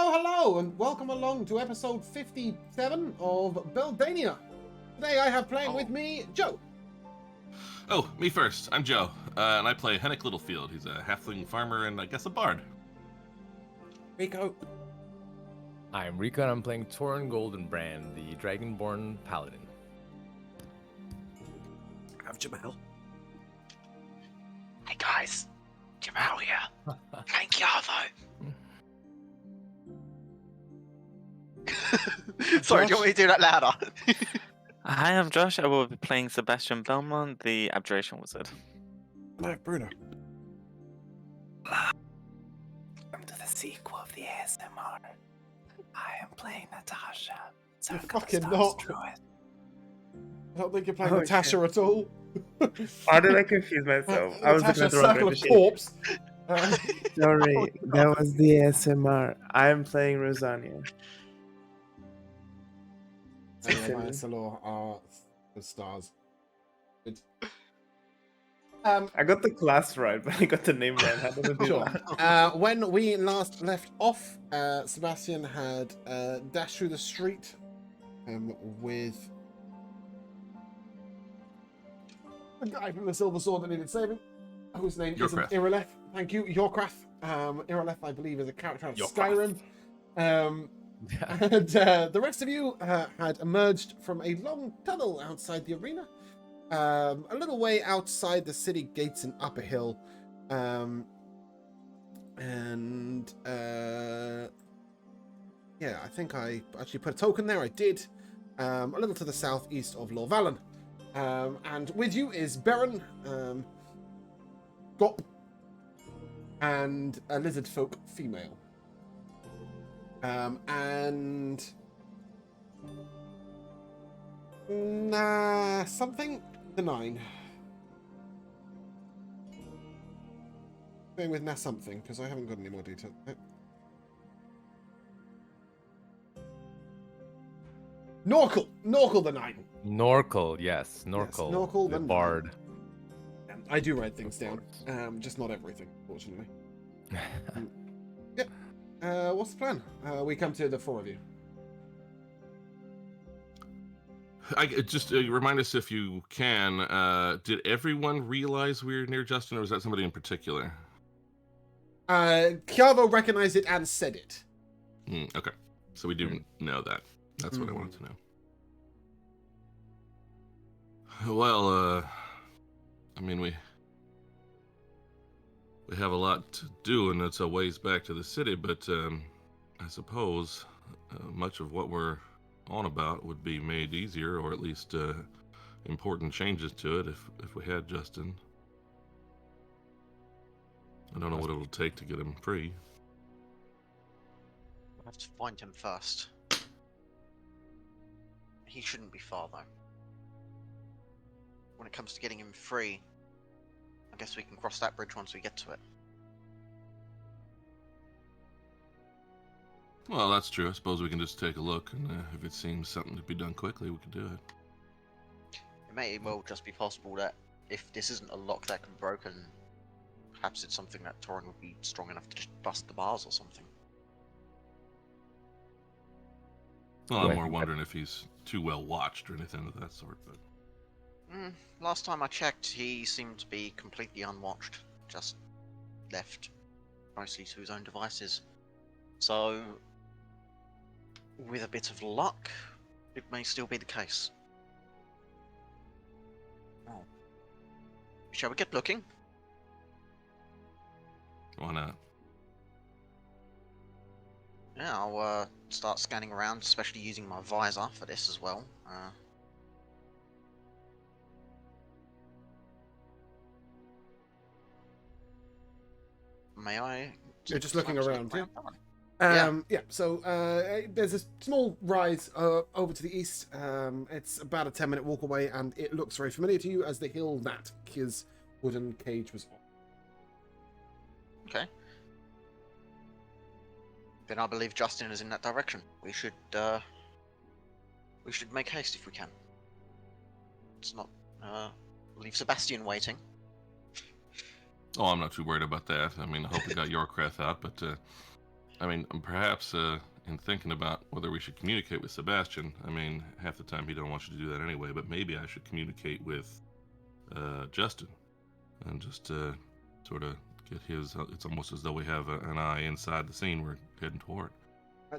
Hello, and welcome along to episode 57 of Beldania. Today I have playing with me Joe. Oh, me first. I'm Joe, and I play Hennick Littlefield. He's a halfling farmer and I guess a bard. Rico. I'm Rico, and I'm playing Torin Goldenbrand, the Dragonborn Paladin. I have Jamal. Hey guys, Jamal here. Thank you, Sorry, do you want me to do that louder? Hi, I'm Josh. I will be playing Sebastian Belmont, the Abjuration Wizard. No, Bruno. Welcome to the sequel of the ASMR. I am playing Natasha. You're fucking not. I don't think you're playing Natasha at all. How did I confuse myself? I was looking at the wrong Circle of Corpse. Sorry, that was the ASMR. I'm playing Rosania. Salor are the stars. Good. I got the class right, but I got the name wrong. How did I do Sure. that? When we last left off, Sebastian had dashed through the street with a guy from the Silver Sword that needed saving, whose name isn't Yorkreth. Irileth. Thank you, Yorkreth. Irileth, I believe, is a character out of Yorkreth. Skyrim. And the rest of you had emerged from a long tunnel outside the arena, a little way outside the city gates and up a hill. Yeah, I think I actually put a token there. I did. A little to the southeast of Lorvalen. And with you is Baron, Gop, and a lizard folk female. And something the 9. Going with something because I haven't got any more detail. Norkel the 9. Norkel, yes. Norkel, Yes, Norkel the the bard. I do write things down, just not everything, fortunately. Yep. What's the plan? We come to the 4 of you. Just remind us if you can. Did everyone realize we were near Justin, or was that somebody in particular? Chiavo recognized it and said it. Okay, so we do know that. That's what I wanted to know. Well, I mean, we have a lot to do, and it's a ways back to the city, but I suppose much of what we're on about would be made easier, or at least important changes to it if we had Justin. I don't know what it'll take to get him free. We'll have to find him first. He shouldn't be far, though. When it comes to getting him free, I guess we can cross that bridge once we get to it. Well, that's true. I suppose we can just take a look, and if it seems something to be done quickly, we can do it. It may well just be possible that if this isn't a lock that can be broken, perhaps it's something that Torin would be strong enough to just bust the bars or something. Well, I'm more wondering if he's too well watched or anything of that sort, but... Last time I checked, he seemed to be completely unwatched, just left mostly to his own devices. So, with a bit of luck, it may still be the case. Oh. Shall we get looking? Why not? Yeah, I'll start scanning around, especially using my visor for this as well. May I? You're just looking around, yeah? Yeah. Yeah, so there's a small rise over to the east. It's about a 10-minute walk away, and it looks very familiar to you as the hill that his wooden cage was on. Okay. Then I believe Justin is in that direction. We should make haste if we can. Let's not leave Sebastian waiting. Oh, I'm not too worried about that. I mean, I hope we got Yorkreth out, but I mean, perhaps in thinking about whether we should communicate with Sebastian, I mean, half the time he don't want you to do that anyway, but maybe I should communicate with Justin and just sort of get his. It's almost as though we have an eye inside the scene we're heading toward.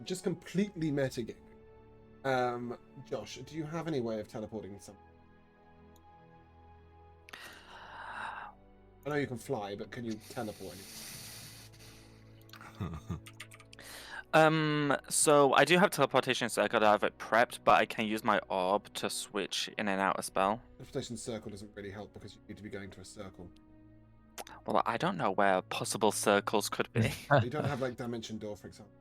Just completely metagaming. Josh, do you have any way of teleporting something? I know you can fly, but can you teleport anything? So I do have teleportation circle that I have it prepped, but I can use my orb to switch in and out a spell. Teleportation circle doesn't really help because you need to be going to a circle. Well, I don't know where possible circles could be. You don't have like dimension door, for example.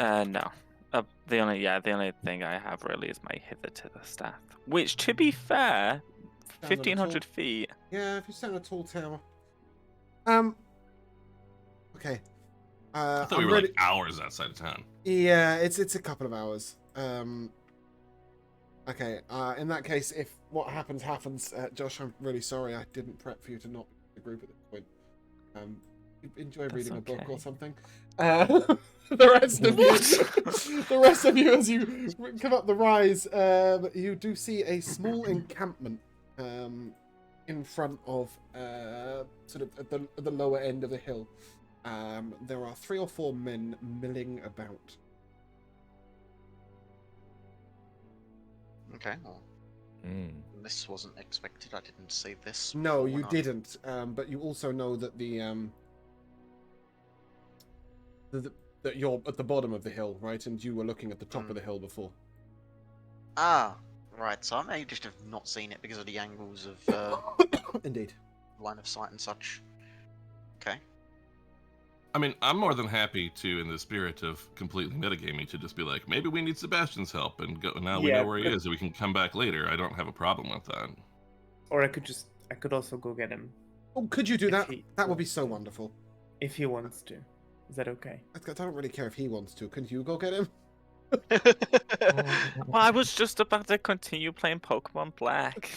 No. The only thing I have really is my hither to the staff, which, to be fair, Down on a 1,500 tall- feet. Yeah, if you stand on a tall tower. Okay. I thought we were like hours outside of town. Yeah, it's a couple of hours. Okay. In that case, if what happens, Josh, I'm really sorry I didn't prep for you to not be in the group at this point. Enjoy reading a book or something. The rest of you, as you come up the rise, you do see a small encampment in front of sort of at the lower end of the hill. There are 3 or 4 men milling about. Okay, well, this wasn't expected. I didn't see this. No, before you when I- didn't. But you also know that that you're at the bottom of the hill, right? And you were looking at the top of the hill before. Ah, right. So I may just have not seen it because of the angles of Indeed. line of sight and such. Okay. I mean, I'm more than happy to, in the spirit of completely metagaming, to just be like, maybe we need Sebastian's help, and go. Now we Yeah, know where he is, and we can come back later. I don't have a problem with that. Or I could also go get him Oh, could you do If that? he That would be wants so to. wonderful. if he wants to. Is that okay? I don't really care if he wants to. Can you go get him? Well, I was just about to continue playing Pokemon Black.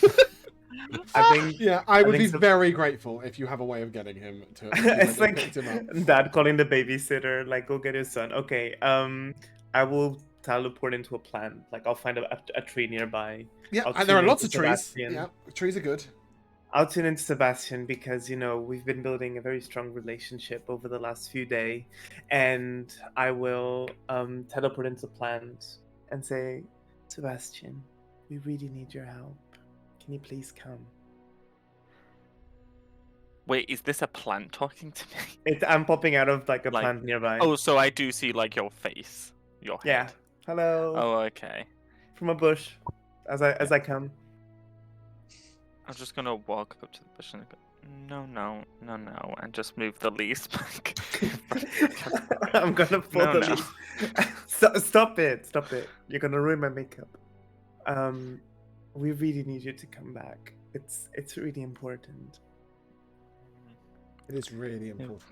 I think Yeah, I would think be so. very grateful if you have a way of getting him to. It's like pick him up. dad calling the babysitter, like, go get his son. Okay, I will teleport into a plant. Like, I'll find a tree nearby. Yeah, I'll and there are tune lots of into trees. Sebastian. Yeah, trees are good. I'll tune into Sebastian because, we've been building a very strong relationship over the last few days. And I will teleport into plant and say, Sebastian, we really need your help. Can you please come? Wait, is this a plant talking to me? I'm popping out of like a Like- plant nearby. Oh, so I do see like your face, your yeah. head. Hello. Oh, okay. From a bush as I come. I'm just gonna walk up to the bush and go, no, and just move the leaves back. I'm gonna pull No, the no. leaf. Stop it. You're gonna ruin my makeup. We really need you to come back. It's really important. It is really important.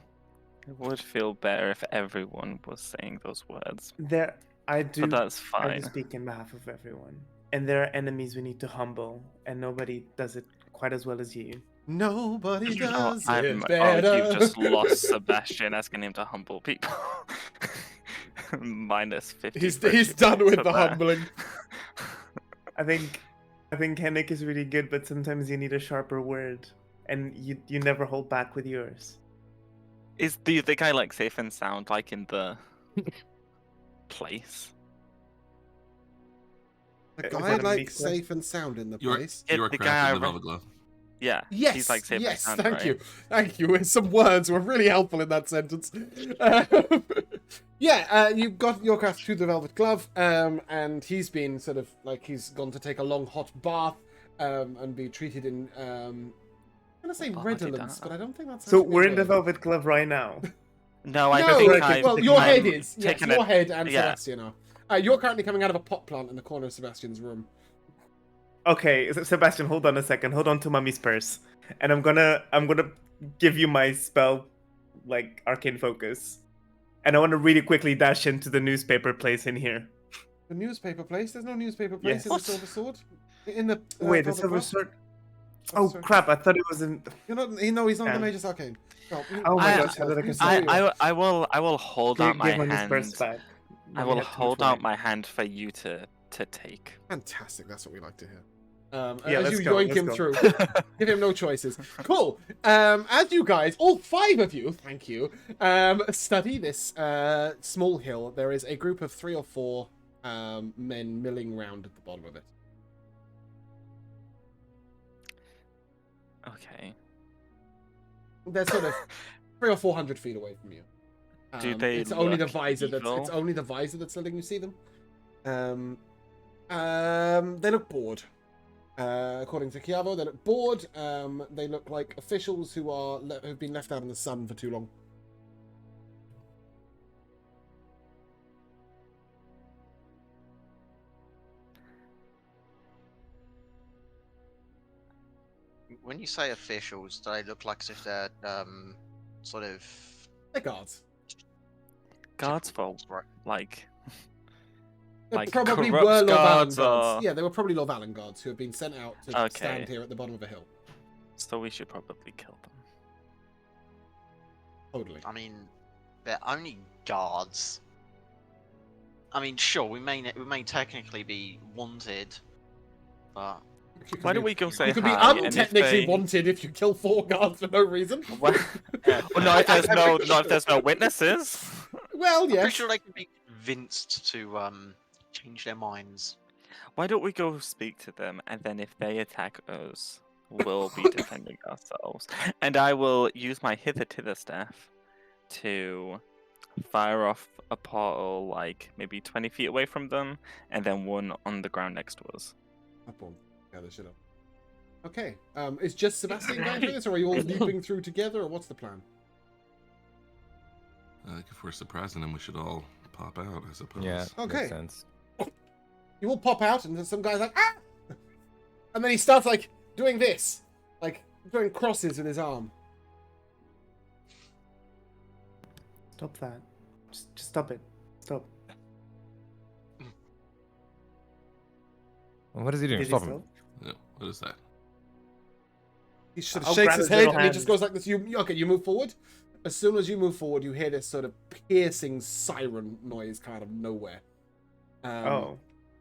It would feel better if everyone was saying those words, I do but that's I fine. do speak in behalf of everyone. And there are enemies we need to humble, and nobody does it quite as well as you. Nobody does it Oh, better. you've just lost Sebastian asking him to humble people. Minus 50. He's done with the humbling. I think Henrik is really good, but sometimes you need a sharper word, and you never hold back with yours. Is the guy like safe and sound, like in the place? The Is guy that a like meat safe and sound in the You are, place. you are the crafting guy the I velvet glove. Yeah. Yes, He's like safe and yes, sound, thank right? you. Some words were really helpful in that sentence. You've got your craft to the velvet glove, and he's been sort of like he's gone to take a long hot bath, and be treated in. I'm gonna say Oh, redolence, did that. but I don't think that's. So actually we're a in the word. velvet glove right now. No, I No, think I- well, your I'm head is. Yes, taking your a- head and yeah. Sebastian are. You're currently coming out of a pot plant in the corner of Sebastian's room. Okay, Sebastian, hold on a second. Hold on to mommy's purse, and I'm gonna give you my spell, like arcane focus, and I want to really quickly dash into the newspaper place in here. The newspaper place? There's no newspaper place Yes. in the What? Silver Sword. In the Wait, the Velvet silver Glove? sword. Oh Sorry. crap! I thought it was in. You're not. No, he's not the Yeah. Mage's Arcane. No, Oh my I- gosh! How did I you consider say you? you are. I will hold out my Give him his hand. burst back. I Let me will have too much hold out wine. my hand for you to take. Fantastic. That's what we like to hear. Yeah, as let's you go, yoink let's him go. through, give him no choices. Cool. As you guys, all 5 of you, thank you, study this small hill, there is a group of 3 or 4 men milling round at the bottom of it. Okay. They're sort of 300 or 400 feet away from you. Do they It's only the look visor that's. evil? It's only the visor that's letting you see them. They look bored. According to Chiavo, they look bored. They look like officials who are who've been left out in the sun for too long. When you say officials, do they look like as if they're sort of They're guards. Guards typical, for right? like They Like probably corrupt were Lorvalan guards guards. or- Yeah, they were probably Lorvalan guards who have been sent out to Okay. stand here at the bottom of a hill. so we should probably kill them. Totally. I mean, they're only guards. I mean, sure, we may technically be wanted, but You could Why don't be- we go say You could be hi? And if untechnically they... wanted if you kill 4 guards for no reason. Well, no, if there's I'm no, pretty no, if sure- there's no witnesses. Well, I'm pretty yes. sure they can be convinced to change their minds. Why don't we go speak to them, and then if they attack us, we'll be defending ourselves. And I will use my hither staff to fire off a portal, like maybe 20 feet away from them, and then one on the ground next to us. Up on. Gather shit up. Okay. Is just Sebastian going through this, or are you all leaping through together, or what's the plan? I think if we're surprising them, we should all pop out, I suppose. Yeah. Okay. Makes sense. You all pop out, and then some guy's like, ah! And then he starts, like, doing this. Like, doing crosses with his arm. Stop that. Just stop it. Stop. What is he doing? Did he Stop him. stop? Yeah, what is that? He sort of I'll shakes grab his his head, little and he just hand. goes like this. Okay, you move forward. As soon as you move forward, you hear this sort of piercing siren noise kind of nowhere. Oh.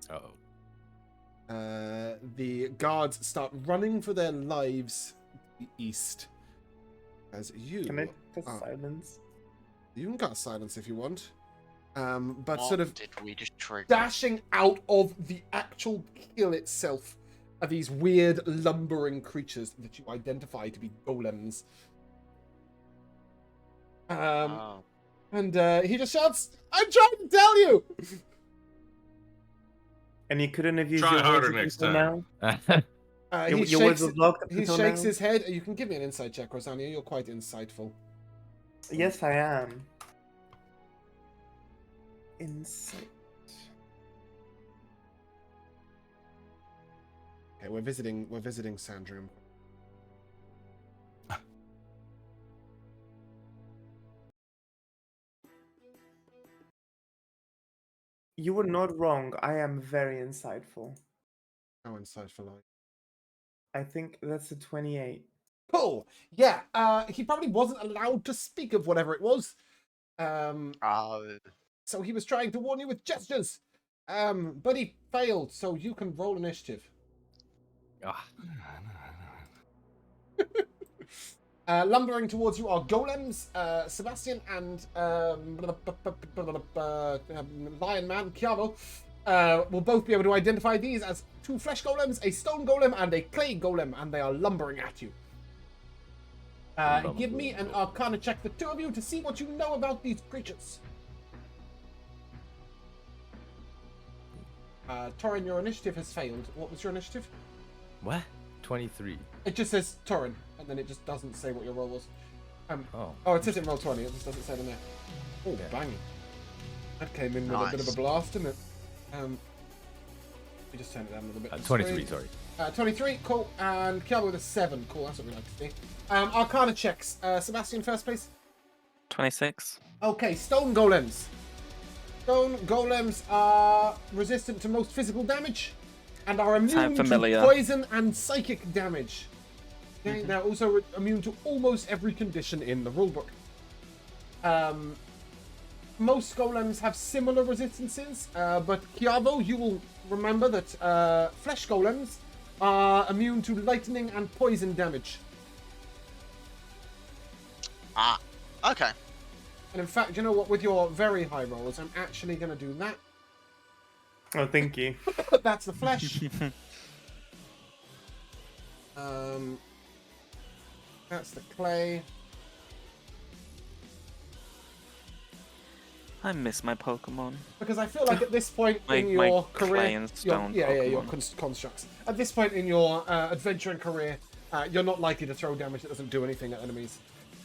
Oh. The guards start running for their lives to the east. As you... Can I cast Oh. silence? You can cast silence if you want. But What sort of did we just trigger? dashing out of the actual hill itself are these weird lumbering creatures that you identify to be golems. Oh. And he just shouts, "I'm trying to tell you!" And you couldn't have used Try your harder words next until time. now? He Your words shakes, were blocked up he until shakes now? his head. You can give me an insight check, Rosalia. You're quite insightful. Yes, I am. Insight. Okay, we're visiting Sandrium. You were not wrong. I am very insightful. How insightful are you? I think that's a 28. Cool. Yeah. He probably wasn't allowed to speak of whatever it was. Oh. So he was trying to warn you with gestures. But he failed. So you can roll initiative. Ah, Lumbering towards you are golems, Sebastian and Lion Man Chiavo will both be able to identify these as 2 flesh golems, a stone golem, and a clay golem, and they are lumbering at you. Give me an Arcana check, the 2 of you, to see what you know about these creatures. Torin, your initiative has failed. What was your initiative? what? 23. It just says Torin, and then it just doesn't say what your roll was. Oh. Oh, it says it in roll 20, it just doesn't say it in there. Oh, Yeah. banging. That came in with a bit of a Nice. blast, didn't it? We just turn it down a little bit. on the 23, screen. sorry. 23, cool. And Kiara with a 7, cool, that's what we like to see. Arcana checks. Sebastian, first place. 26. Okay, stone golems. Stone golems are resistant to most physical damage and are immune to familiar. poison and psychic damage. Okay, they're also immune to almost every condition in the rulebook. Most golems have similar resistances, but Kiavo, you will remember that flesh golems are immune to lightning and poison damage. Ah, okay. And in fact, you know what? With your very high rolls, I'm actually going to do that. Oh, thank you. That's the flesh. That's the clay. I miss my Pokemon. Because I feel like at this point My- in my your clay career, and stone your Pokemon. constructs. At this point in your adventuring career, you're not likely to throw damage that doesn't do anything at enemies.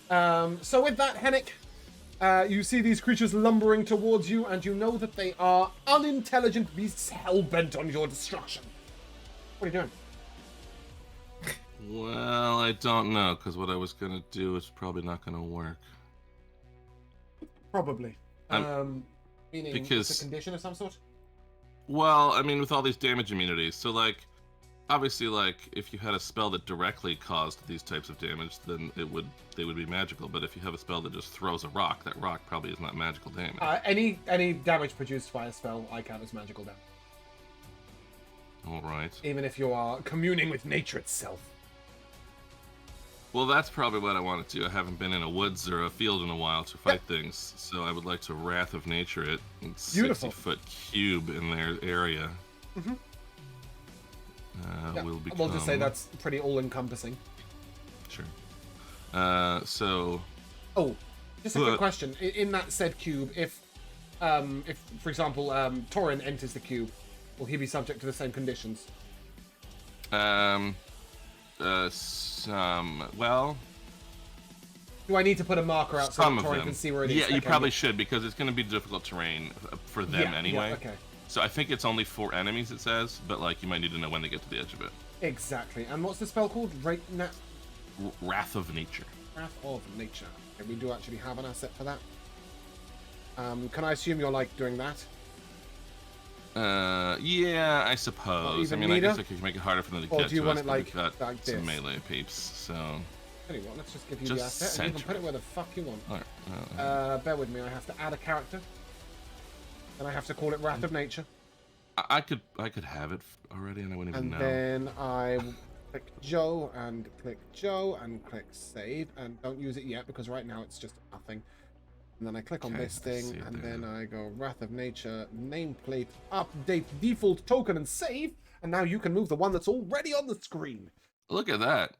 So with that, Hennick, you see these creatures lumbering towards you, and you know that they are unintelligent beasts hell-bent on your destruction. What are you doing? Well, I don't know, because what I was going to do is probably not going to work. Probably. Meaning because- it's a condition of some sort? Well, I mean, with all these damage immunities, so, like, obviously, like, if you had a spell that directly caused these types of damage, then they would be magical. But if you have a spell that just throws a rock, that rock probably is not magical damage. Any damage produced by a spell, I count as magical damage. All right. Even if you are communing with nature itself. Well, that's probably what I want to do. I haven't been in a woods or a field in a while to fight things, so I would like to Wrath of Nature it. It's Beautiful. 60-foot cube in their area. Mhm. Yeah, Will become... We'll just say that's pretty all-encompassing. Sure. So... Oh, just a quick question. In that said cube, if for example, Torin enters the cube, will he be subject to the same conditions? Well... Do I need to put a marker out so Some that of Torin them. can see where it is? Yeah, you Okay, probably should, because it's going to be difficult terrain for them yeah, anyway. Yeah, okay. So I think it's only 4 enemies, it says, but, like, you might need to know when they get to the edge of it. Exactly. And what's the spell called? Wrath of Nature. Wrath of Nature. Okay, we do actually have an asset for that. Can I assume you're, like, doing that? Yeah, I suppose. I mean, I guess I could make it harder for them to Or catch do you us, want it but like we've got this? some melee peeps, so... Tell you what, let's just give you Just the asset, and you can center put it where the fuck you want. Alright, Bear with me, I have to add a character. And I have to call it Wrath of Nature. I could have it already, and I wouldn't even And know. then I will click Joe, and click save, and don't use it yet, because right now it's just nothing. And then I click on Okay, this I see thing, it and there. then I go Wrath of Nature, nameplate, update default token, and save. And now you can move the one that's already on the screen. Look at that.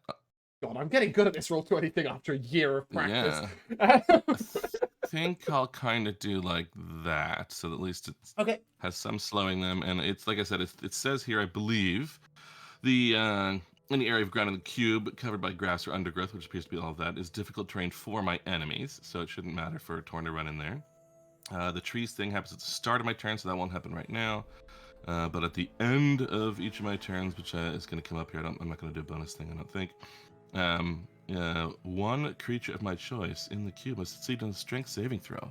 God, I'm getting good at this Roll20 thing after a year of practice. I think I'll kind of do like that, so at least it Okay. has some slowing them. And it's like I said, it says here, I believe, the any area of ground in the cube covered by grass or undergrowth, which appears to be all of that, is difficult terrain for my enemies, so it shouldn't matter for a Torn to run in there. The trees thing happens at the start of my turn, so that won't happen right now. But at the end of each of my turns, which is going to come up here, I'm not going to do a bonus thing, I don't think. One creature of my choice in the cube must succeed on a strength saving throw.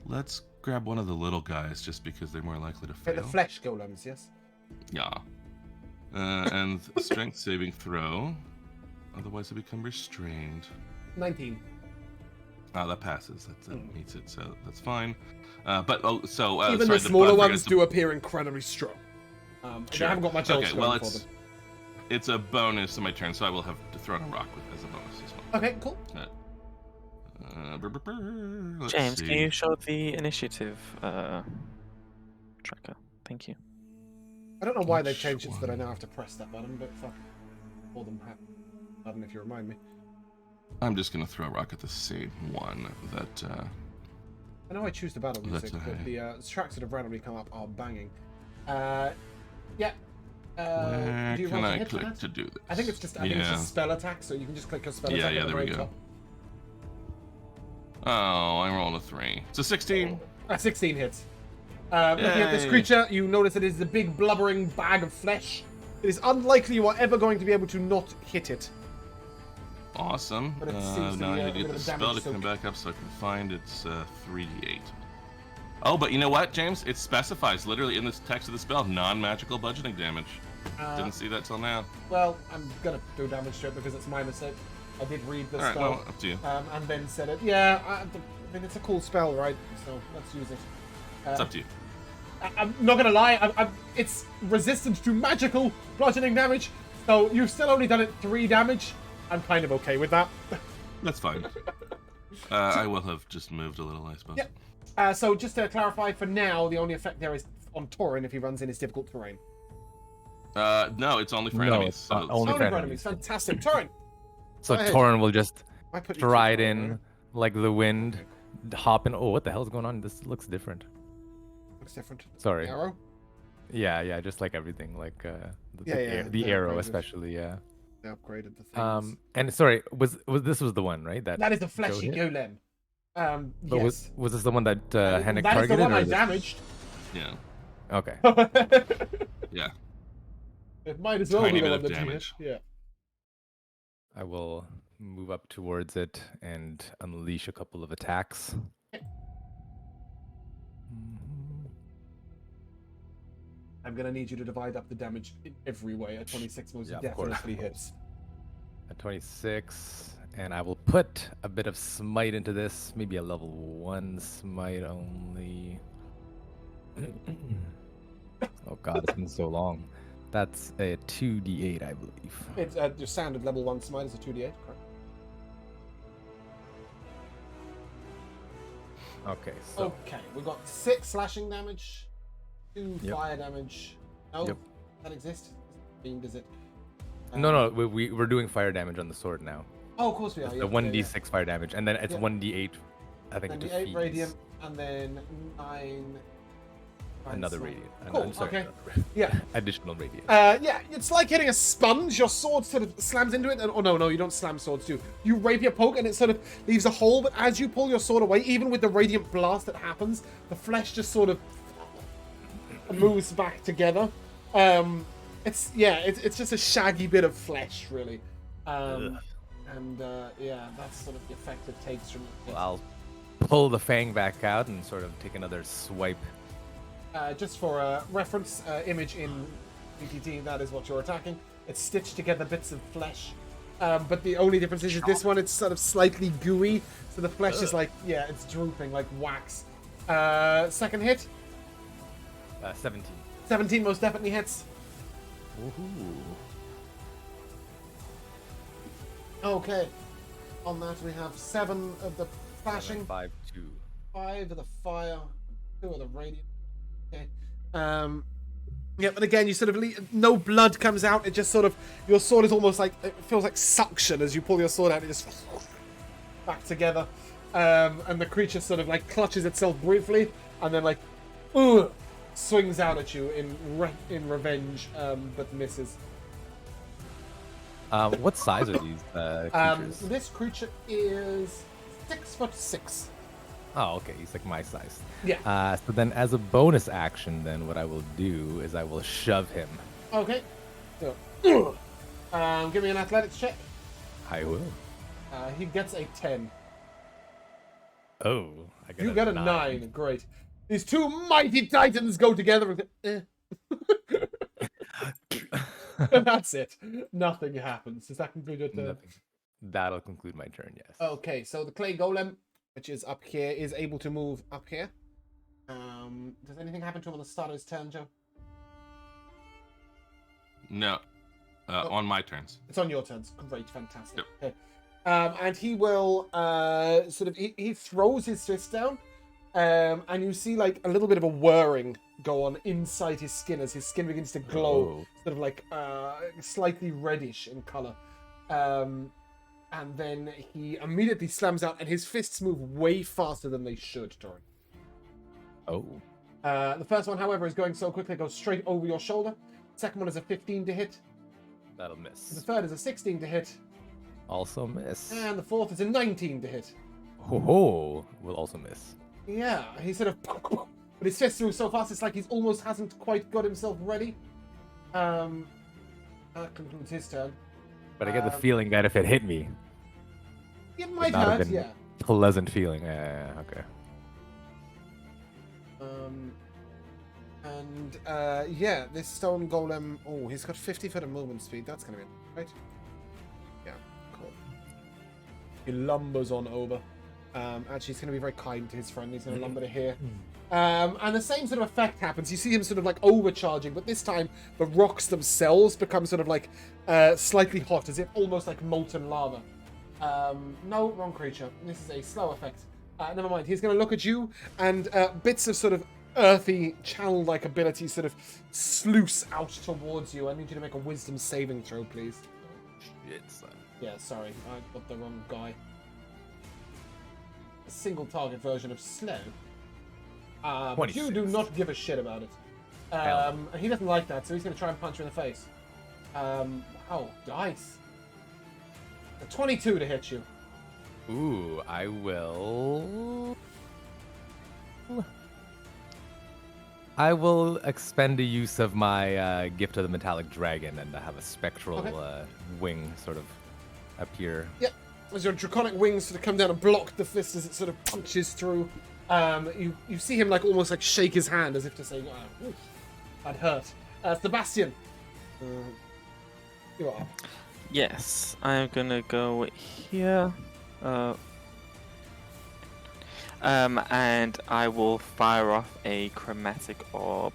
Let's grab one of the little guys, just because they're more likely to fail. The flesh golems, yes? Yeah. And strength saving throw. Otherwise, I become restrained. 19. Oh, that passes. That meets it, so that's fine. Even the sorry, smaller bug ones is do appear incredibly strong. Sure. I haven't got much else Okay, going well, for them. it's a bonus on my turn, so I will have to throw a rock with as a bonus as well. Okay, cool. Let's James, see. can you show the initiative tracker? Thank you. I don't know why they Which changed it so that I one? now have to press that button, but fuck. All them have. Button if you remind me. I'm just gonna throw a rock at the same one that. I know I choose the battle music, but the tracks that have randomly come up are banging. Yeah. Where do you can want to I hit for click that? to do this? I think it's just spell attack, so you can just click your spell Yeah, attack yeah, at the there we very go. top. Oh, I rolled a 3. It's a 16. 16 hits. Looking at this Yay. creature, you notice it is a big blubbering bag of flesh. It is unlikely you are ever going to be able to not hit it. Awesome. But it seems to Now be I a need to bit get of the a spell to damage come soak. back up so I can find it's 3d8. Oh, but you know what, James? It specifies literally in this text of the spell non-magical bludgeoning damage. Didn't see that till now. Well, I'm gonna do damage to it because it's my mistake. I did read the All right, spell, well, up to you. and then said it. Yeah, I mean it's a cool spell, right? So let's use it. It's up to you. I'm not gonna lie. It's resistant to magical bludgeoning damage, so you've still only done it 3 damage. I'm kind of okay with that. That's fine. I will have just moved a little, I suppose. Yeah. So just to clarify, for now, the only effect there is on Torin if he runs in his difficult terrain. No, it's only for No, enemies. it's So not only Only for for enemies. Fantastic. Torin. So Go ahead. Torin will just I put you stride through in Torin, like the wind, hop in. Oh, what the hell's going on? This looks different. right? Looks different. Sorry. Arrow. Yeah, just like everything, like Yeah, the the arrow upgraded. especially, yeah. They upgraded the things. And sorry, was this was the one, right? That is the fleshy Joe hit? golem. But Yes. was this the one that Henrik that is the targeted? one or I this- damaged. yeah, Okay. yeah. It might as well Tiny be the bit one of that you hit. damage. Yeah. I will move up towards it and unleash a couple of attacks. I'm gonna need you to divide up the damage in every way. A 26 most Yeah, of course, definitely of course. hits. A 26, and I will put a bit of smite into this. Maybe a level 1 smite only. Oh god, it's been so long. That's a 2d8, I believe. It's your standard level 1 smite is a 2d8, correct? Okay, so Okay, we've got 6 slashing damage, 2 Yep. fire damage. No, Yep. that exists. Does it? no, we're doing fire damage on the sword now. Oh, of course we are. It's Yeah, the 1d6 fire damage, and then it's Yeah. 1d8. I think And it the 8 defeats radiant, and then 9. another smite. radiant. Cool, I'm sorry, okay. another radiant. Yeah. Additional radiant. Yeah, it's like hitting a sponge. Your sword sort of slams into it, and oh no, you don't slam swords, do you? You rapier poke, and it sort of leaves a hole. But as you pull your sword away, even with the radiant blast that happens, the flesh just sort of moves back together. It's just a shaggy bit of flesh, really. And yeah, that's sort of the effect it takes from it. Well, I'll pull the fang back out and sort of take another swipe. Just for a reference image in BTT, that is what you're attacking. It's stitched together bits of flesh. But the only difference is this one, it's sort of slightly gooey. So the flesh is like, yeah, it's drooping like wax. Second hit, 17. 17 most definitely hits. Woohoo. Okay. On that, we have 7 of the flashing, 5-2. 5 of the fire, 2 of the radiant. Okay. Yeah, but again, you sort of no blood comes out. It just sort of, your sword is almost like, it feels like suction as you pull your sword out. It just back together, and the creature sort of like clutches itself briefly, and then like, swings out at you in revenge, but misses. What size are these creatures? This creature is 6'6". Oh, okay. He's like my size. Yeah. So then, as a bonus action, then what I will do is I will shove him. Okay. So, give me an athletics check. I will. He gets a 10. Oh, I got You got a 9. Great. These 2 mighty titans go together and and that's it. Nothing happens. Does that conclude your turn? Nothing. That'll conclude my turn. Yes. Okay, so the clay golem, which is up here, is able to move up here. Does anything happen to him on the start of his turn, Joe? No, on my turns. It's on your turns. Great, fantastic. Yep. Okay. And he will sort of he throws his fist down, and you see like a little bit of a whirring go on inside his skin as his skin begins to glow, sort of like slightly reddish in color. And then he immediately slams out, and his fists move way faster than they should, Doran. Oh. The first one, however, is going so quickly it goes straight over your shoulder. Second one is a 15 to hit. That'll The miss. third is a 16 to hit. Also miss. And the fourth is a 19 to hit. Ho ho! Will also miss. Yeah, he sort of... But his fists move so fast, it's like he almost hasn't quite got himself ready. That concludes his turn. But I get the feeling that if it hit me, It might not have hurt, been yeah. pleasant feeling. Okay. And yeah, this stone golem. Oh, he's got 50 foot of movement speed. That's gonna be right. Yeah, cool. He lumbers on over. Actually, he's gonna be very kind to his friend. He's gonna lumber to here. And the same sort of effect happens. You see him sort of like overcharging, but this time the rocks themselves become sort of like slightly hot, as if almost like molten lava. No, wrong creature. This is a slow effect. Never mind. He's going to look at you, and bits of sort of earthy channel-like ability sort of sluice out towards you. I need you to make a wisdom saving throw, please. Shit, son. Yeah, sorry. I got the wrong guy. A single target version of slow. But you do not give a shit about it. He doesn't like that, so he's going to try and punch you in the face. Wow, dice. A 22 to hit you. Ooh, I will. I will expend a use of my gift of the metallic dragon and have a spectral wing sort of appear. Yep. As your draconic wings sort of come down and block the fist as it sort of punches through. You see him like almost like shake his hand as if to say, oh, oof, that hurt. Sebastian, you're up. Yes, I'm gonna go here. And I will fire off a chromatic orb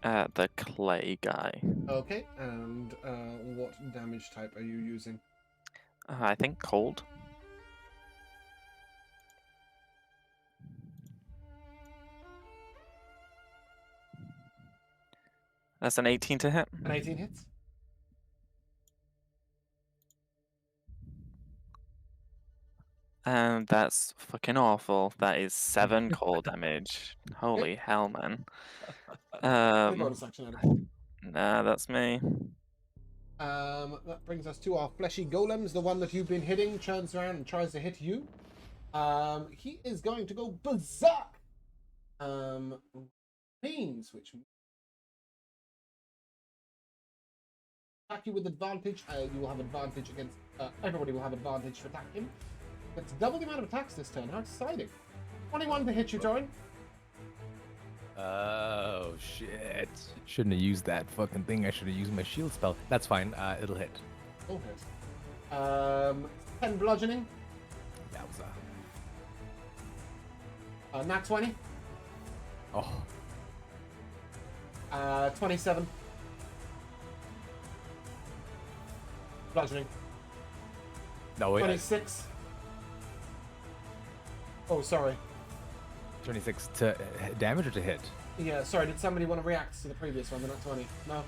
at the clay guy. Okay, and what damage type are you using? I think cold. That's an 18 to hit. An 18 hits. And that's fucking awful. That is 7 cold damage. Holy hell, man. Bonus action item. Nah, that's me. That brings us to our fleshy golems. The one that you've been hitting turns around and tries to hit you. He is going to go berserk. Means which attack you with advantage. You will have advantage against. Everybody will have advantage to attack him. It's double the amount of attacks this turn. How exciting! 21 to hit you, Torin. Oh, shit. Shouldn't have used that fucking thing. I should have used my shield spell. That's fine. It'll hit. Oh, hit. 10 bludgeoning. That was Nat 20. Oh. 27. Bludgeoning. No, wait. 26. Oh, sorry. 26 to damage or to hit? Yeah, sorry. Did somebody want to react to the previous one? They're not 20. No.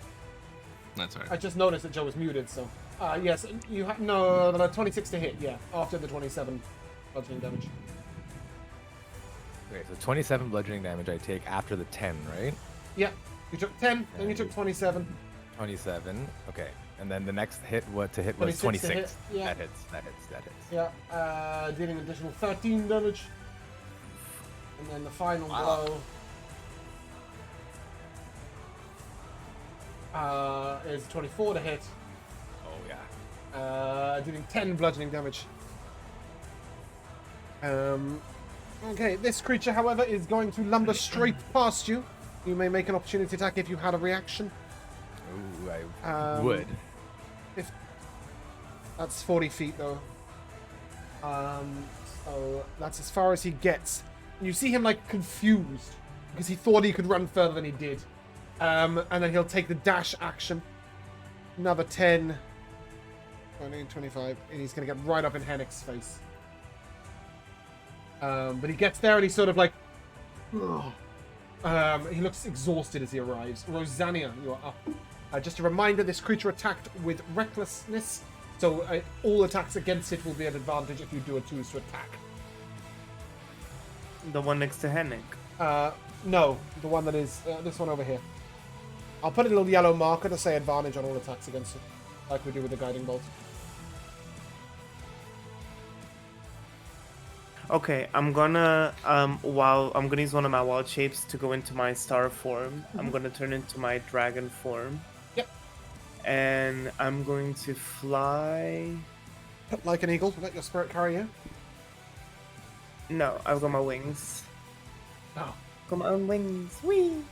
That's all right. I just noticed that Joe was muted, so. Yes, you have. No, 26 to hit, yeah. After the 27 bludgeoning damage. Okay, so 27 bludgeoning damage I take after the 10, right? Yeah. You took 10, then you took 27. 27. Okay. And then the next hit was 26 to 26. hit, yeah. That hits. Yeah. Dealing additional 13 damage. And then the final blow is 24 to hit. Oh, yeah. Dealing 10 bludgeoning damage. Okay, this creature, however, is going to lumber straight past you. You may make an opportunity attack if you had a reaction. Ooh, I would. If that's 40 feet, though. So that's as far as he gets. You see him, like, confused, because he thought he could run further than he did. And then he'll take the dash action. Another 10. 20, 25. And he's going to get right up in Hennick's face. But he gets there and he's sort of like... he looks exhausted as he arrives. Rosania, you are up. Just a reminder, this creature attacked with recklessness. So all attacks against it will be at advantage if you do a choose to attack. The one next to Hennick. No, the one that is this one over here. I'll put a little yellow marker to say advantage on all attacks against it, like we do with the guiding bolt. Okay, I'm gonna use one of my wild shapes to go into my star form. I'm gonna turn into my dragon form. Yep. And I'm going to fly. Like an eagle, let your spirit carry you. No, I've got my wings. Oh. Got my own wings. Whee!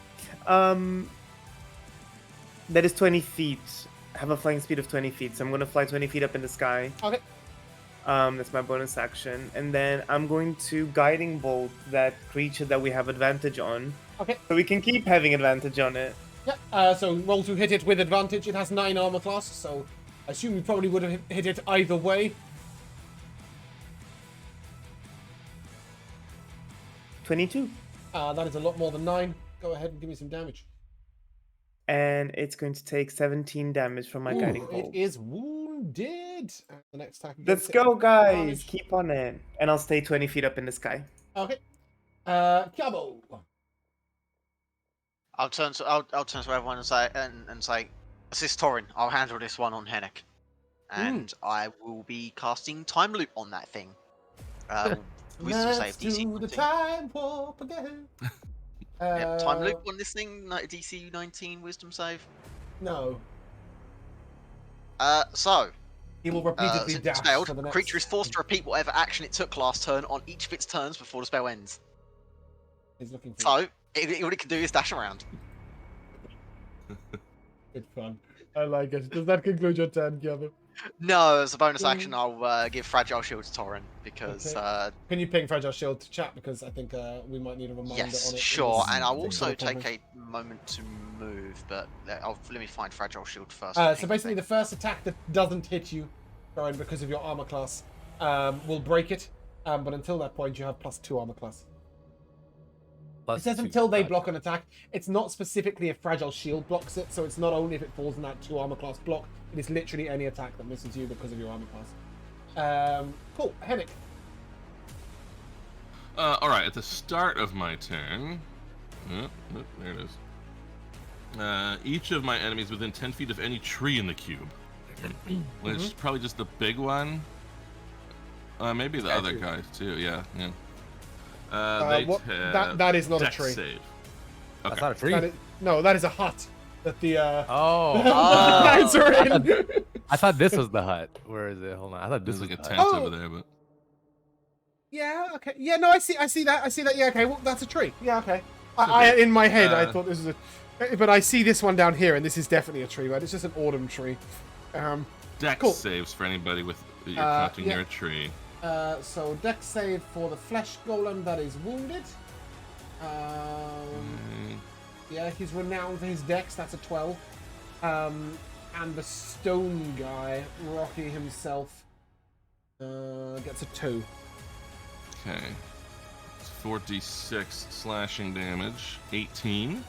That is 20 feet. I have a flying speed of 20 feet, so I'm going to fly 20 feet up in the sky. Okay. That's my bonus action. And then I'm going to Guiding Bolt that creature that we have advantage on. Okay. So we can keep having advantage on it. Yeah. So roll to hit it with advantage. It has 9 armor class, so I assume you probably would have hit it either way. 22. That is a lot more than 9. Go ahead and give me some damage. And it's going to take 17 damage from my Guiding It Bolt. is wounded. The next attack. Let's against it, go, guys. advantage. Keep on it. And I'll stay 20 feet up in the sky. Okay. Cabo. I'll turn to everyone and say, assist Torin. I'll handle this one on Hennick, and I will be casting Time Loop on that thing. Wisdom save Let's DC do the 19. time warp again. Yep, Time Loop on this thing. DC 19 Wisdom save. No. So He will repeatedly since dash it's failed, to the the next. creature is forced to repeat whatever action it took last turn on each of its turns before the spell ends. He's looking for So all it can do is dash around. good fun. I like it. Does that conclude your turn, Cabo? No, as a bonus action, I'll give Fragile Shield to Torin because Can you ping Fragile Shield to chat, because I think we might need a reminder yes, on it. sure, and I'll thing also called take a moment to move, but let me find Fragile Shield first. So basically, the first attack that doesn't hit you, Thorin, because of your armor class, will break it. But until that point, you have +2 armor class. Plus It says 2 until they fragile. block an attack. It's not specifically if Fragile Shield blocks it, so it's not only if it falls in that 2 armor class block. It is literally any attack that misses you because of your armor class. Cool. Hennick. All right, at the start of my turn, there it is. Each of my enemies within 10 feet of any tree in the cube, which is probably just the big one. Maybe the other guys too. Yeah. They that is not a dex tree. save. That's Okay. not a tree. That is a hut that the Oh. the guys are in. I thought this was the hut. Where is it? Hold on. I thought this There's was like a the tent hut. Oh. over there, but Yeah, okay. Yeah, no, I see that. Yeah, okay. Well, that's a tree. Yeah, okay. I in my head, I thought this was a... But I see this one down here, and this is definitely a tree, right? It's just an autumn tree. dex Cool. saves for anybody with you're Yeah. counting near a tree. So dex save for the flesh golem that is wounded. Yeah, he's renowned for his dex. That's a 12. And the stone guy, Rocky himself, gets a 2. Okay. It's 4d6 slashing damage. 18.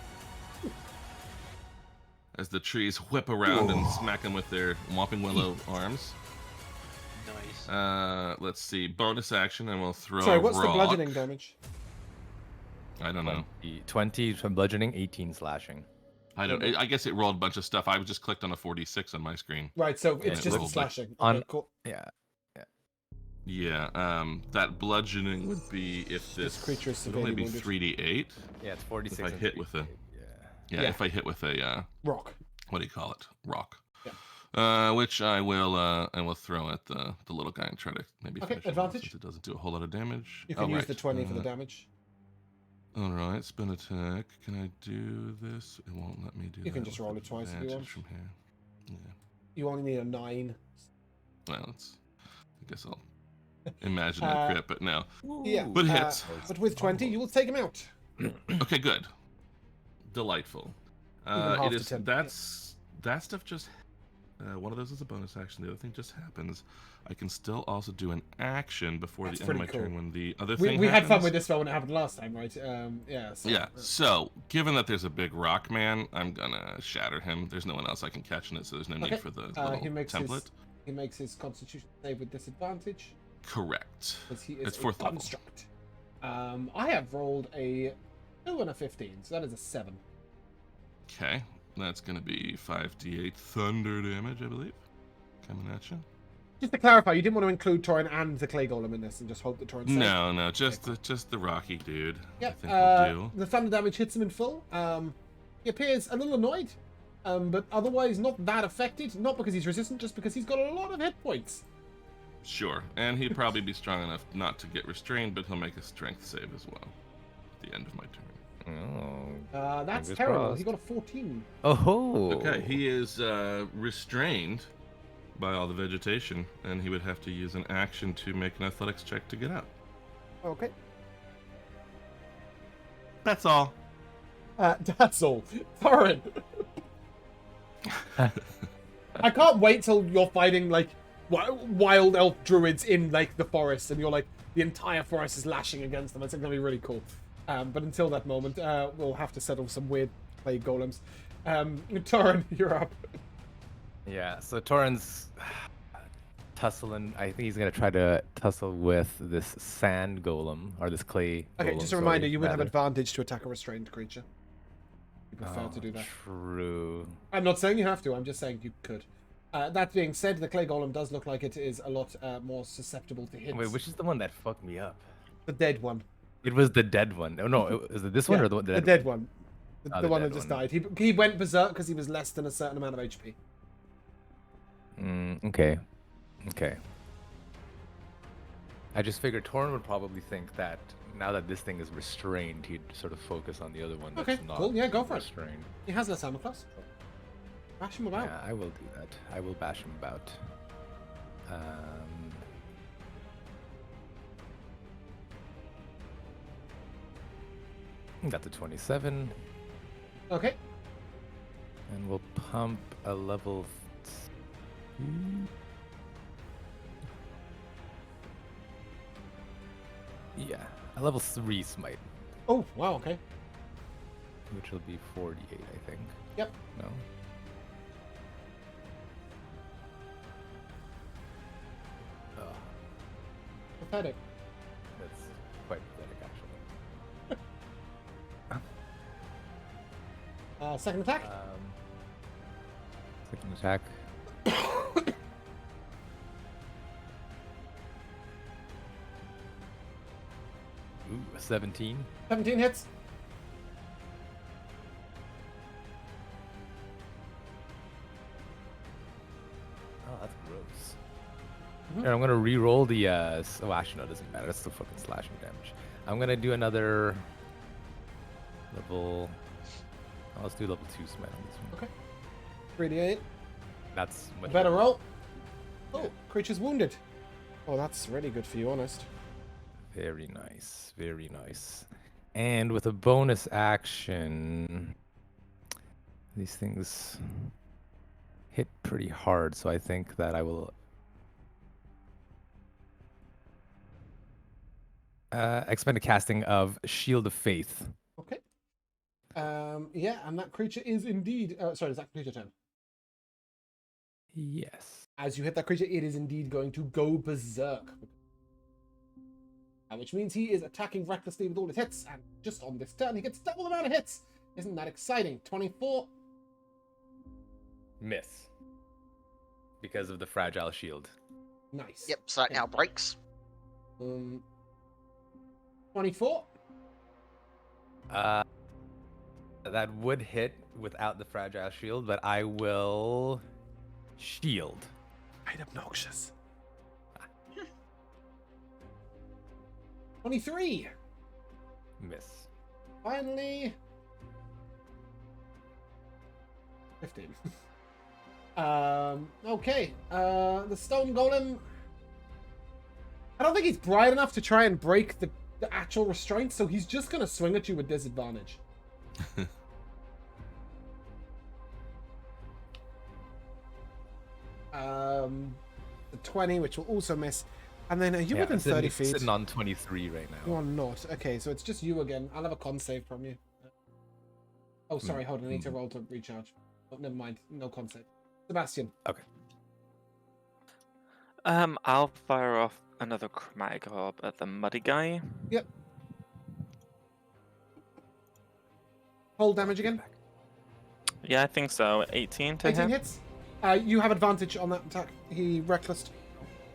As the trees whip around and smack him with their Whomping Willow arms. Nice. Let's see. Bonus action, and we'll throw Sorry, a what's the rock. bludgeoning damage? I don't know. 20 from bludgeoning, 18 slashing. I guess it rolled a bunch of stuff. I just clicked on a 4d6 on my screen. Right, so Yeah, it's it just rolled slashing. Okay, on- cool. Yeah. Yeah. That bludgeoning would be if this creature is would only severely be wounded. 3d8. Yeah, it's 46. If I and hit with 38. Yeah, Yeah. if I hit with a Rock. what do you call it? Rock. Yeah. Which I will throw at the little guy and try to maybe Okay, finish him off, advantage? since it doesn't do a whole lot of damage. You can use right. the 20 for the damage. All right, spin attack. Can I do this? It won't let me do that. You can just with roll it twice if you advantage want. from here. Yeah. You only need a 9. Well, I guess I'll imagine that crit, but no. Yeah. But hits. But with 20, you will take him out. Okay, good. Delightful. half It to is 10, that stuff just one of those is a bonus action. The other thing just happens. I can still also do an action before That's the end of my pretty cool. turn when the other We thing had fun happens. with this spell when it happened last time, right? Yeah. So, Yeah. So, given that there's a big rock man, I'm gonna shatter him. There's no one else I can catch in it, so there's no Okay. need for the little He makes template. He makes his Constitution save with disadvantage Correct. because he is It's a 4th level. construct. I have rolled a 2 and a 15, so that is a 7. Okay. That's gonna be 5d8 thunder damage, I believe. Coming at you. Just to clarify, you didn't want to include Torin and the clay golem in this, and just hope that Torin saved. No, just the rocky dude. I Yep. think will do. The thunder damage hits him in full. He appears a little annoyed, but otherwise not that affected. Not because he's resistant, just because he's got a lot of hit points. Sure, and he'd probably be strong enough not to get restrained, but he'll make a strength save as well at the end of my turn. Oh, That's Fingers terrible. crossed. He got a 14. Oh. Okay, he is restrained by all the vegetation, and he would have to use an action to make an athletics check to get out. Okay. That's all. That's all. Thorin. I can't wait till you're fighting like wild elf druids in like the forest, and you're like the entire forest is lashing against them. It's gonna be really cool. But until that moment, we'll have to settle some weird clay golems. Thorin, you're up. Yeah, so Torin's tussling. I think he's gonna try to tussle with this sand golem or this clay. Okay, golem, just a reminder, sorry, you would have rather. advantage to attack a restrained creature. You prefer to do that. True. I'm not saying you have to. I'm just saying you could. That being said, the clay golem does look like it is a lot more susceptible to hits. Wait, which is the one that fucked me up? The dead one. It was the dead one. Oh no, is it this one Yeah, or the one? the dead one. Oh, The the one that dead just one. died. He went berserk because he was less than a certain amount of HP. Okay. Okay. I just figured Torin would probably think that now that this thing is restrained, he'd sort of focus on the other one that's Okay, not cool. Yeah, go for it. restrained. He has less armor class. Bash him about. Yeah, I will do that. I will bash him about. Got the 27, Okay. and we'll pump a level 2. Yeah, a level 3 smite, Oh, wow, okay. which will be 48, I think. Yep. No. Oh, Pathetic. that's quite pathetic, actually. Second attack. Second attack. Ooh, a 17. 17 hits. Oh, that's gross. Mhm. Here, I'm gonna re-roll the. Oh, actually, no, it doesn't matter. That's still fucking slashing damage. I'm gonna do another level. Oh, let's do level 2 smite on this one. Okay. 3d8. That's much Better roll. Oh, creature's wounded. Oh, that's really good for you, honest. Very nice. Very nice. And with a bonus action, these things hit pretty hard, so I think that I will expend a casting of Shield of Faith. Okay. Yeah, and that creature is indeed. Sorry, is that creature turn? Yes. As you hit that creature, it is indeed going to go berserk. Which means he is attacking recklessly with all his hits, and just on this turn, he gets double the amount of hits. Isn't that exciting? 24. Miss. Because of the fragile shield. Nice. Yep, so that now breaks. 24. That would hit without the fragile shield, but I will shield. Quite obnoxious. 23. Miss. Finally. 15. Okay. The stone golem. I don't think he's bright enough to try and break the actual restraint, so he's just gonna swing at you with disadvantage. The 20, which will also miss. And then are you within 30 feet? Sitting on 23 right now. You are not. Okay, so it's just you again. I'll have a con save from you. Oh, sorry, hold on. I need to roll to recharge. Oh, never mind. No con save. Sebastian. Okay. I'll fire off another chromatic orb at the muddy guy. Yep. Hold damage again. Yeah, I think so. 18 to 18 hit. hits. You have advantage on that attack. He reckless.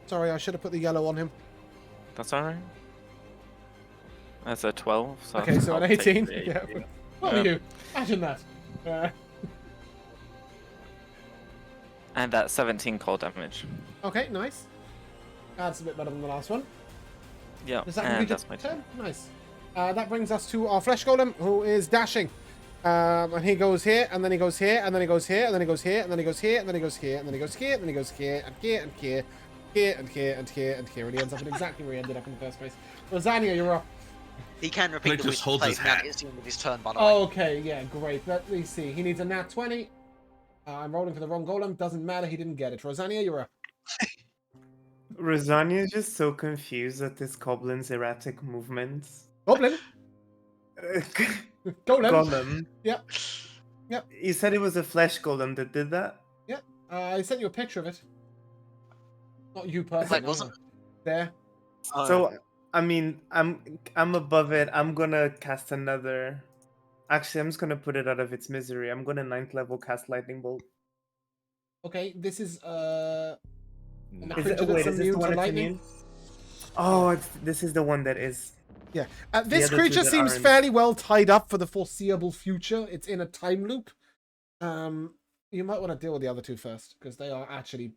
Sorry, I should have put the yellow on him. That's alright. That's a 12. So Okay, so I'll an take 18. the Yeah. 18. What Yeah. are you? Imagine that. And that's 17 cold damage. Okay, nice. That's a bit better than the last one. Yeah, Does that and complete that's your my turn? turn. Nice. That brings us to our flesh golem, who is dashing. And he goes here, and then he goes here, and then he goes here, and then he goes here, and then he goes here, and then he goes here, and then he goes here, and then he goes here, and here, and here, here, and here, and here, and here, and he ends up in exactly where he ended up in the first place. Rosania, you're up. He can repeat Nick the just wizard holds his phase now hat. it's the end of his turn, by the way. Oh, okay, yeah, great. Let me see. He needs a nat 20. I'm rolling for the wrong golem. Doesn't matter. He didn't get it. Rosania, you're up. Rosania is just so confused at this goblin's erratic movements. Goblin. Golem. Golem. Yep. Yep. You said it was a flesh golem that did that? Yep. I sent you a picture of it. Not you personally. Wait, wasn't There. So I mean, I'm above it. I'm gonna cast another. Actually, I'm just gonna put it out of its misery. I'm gonna 9th level cast lightning bolt. Okay, this is Is creature it, that's wait, is this immune the to one that's lightning? immune? Oh, this is the one that is. Yeah. This other two creature that seems aren't. fairly well tied up for the foreseeable future. It's in a time loop. You might want to deal with the other two first, because they are actually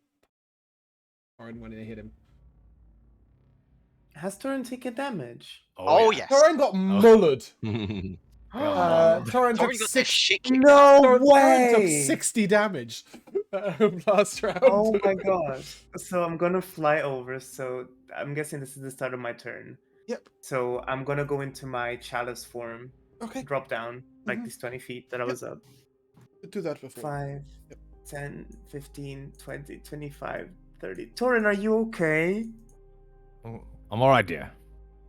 foreign when they hit him. Has Torin taken damage? Oh, yeah. yes. Thorin got mullered. Thorin Thorin Torin took got their 6. shit kicked out. No Thorin took way! 60 damage last round. Oh my god. So I'm gonna fly over, so I'm guessing this is the start of my turn. Yep. So I'm gonna go into my chalice form, Okay. drop down, like Mhm. these 20 feet that I was up. Do that before. 5, 10, 15, 20, 25, 30. Torin, are you okay? I'm alright, dear.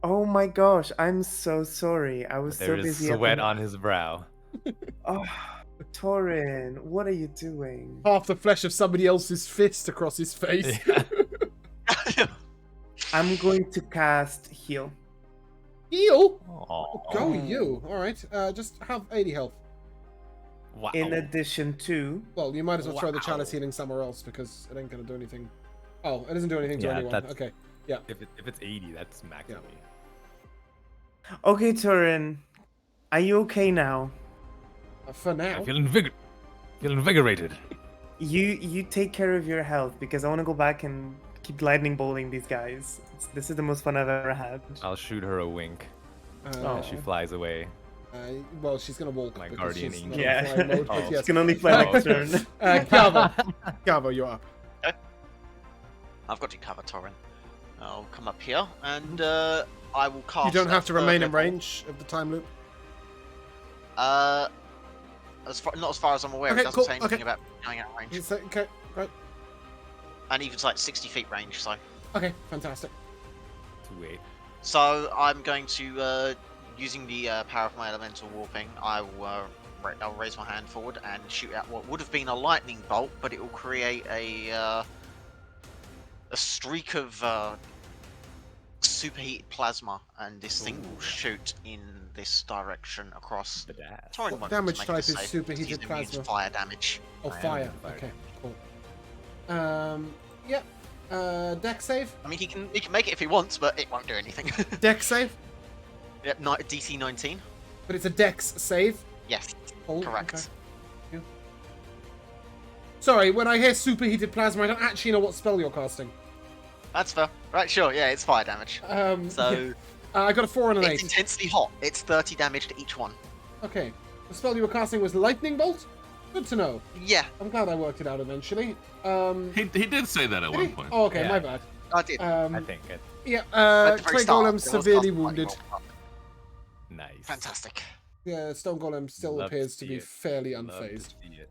Oh my gosh, I'm so sorry. I was There so is busy. at sweat the- on his brow. Oh, Torin, what are you doing? Half the flesh of somebody else's fist across his face. Yeah. I'm going to cast heal. Heal? Aw. Go you. Alright. Just have 80 health. Wow. In addition to, Well, you might as well throw the Wow. chalice healing somewhere else, because it ain't gonna do anything. Oh, it doesn't do anything to Yeah, anyone. that's- Okay. If it's 80, that's maxing Yeah. me. okay, Torin, are you okay now? For now. I feel invigorated. You take care of your health because I want to go back and keep lightning bolting these guys. This is the most fun I've ever had. I'll shoot her a wink Uh, as she flies away. well, she's gonna walk. My because guardian she's angel. not in Yeah, flying mode, but Oh. yes. She can only fly Oh. next turn. Gavo, you're up. I've got you covered, Torin. I'll come up here, and I will cast. You don't have a to remain in third level. range of the time loop. Not as far as I'm aware. Okay, It doesn't cool, say anything okay. about going out of range, It's okay, right. and even like 60 feet range. Okay, fantastic. 2-8. So I'm going to, using the power of my elemental warping, I'll raise my hand forward and shoot out what would have been a lightning bolt, but it will create a streak of superheated plasma, and this thing will shoot in this direction across. Badass. Torin What won't damage make type a is save because superheated he's immune to plasma? fire damage. Oh, I am fire. fire. Okay, cool. Yeah. Deck save. I mean, he can make it if he wants, but it won't do anything. Deck save. Yep, DC 19. But it's a dex save. Yes, Oh, correct. okay. Yeah. Sorry, when I hear superheated plasma, I don't actually know what spell you're casting. That's fair. Right, sure. Yeah, it's fire damage. So yeah. I got a 4 and an it's 8. intensely hot. It's 30 damage to each one. Okay. The spell you were casting was lightning bolt. Good to know. Yeah, I'm glad I worked it out eventually. he did say that at Did one he? point. Oh, okay, Yeah. my bad. I did. I think Yeah. At the very Clay start, Golem it was severely cast lightning wounded. bolt. nice. Fantastic. Yeah, Stone Golem still Love appears to see be it. fairly Love to unfazed. see it.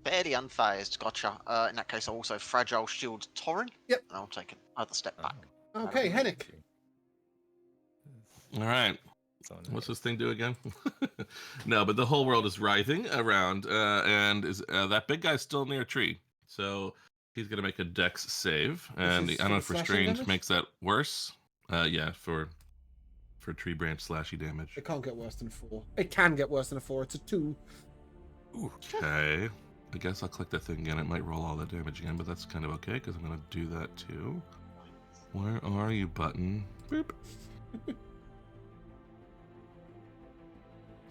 Fairly unfazed. Gotcha. In that case, I'll also fragile shield Torin. Yep. And I'll take another step back. Okay, Hennick. All right. So nice. What's this thing do again? No, but the whole world is writhing around, and is that big guy's still near a tree. So he's gonna make a Dex save, and is I don't know if for slashing restrained damage? makes that worse. Yeah, for tree branch slashy damage. It can't get worse than 4. It can get worse than a 4. It's a 2. Okay. I guess I'll click that thing again. It might roll all that damage again, but that's kind of okay because I'm gonna do that too. Where are you, button? Boop.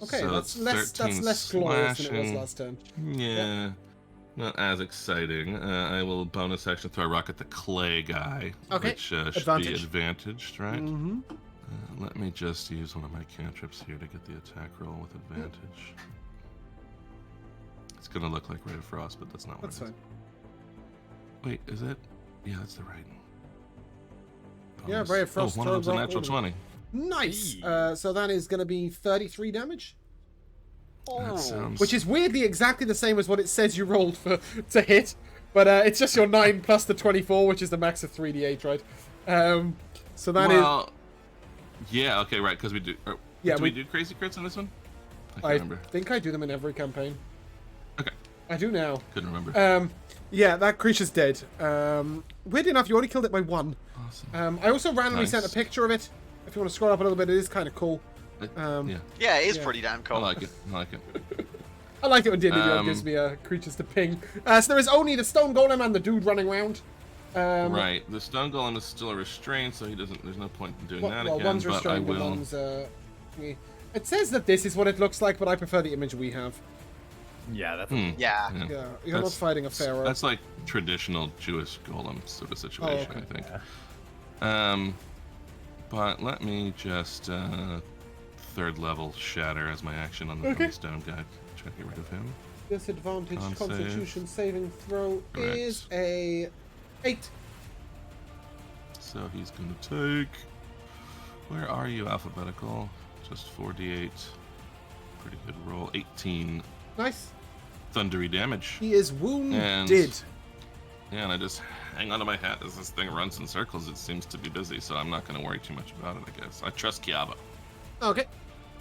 Okay, So that's it's 13 less glorious than it was slashing. last turn. Yeah, not as exciting. I will bonus action throw a rock at the clay guy, Okay, which should advantage. be advantaged, right? Mm-hmm. Let me just use one of my cantrips here to get the attack roll with advantage. It's gonna look like Ray of Frost, but that's not what That's it is. fine. Wait, is it? Yeah, that's the right. Yeah, Bonus. Ray of Frost, Oh, one of them's a throw natural rock 20. Nice. So that is going to be 33 damage, That sounds... which is weirdly exactly the same as what it says you rolled for to hit, but it's just your 9 plus the 24, which is the max of 3d8, right? So that is. Well, yeah, okay, right, because we do... Yeah, do we do crazy crits on this one? I can't I remember. think I do them in every campaign. Okay, I do now. couldn't remember. Yeah, that creature's dead. Weird enough, you only killed it by 1. Awesome. I also randomly Nice. sent a picture of it. If you want to scroll up a little bit, it is kind of cool. Yeah, Yeah, it is Yeah. pretty damn I cool. like it. I like it. I like it when D&D Um, gives me creatures to ping. So there is only the stone golem and the dude running around. Right, the stone golem is still a restraint, so he doesn't. There's no point in doing that Well, again. one's But I restrained and will. one's... It says that this is what it looks like, but I prefer the image we have. Yeah, that's Hmm. Yeah. Yeah, you're not That's- fighting a pharaoh. That's like traditional Jewish golem sort of situation, okay. I think. Yeah. But let me just third level shatter as my action on the, Okay. on the stone guy. Try to get rid of him. Disadvantage Con save. Constitution saving throw Correct. is a 8. So he's gonna take. Where are you, alphabetical? Just 4d8. Pretty good roll. 18 Nice. thundery damage. He is wounded. Yeah, and I just hang onto my hat as this thing runs in circles. It seems to be busy, so I'm not going to worry too much about it, I guess. I trust Kiava. Okay.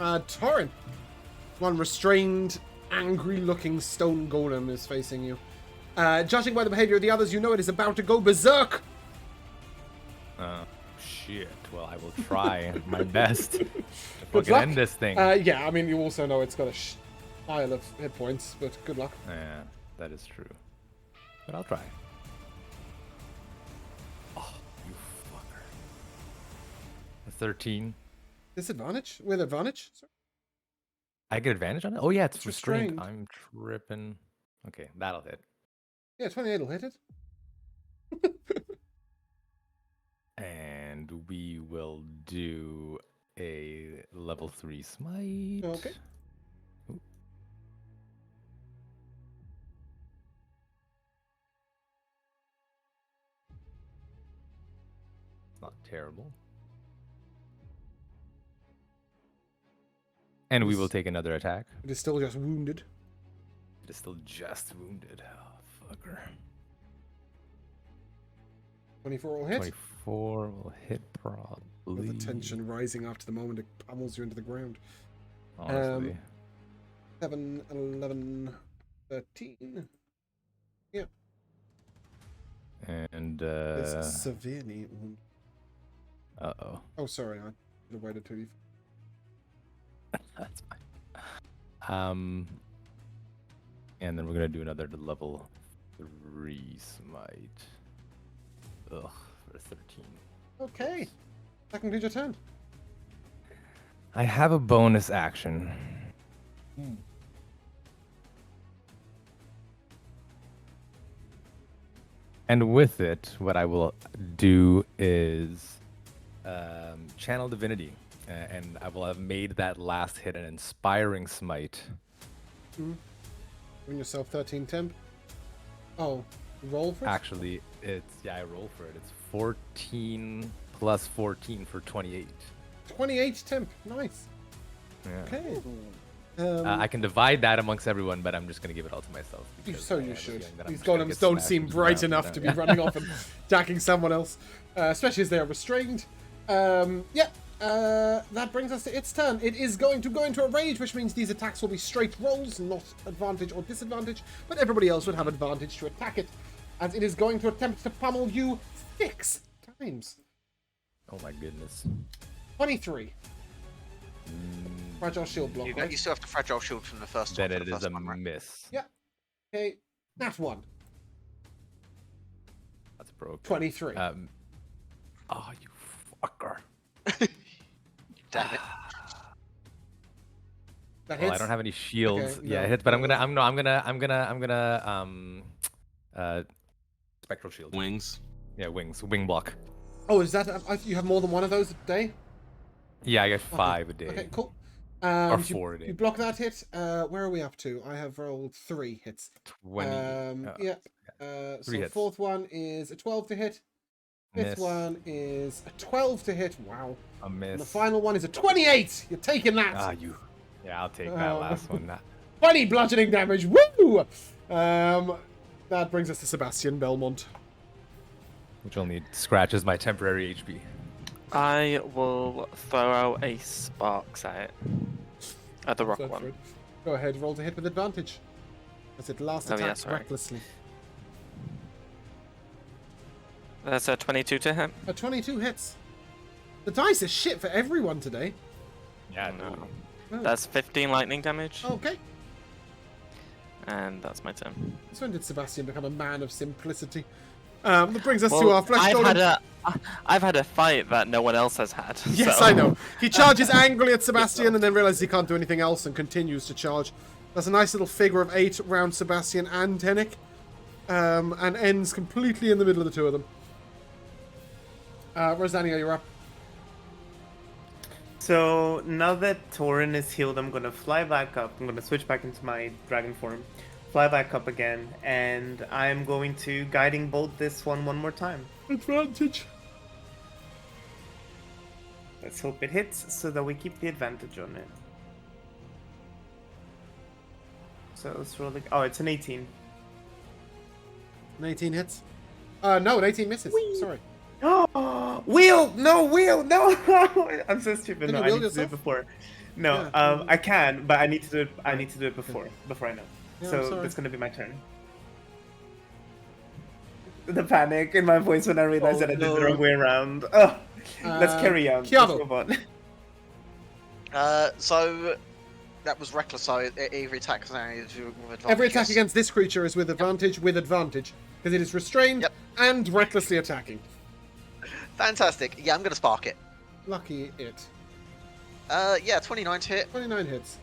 Torin. One restrained, angry-looking stone golem is facing you. Judging by the behavior of the others, you know it is about to go berserk. Shit. Well, I will try my best to Good fucking luck. end this thing. Yeah, I mean, you also know it's got a pile of hit points, but good luck. Yeah, that is true. But I'll try. Oh, you fucker. A 13. Disadvantage? With advantage? Sorry. I get advantage on it? Oh, yeah, it's It's restrained. restrained. I'm tripping. Okay, that'll hit. Yeah, 28 will hit it. And we will do a level 3 smite. Okay. Ooh. It's not terrible. And we will Yes. take another attack. It is still just wounded. It is still just wounded. Oh, fucker. 24 will hit. 24 will hit probably. With the tension rising after the moment it pummels you into the ground. Honestly. 7, 11, 13. And It's severely wounded. uh-oh. Oh, sorry, I should have waited till you. That's fine. And then we're gonna do another level 3 smite. Ugh, for a 13. Okay. That concludes your turn. I have a bonus action. And with it, what I will do is channel divinity, and I will have made that last hit an inspiring smite. Bring yourself 13 temp. Oh, roll for it? Actually, I roll for it. It's 14 plus 14 for 28. 28 temp. Nice. Yeah. Okay. I can divide that amongst everyone, but I'm just gonna give it all to myself. because So I you have a should. feeling that I'm These just gonna golems get don't smashed seem into the bright ground enough now. to be running off and attacking someone else, especially as they are restrained. That brings us to its turn. It is going to go into a rage, which means these attacks will be straight rolls, not advantage or disadvantage, but everybody else would have advantage to attack it, as it is going to attempt to pummel you 6 times. Oh my goodness. 23. Fragile shield block. You, right? you still have to fragile shield from the first Then one. it for the is first a one, right? miss. Yeah. Okay. Nat 1. That's broke. 23. Oh, you fucker. Damn it. That Well, hits. I don't have any shields. Okay, Yeah, no, it hits, but no. I'm gonna spectral shield. Wings. Yeah, wing block. Oh, is that... you have more than one of those a day? Yeah, I get Okay. 5 a day. Okay, cool. Or And 4 a day. you block that hit. Where are we up to? I have rolled 3 hits. 20. Yeah. 3 So hits. fourth one is a 12 to hit. Fifth Miss. one is a 12 to hit. Wow. A miss. And the final one is a 28. You're taking that. Ah, you. Yeah, I'll take that last one. 20 bludgeoning damage. Woo! That brings us to Sebastian Belmont. Which only scratches my temporary HP. I will throw out a sparks at it. At the rock That's one. right. Go ahead, roll to hit with advantage. As it last Oh, yeah, attacks sorry. recklessly. That's a 22 to hit. A 22 hits. The dice are shit for everyone today. Yeah, No. Oh. That's 15 lightning damage. Okay. And that's my turn. Since when did Sebastian become a man of simplicity? That brings us to Well, our flesh I've had a fight that no one else has had. Yes, so. I know. He charges angrily at Sebastian and then realizes he can't do anything else and continues to charge. That's a nice little figure of 8 around Sebastian and Hennick. And ends completely in the middle of the two of them. Rosania, you're up. So now that Torin is healed, I'm gonna fly back up. I'm gonna switch back into my dragon form, fly back up again, and I'm going to guiding bolt this one more time. Advantage. Let's hope it hits so that we keep the advantage on it. So let's roll. Oh, it's an 18. An 18 hits. No, an 18 misses. Whee! Sorry. Oh, wheel! No, wheel! No! I'm so stupid. Can No, you I wheel need to do yourself? it before. No, Yeah. I can, but I need to do it. I need to do it before I know. Yeah, I'm So sorry. that's gonna be my turn. The panic in my voice when I realized that I did the wrong way around. Oh, let's carry on. Chiavo. Let's move on. So that was reckless. So every attack is now with advantage. Every attack yes? against this creature is with advantage, because it is restrained Yep. and recklessly attacking. Fantastic. Yeah, I'm gonna spark it. Lucky it. Yeah, 29 to hit. 29 hits.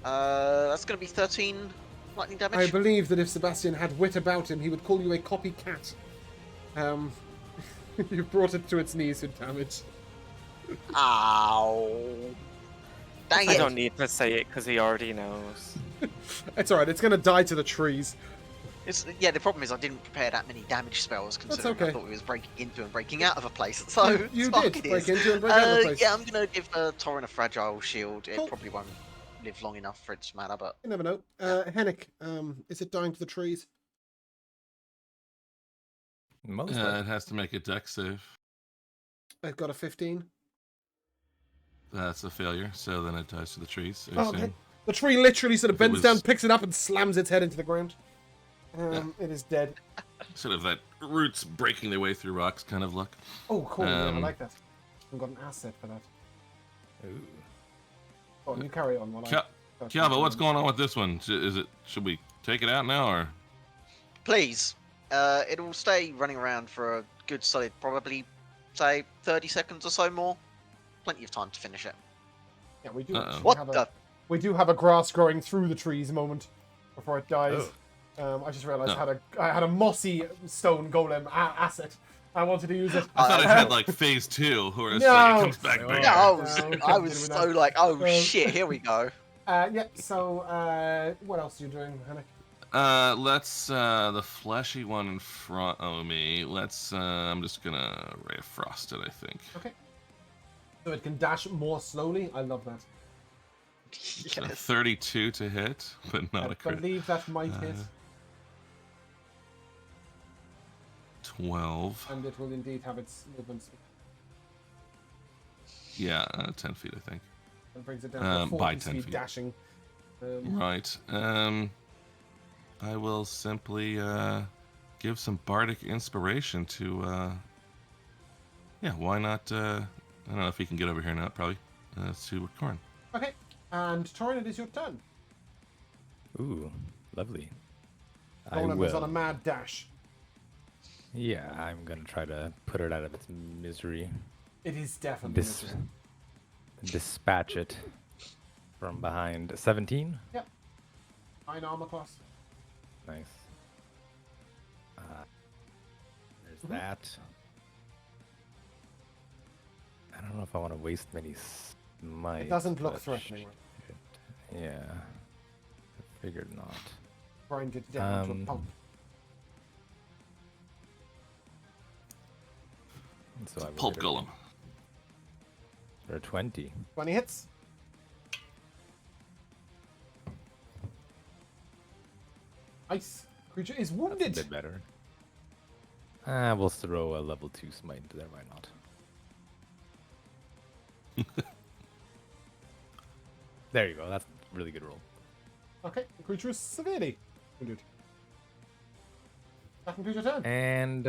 That's gonna be 13 lightning damage. I believe that if Sebastian had wit about him, he would call you a copycat. You brought it to its knees with damage. Ow. Dang I it. don't need to say it because he already knows. It's alright, it's gonna die to the trees. Yeah, the problem is I didn't prepare that many damage spells considering okay. I thought we was breaking into and breaking out of a place. So You spark did it break is. into and break out of the place. Yeah, I'm gonna give Torrin a fragile shield. It Cool. probably won't live long enough for it to matter, but You never know. Hennick, is it dying to the trees? Most It has to make a dex save. I've got a 15. That's a failure, so then it dies to the trees. I Oh, assume. okay. The tree literally sort of If it bends down, was- picks it up, and slams its head into the ground. It is dead. Sort of that roots breaking their way through rocks kind of look. Oh, cool. Yeah, I Um, like that. I've got an asset for that. Ooh. Oh, you carry on while Kia- Kiava, what's going on with this one? Should we take it out now, or? please, it'll stay running around for a good solid, probably say 30 seconds or so more. Plenty of time to finish it. Yeah, we do. Uh-oh. actually What have the? We do have a grass growing through the trees moment before it dies. I just realized I had a mossy stone golem asset. I wanted to use it. I thought it had like phase 2, where it's No. like it comes back No. bigger. Yeah, I we was can't so do that. like, oh Um, shit, here we go. Yeah. So, what else are you doing, Hennick? Let's the fleshy one in front of me. Let's I'm just gonna Ray of Frost it, I think. Okay. So it can dash more slowly. I love that. So Yes. 32 to hit, but not I a crit. believe that might hit, 12. and it will indeed have its movement speed. Yeah, 10 feet, I think. And brings it down to 40 by 10 speed feet. dashing. Right. I will simply give some bardic inspiration to. Yeah, why not? I don't know if he can get over here now. Probably. To Corn. Okay. And Torin, it is your turn. Ooh, lovely. I Golem is on a will. mad dash. Yeah, I'm gonna try to put it out of its misery. It is definitely. Dis- dispatch it from behind. 17. 9 armor class. Nice. There's Mhm. that. I don't know if I want to waste many smites. It doesn't look but threatening. shit. Yeah. I figured not. Grind it down to a pulp. So I will Pulp get a- golem. There are 20. 20 hits. Nice. Creature is That's a wounded. bit better. We'll throw a level 2 smite into there, why not? There you go, that's a really good roll. Okay, the creature is severely wounded. That concludes your turn. And,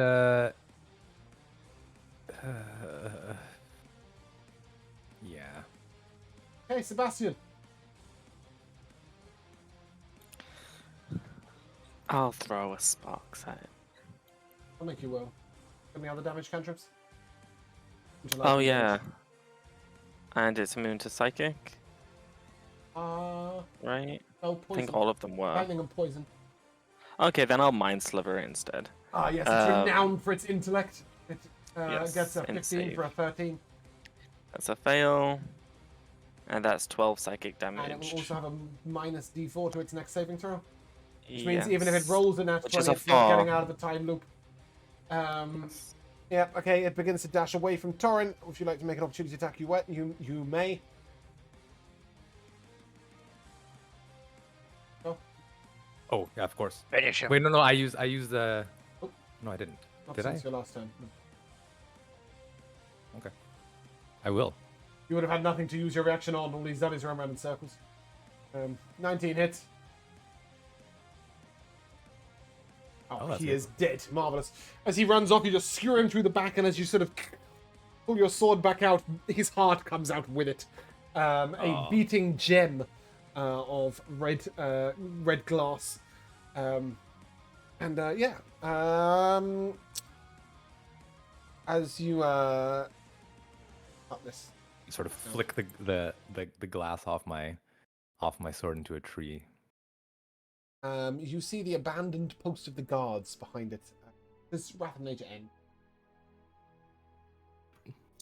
yeah. Okay, Sebastian. I'll throw a sparks at it. I'll make you roll. Any other damage cantrips? Would you like Oh to yeah. damage? And it's immune to psychic, No, right? I poison. think all of them were. Lightning and poison. Okay, then I'll mind sliver it instead. Ah, yes, it's Um, renowned for its intellect. It yes, gets a and 15 for a save. 13. That's a fail. And that's 12 psychic And it damage. will also have a minus d4 to its next saving throw. Which means even if it Yes. rolls a nat Which 20, is a it's not getting 4. out of the time loop. Yes. Yeah, okay, it begins to dash away from Torin. If you'd like to make an opportunity attack, you may. Oh, yeah, of course. Finish him. Wait, no, I used the... Oh. No, I didn't. Not Did I? since your last turn. No. Okay. I will. You would have had nothing to use your reaction on. All he's done is run around in circles. 19 hits. Oh, that's he good. is dead. Marvelous. As he runs off, you just skewer him through the back, and as you sort of pull your sword back out, his heart comes out with it. A beating gem of red glass. Yeah. As you up this. Sort of flick the glass off my sword into a tree. You see the abandoned post of the guards behind it. Does Wrath of Nature end?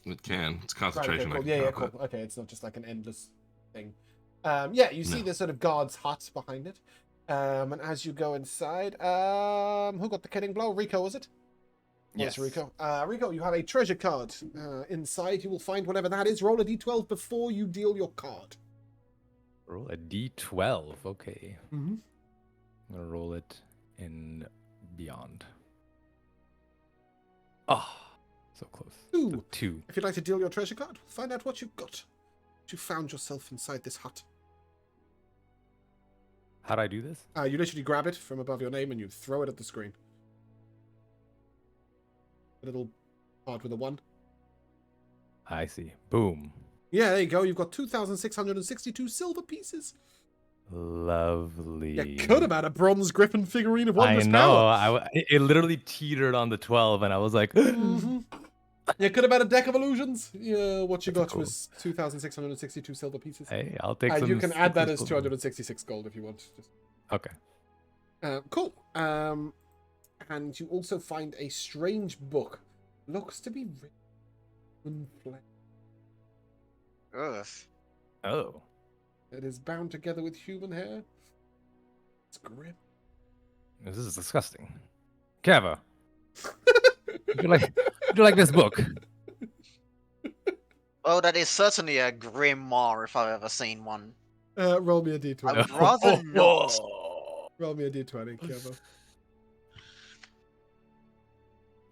It can. It's Right, okay, concentration. cool. I can Yeah, count cool. Okay, it's not just like an endless thing. Yeah, you see No. the sort of guard's hut behind it. And as you go inside, who got the killing blow? Rico, was it? Yes. Rico. Rico, you have a treasure card. Inside, you will find whatever that is. Roll a d12 before you deal your card. Roll a d12. Okay. Mm-hmm. I'm gonna roll it in beyond. Oh, so close. Ooh. 2. If you'd like to deal your treasure card, find out what you've got. You found yourself inside this hut. How do I do this? You literally grab it from above your name and you throw it at the screen. A little card with a 1. I see. Boom. Yeah, there you go. You've got 2,662 silver pieces. Lovely. You could have had a bronze griffin figurine of I wondrous know. power. It literally teetered on the 12, and I was like, Mhm. You could have had a deck of illusions. Yeah, what you That's got cool. was 2,662 silver pieces. hey, I'll take And some. you can add that as silver. 266 gold if you want. Just... Okay. Cool. And you also find a strange book. Looks to be written in flesh. Ugh. Oh. It is bound together with human hair. It's grim. This is disgusting. Kava, would you like this book? Well, that is certainly a grimoire if I've ever seen one. Roll me a d20. I would rather not. Roll me a d20, Kiavo.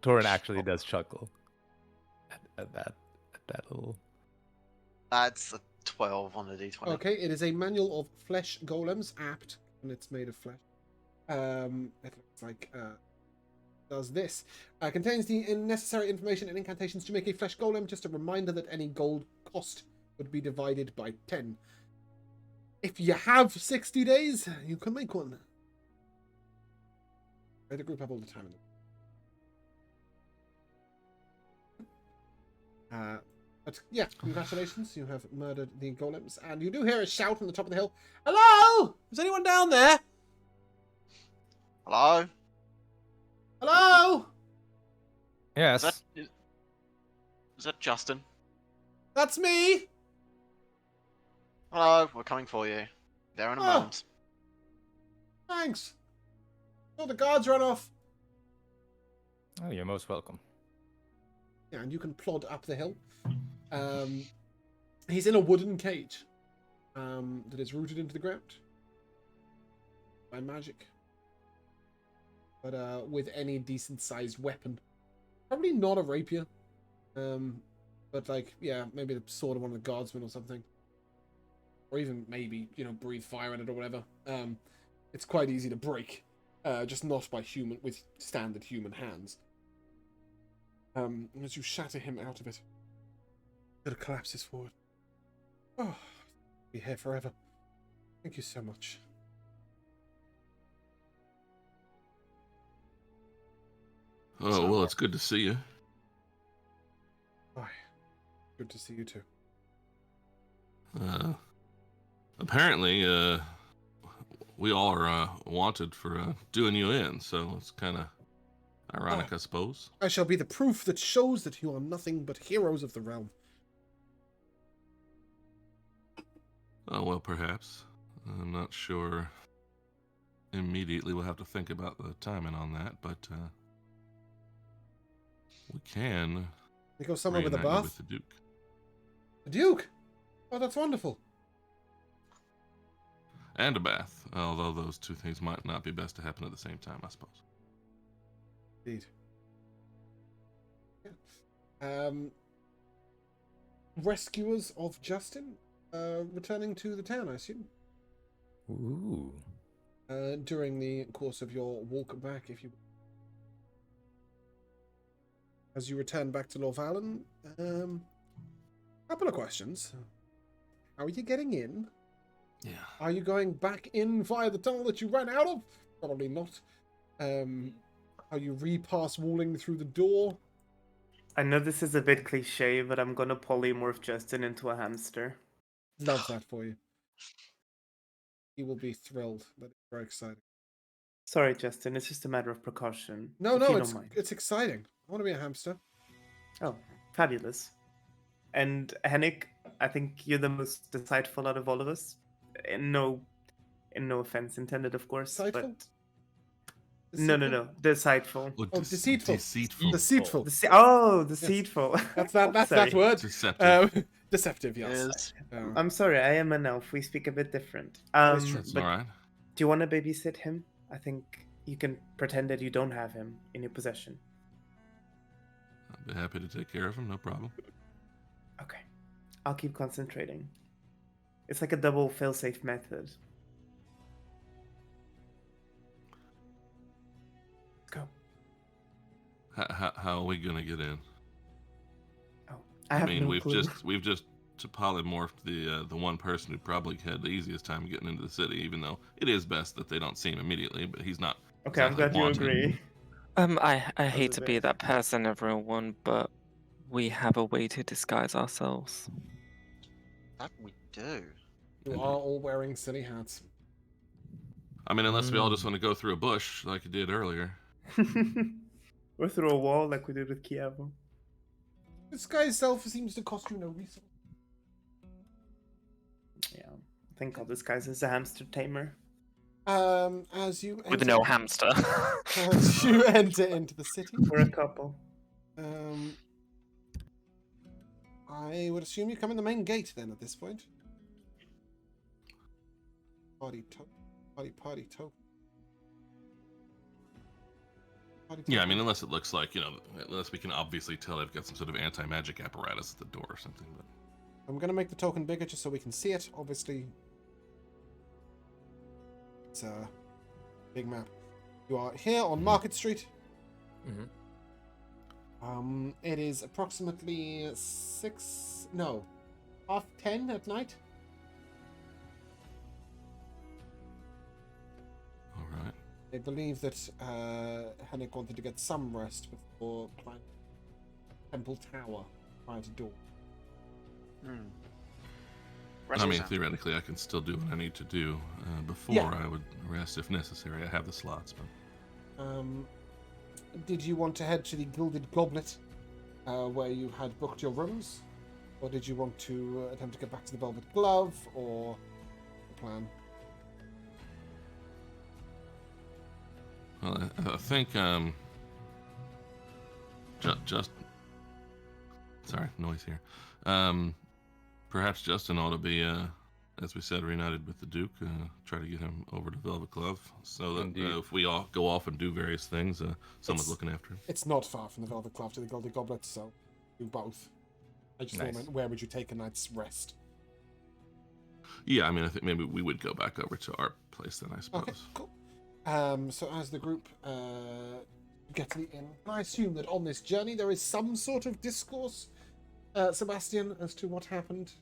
Torin actually does chuckle at that little. That's a 12 on the d20. Okay, it is a manual of flesh golems, apt, and it's made of flesh. It looks like does this. Contains the necessary information and incantations to make a flesh golem. Just a reminder that any gold cost would be divided by 10. If you have 60 days, you can make one. The group have all the time. But yeah, congratulations, you have murdered the golems, and you do hear a shout from the top of the hill. Hello? Is anyone down there? Hello? Hello? Yes. Is that Justin? That's me! Hello, we're coming for you. There in a Oh. moment. Thanks. Oh, the guards run off. Oh, you're most welcome. Yeah, and you can plod up the hill. He's in a wooden cage that is rooted into the ground by magic. But with any decent-sized weapon. Probably not a rapier. But like, yeah, maybe the sword of one of the guardsmen or something. Or even maybe, breathe fire at it or whatever. It's quite easy to break. Just not with standard human hands. As you shatter him out of it, it collapses forward. Oh, be here forever. Thank you so much. Oh, well, it's good to see you. Bye. Good to see you too. Apparently, we all are wanted for doing you in, so it's kind of ironic, I suppose. I shall be the proof that shows that you are nothing but heroes of the realm. Oh, well, perhaps. I'm not sure. Immediately, we'll have to think about the timing on that, but we can We go somewhere with a reunite you bath? with the Duke. The Duke? Oh, that's wonderful. And a bath, although those two things might not be best to happen at the same time, I suppose. Indeed. Yeah. Rescuers of Justin returning to the town, I assume. Ooh. During the course of your walk back, if you... As you return back to Lorvalen, couple of questions. How are you getting in? Yeah. Are you going back in via the tunnel that you ran out of? Probably not. Are you repass walling through the door? I know this is a bit cliche, but I'm gonna polymorph Justin into a hamster. Love that for you. He will be thrilled. That is very exciting. Sorry, Justin, it's just a matter of precaution. No, if no, you it's don't mind. it's exciting. I want to be a hamster. Oh, fabulous. And Henrik, I think you're the most delightful out of all of us. In no offense intended, of course. Insightful? But no, delightful. Oh, deceitful. Deceitful. Deceitful. Deceitful. That's that Sorry. word. Deceptive. Deceptive, yes. Is I'm sorry, I am an elf. We speak a bit different. That's true. That's But all right. do you want to babysit him? I think you can pretend that you don't have him in your possession. I'd be happy to take care of him, no problem. Okay. I'll keep concentrating. It's like a double failsafe method. Let's go. How are we gonna get in? Oh, I have no we've clue. just polymorphed the one person who probably had the easiest time getting into the city, even though it is best that they don't see him immediately, but he's not. Okay, I'm glad exactly you wanted. agree. I hate to a be bit. that person, everyone, but we have a way to disguise ourselves. that we do? You are all wearing silly hats. I mean, unless we all just want to go through a bush like you did earlier. Or through a wall like we did with Kiev. Disguise itself seems to cost you no resource. Yeah. I think I'll disguise as a hamster tamer. As you With enter, no hamster. as you enter into the city, Or a couple. I would assume you come in the main gate then at this point. Party token. Yeah, I mean, unless it looks like, unless we can obviously tell they've got some sort of anti-magic apparatus at the door or something. But I'm going to make the token bigger just so we can see it. Obviously, it's a big map. You are here on Market Street. Mm-hmm. It is approximately 10:30 at night. all right. I believe that Henrik wanted to get some rest before climbing Temple Tower prior to dawn. Rest I mean, sound- theoretically, I can still do what I need to do before Yeah. I would rest if necessary. I have the slots, but Did you want to head to the Gilded Goblet, where you had booked your rooms? Or did you want to attempt to get back to the Velvet Glove, or the plan? Well, I think just sorry, noise here. Perhaps Justin ought to be, as we said, reunited with the Duke. Try to get him over to Velvet Glove, so that if we all go off and do various things, someone's looking after him. It's not far from the Velvet Glove to the Golden Goblet, so do both. I just thought, where would you take a night's rest? Yeah, I mean, I think maybe we would go back over to our place then, I suppose. Okay, cool. So as the group get to the inn, I assume that on this journey there is some sort of discourse, Sebastian, as to what happened.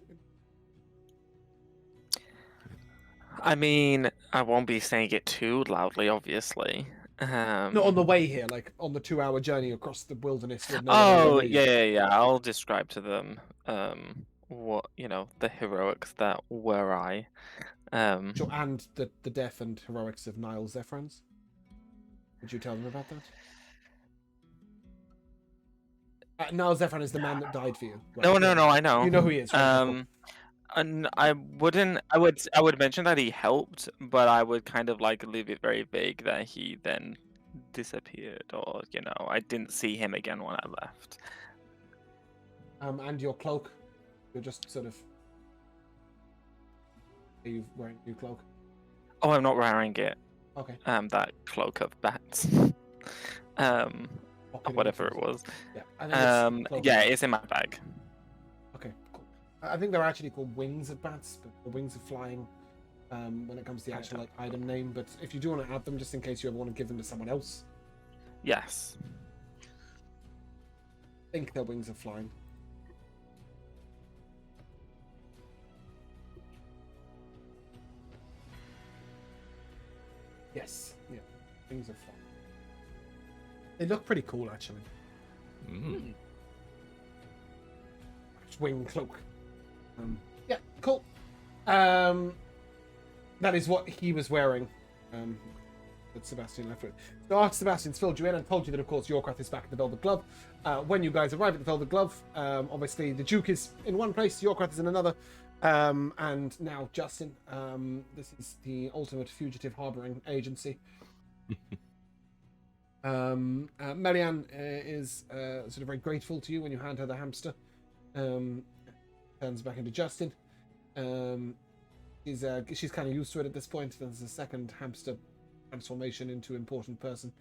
I mean, I won't be saying it too loudly, obviously. No, on the way here, like on the 2-hour journey across the wilderness. With no Oh, one yeah. I'll describe to them, what, the heroics that were I. Sure, and the death and heroics of Niles, their friends. Did you tell them about that? Niles Zephyr is the man that died for you. Right? No, I know. You know who he is. Right? And I would mention that he helped, but I would kind of like leave it very vague that he then disappeared, or I didn't see him again when I left. And your cloak, you're just sort of. Are you wearing a new cloak? Oh, I'm not wearing it. Okay. That cloak of bats. Whatever it was. Yeah. It's in my bag. Okay, cool. I think they're actually called wings of bats, but the wings of flying. When it comes to the actual item name, but if you do want to add them, just in case you ever want to give them to someone else. Yes. I think they're wings of flying. Yes, yeah, wings of flying. They look pretty cool, actually. Wing cloak. Yeah, cool. That is what he was wearing. That Sebastian left with. So after Sebastian's filled you in and told you that, of course, Yorkrath is back at the Velvet Glove. When you guys arrive at the Velvet Glove, obviously the Duke is in one place, Yorkrath is in another, and now Justin. This is the ultimate fugitive harboring agency. Melian is sort of very grateful to you when you hand her the hamster. Turns back into Justin. She's kind of used to it at this point. There's a second hamster transformation into important person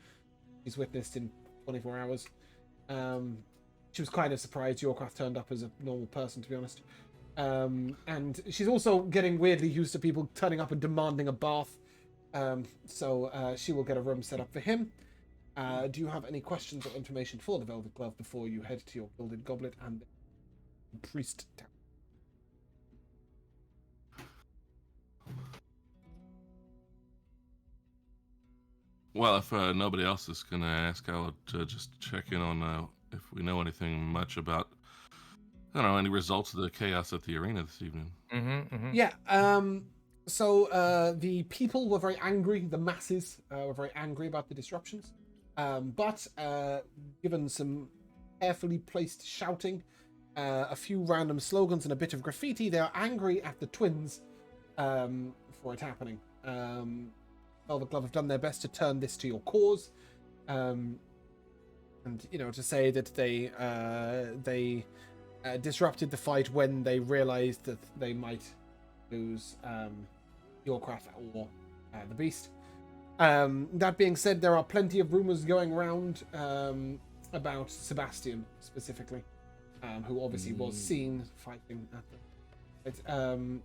she's witnessed in 24 hours. She was kind of surprised Yorkrath turned up as a normal person, to be honest. And she's also getting weirdly used to people turning up and demanding a bath. So she will get a room set up for him. Do you have any questions or information for the Velvet Glove before you head to your Gilded Goblet and Priest Town? Well, if nobody else is going to ask, I would just check in on if we know anything much about, I don't know, any results of the chaos at the arena this evening. Yeah, so the people were very angry, the masses were very angry about the disruptions. But given some carefully placed shouting, a few random slogans and a bit of graffiti, they are angry at the twins for it happening. Velvet Glove have done their best to turn this to your cause, and to say that they disrupted the fight when they realized that they might lose Yorkrath or the Beast. That being said, there are plenty of rumors going around about Sebastian specifically, who obviously was seen fighting at them.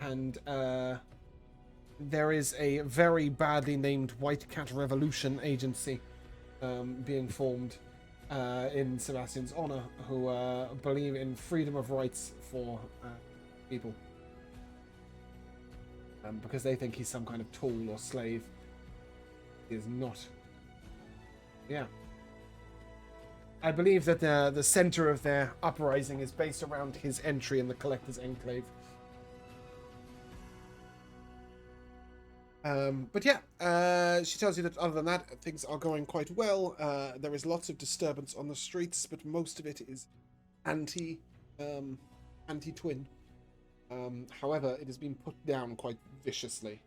And there is a very badly named White Cat Revolution agency being formed in Sebastian's honor, who believe in freedom of rights for people. Because they think he's some kind of tool or slave. He is not. Yeah. I believe that the center of their uprising is based around his entry in the Collector's Enclave. But yeah, she tells you that other than that, things are going quite well. There is lots of disturbance on the streets, but most of it is anti anti-twin. However, it has been put down quite viciously.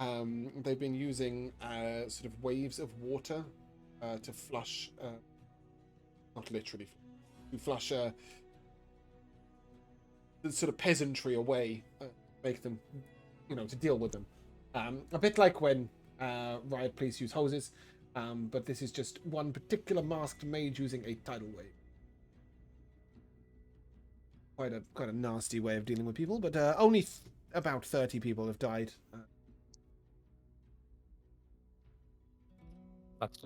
They've been using sort of waves of water to flush, not literally, to flush the sort of peasantry away, make them, to deal with them. A bit like when riot police use hoses, but this is just one particular masked mage using a tidal wave. Quite a nasty way of dealing with people, but only about 30 people have died. That's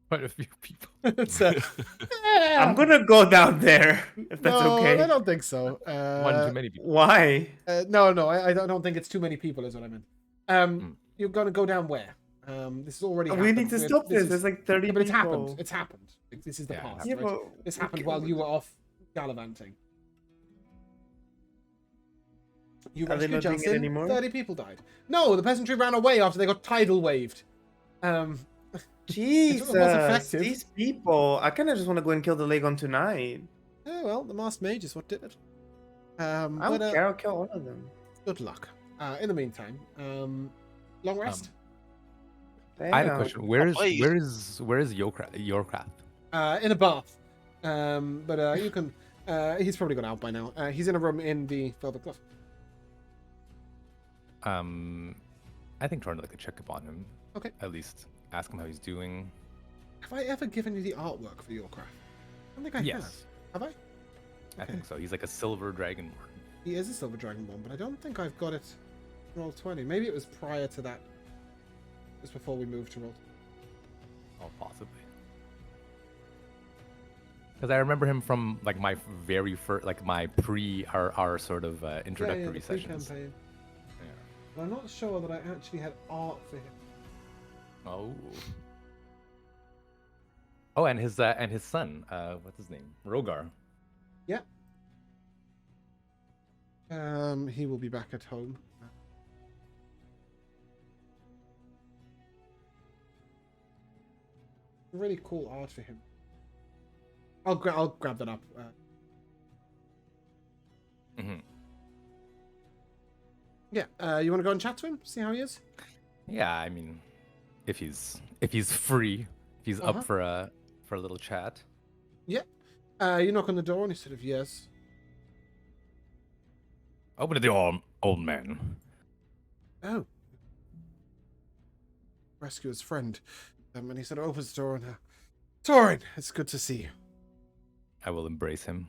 quite a few people. It's, I'm gonna go down there if that's no, okay. I don't think so. One too many people. Why? No, I don't think it's too many people, is what I meant. You're gonna go down where? This has already happened. We need to stop this. There's like 30 Yeah, but it's people. happened. It's happened. This is the Yeah, it past, Yeah, right? but This happened while you were off gallivanting. You Are they rescued not doing it Justin, anymore? 30 people died. No, the peasantry ran away after they got tidal waved. Jesus, effective. these people. I kind of just want to go and kill the Legon tonight. Oh, well, the masked mage is what did it. I don't care. I'll kill all of them. Good luck. In the meantime, long rest. I have a question. Where is please. Yorkrath? In a bath. But you can. He's probably gone out by now. He's in a room in the Velvet Glove. I think Torn would like to check up on him. Okay. At least ask him how he's doing. Have I ever given you the artwork for your craft? I don't think I Yes. have. Have I? I think so. He's like a silver dragonborn. He is a silver dragonborn, but I don't think I've got it roll 20. Maybe it was prior to that. Just before we moved to roll. Oh, possibly. Because I remember him from like my very first, like my our sort of introductory the sessions. pre-campaign. Yeah. But I'm not sure that I actually had art for him. Oh. Oh, and his son. What's his name? Rogar. Yeah. He will be back at home. Really cool art for him. I'll grab that up. Yeah. You want to go and chat to him? See how he is? Yeah, I mean, if he's free, if he's up for a little chat. Yeah. You knock on the door and he sort of yes. Open to the old man. Oh. Rescuer's friend. And he sort of opens the door and Torin, it's good to see you. I will embrace him.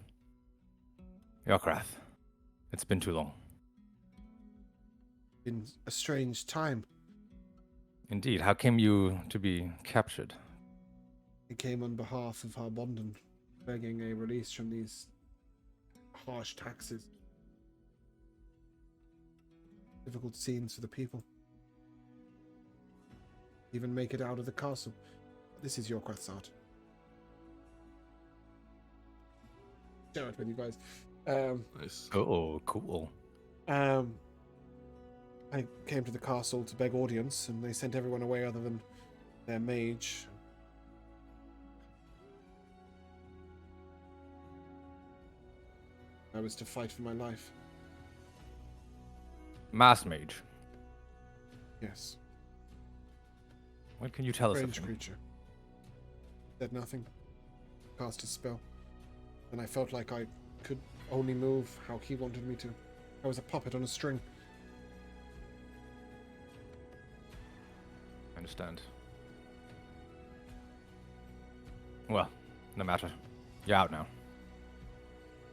Yorkrath, it's been too long. Been a strange time. Indeed. How came you to be captured? He came on behalf of Harbondon, begging a release from these harsh taxes. Difficult scenes for the people. Even make it out of the castle. This is Yorkrath's art. Share it with you guys. Nice. Oh, cool. I came to the castle to beg audience, and they sent everyone away other than their mage. I was to fight for my life. Mass mage. Yes. What can you tell us of Strange him? creature. Said nothing. Cast a spell. And I felt like I could only move how he wanted me to. I was a puppet on a string. I understand. Well, no matter. You're out now.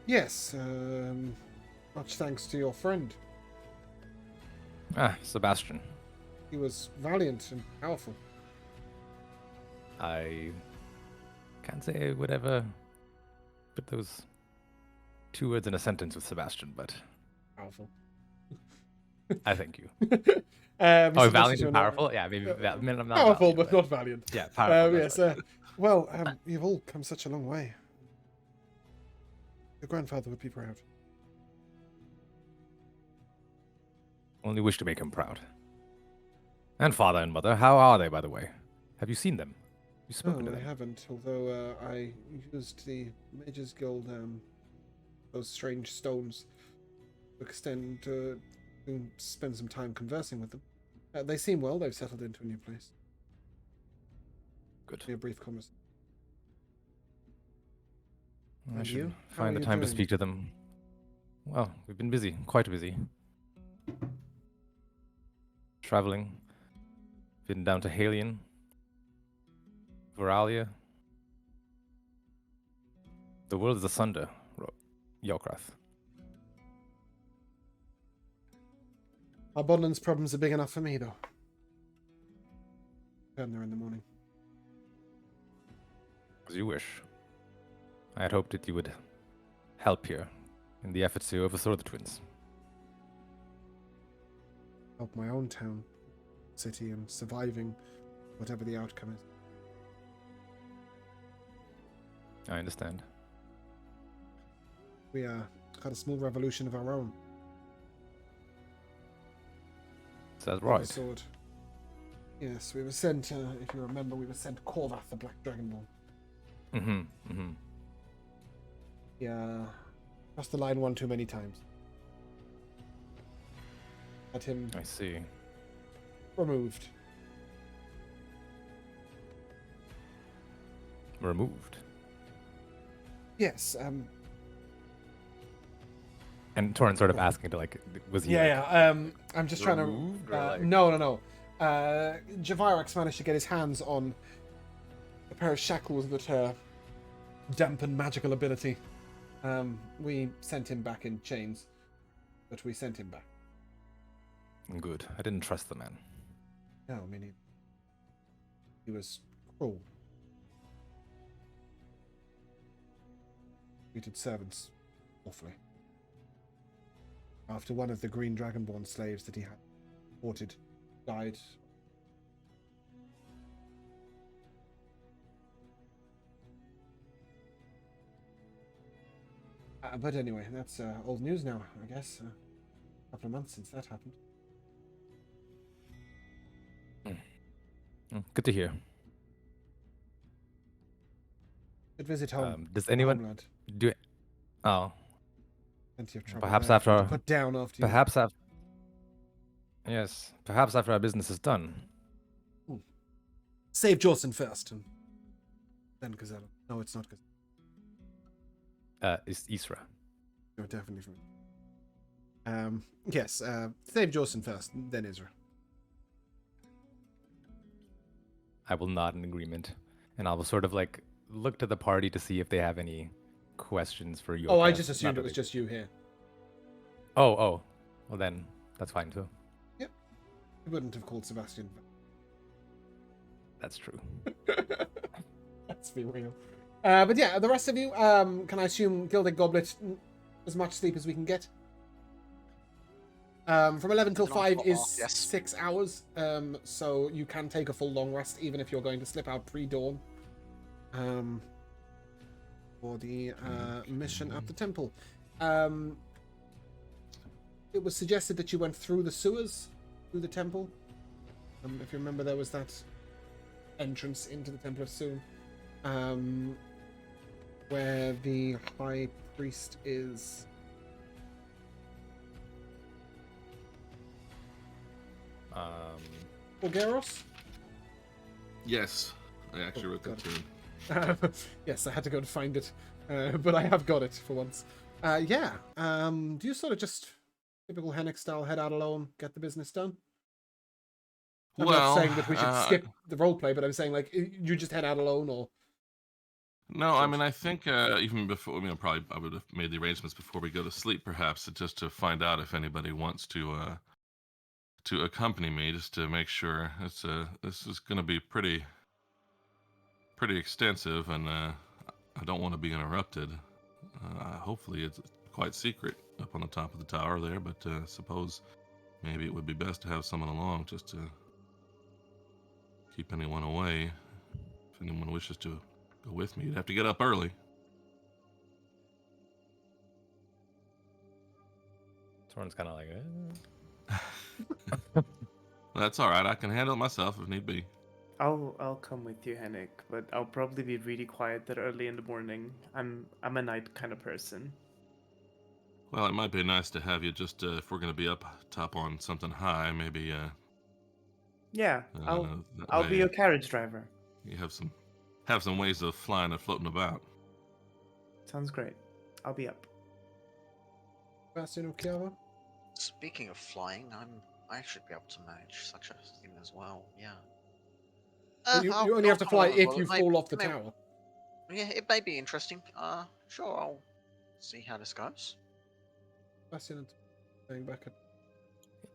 Yes, much thanks to your friend. Ah, Sebastian. He was valiant and powerful. I can't say I would ever put those two words in a sentence with Sebastian, but Powerful. I thank you. Mr. Valiant Messenger, and powerful? Yeah, maybe I'm not Powerful, valiant, but not valiant. Yeah, powerful. Yes. Well, you've all come such a long way. Your grandfather would be proud. Only wish to make him proud. And father and mother, how are they, by the way? Have you seen them? You spoken to No, I them? haven't. Although I used the Mages Guild, those strange stones, to spend some time conversing with them. They seem well. They've settled into a new place. Good. Be a brief conversation. I And should you? How find are the you time to doing? speak to them. Well, we've been busy, quite busy. Traveling. Been down to Halion, Veralia. The world is asunder, Yokrath. Abundance problems are big enough for me, though. Turn there in the morning. As you wish. I had hoped that you would help here in the efforts to overthrow the twins. Help my own town, city, and surviving whatever the outcome is. I understand. We had a small revolution of our own. Is that With a right? sword. Yes, we were sent, if you remember, we were sent Korvath, the Black Dragonborn. Mm-hmm. Yeah, crossed the line one too many times. Had him I see. removed. Removed. Yes, And Torrin sort of asking to was he I'm just trying removed, to... or No. Javirax managed to get his hands on a pair of shackles that dampen magical ability. We sent him back in chains, but we sent him back. Good. I didn't trust the man. No, I mean, he was cruel. Treated servants awfully. After one of the Green Dragonborn slaves that he had imported died. But anyway, that's old news now, I guess. A couple of months since that happened. Good to hear. Should visit home. Does anyone Homeland. do it? Oh, Plenty of trouble. perhaps there for you after to put down after you. perhaps after. Yes, perhaps after our business is done. Save Jorson first, and then Gazella. No, it's not Gazella. It's Isra. No, definitely from. Yes. Save Jorson first, then Isra. I will nod in agreement, and I will sort of look to the party to see if they have any questions for you. Oh, I just assumed it was just you here. Oh. Well, then that's fine too. Yep. You wouldn't have called Sebastian. That's true. Let's be real. But yeah, the rest of you, can I assume Gilded Goblet, as much sleep as we can get? From 11 till 5 is Yes. 6 hours, so you can take a full long rest even if you're going to slip out pre-dawn. For the mission at the temple. It was suggested that you went through the sewers, through the temple. If you remember, there was that entrance into the Temple of Soon, where the High Priest is. Olgeros? Yes, I actually wrote that got too. Yes, I had to go to find it, but I have got it for once. Do you sort of just typical Hennick style head out alone, get the business done? I'm not saying that we should skip the roleplay, but I'm saying you just head out alone, or No, I mean I think even before, probably I would have made the arrangements before we go to sleep, perhaps, just to find out if anybody wants to accompany me, just to make sure. This is going to be pretty extensive, and I don't want to be interrupted. Hopefully, it's quite secret up on the top of the tower there, but suppose maybe it would be best to have someone along just to keep anyone away. If anyone wishes to go with me, you'd have to get up early. Torrin's kind of That's all right. I can handle it myself if need be. I'll come with you, Henrik, but I'll probably be really quiet that early in the morning. I'm a night kind of person. Well, it might be nice to have you just if we're going to be up top on something high, maybe Yeah, that I'll be way your carriage driver. you have some ways of flying and floating about. Sounds great. I'll be up. Bastion or Kiava? Speaking of flying, I should be able to manage such a thing as well. Yeah. You I'll only have to come fly along as if well. you It may- fall off the it may- tower. Yeah, it may be interesting. Sure, I'll see how this goes. Bastion and going back at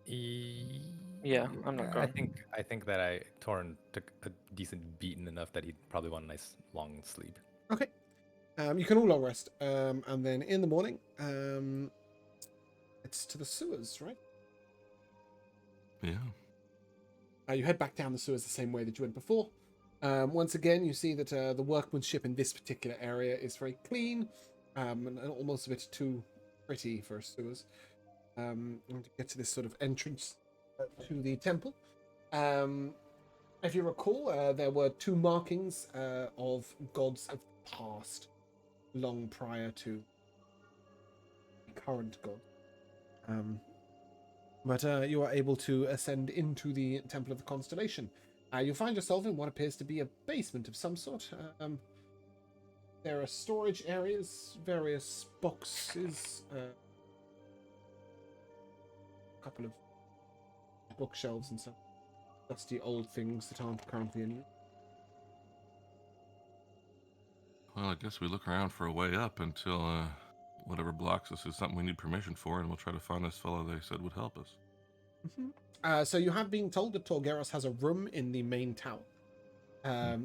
Yeah, I'm not I going. think that Torn took a decent beating enough that he'd probably want a nice long sleep. Okay. You can all long rest. And then in the morning, it's to the sewers, right? Yeah. You head back down the sewers the same way that you went before. Once again, you see that the workmanship in this particular area is very clean, and almost a bit too pretty for sewers. And to get to this sort of entrance to the temple. If you recall, there were 2 markings of gods of the past, long prior to the current god. But you are able to ascend into the Temple of the Constellation. You'll find yourself in what appears to be a basement of some sort. There are storage areas, various boxes, a couple of bookshelves and some dusty old things that aren't currently in use. Well, I guess we look around for a way up until whatever blocks us is something we need permission for, and we'll try to find this fellow they said would help us. So you have been told that Torgeros has a room in the main tower.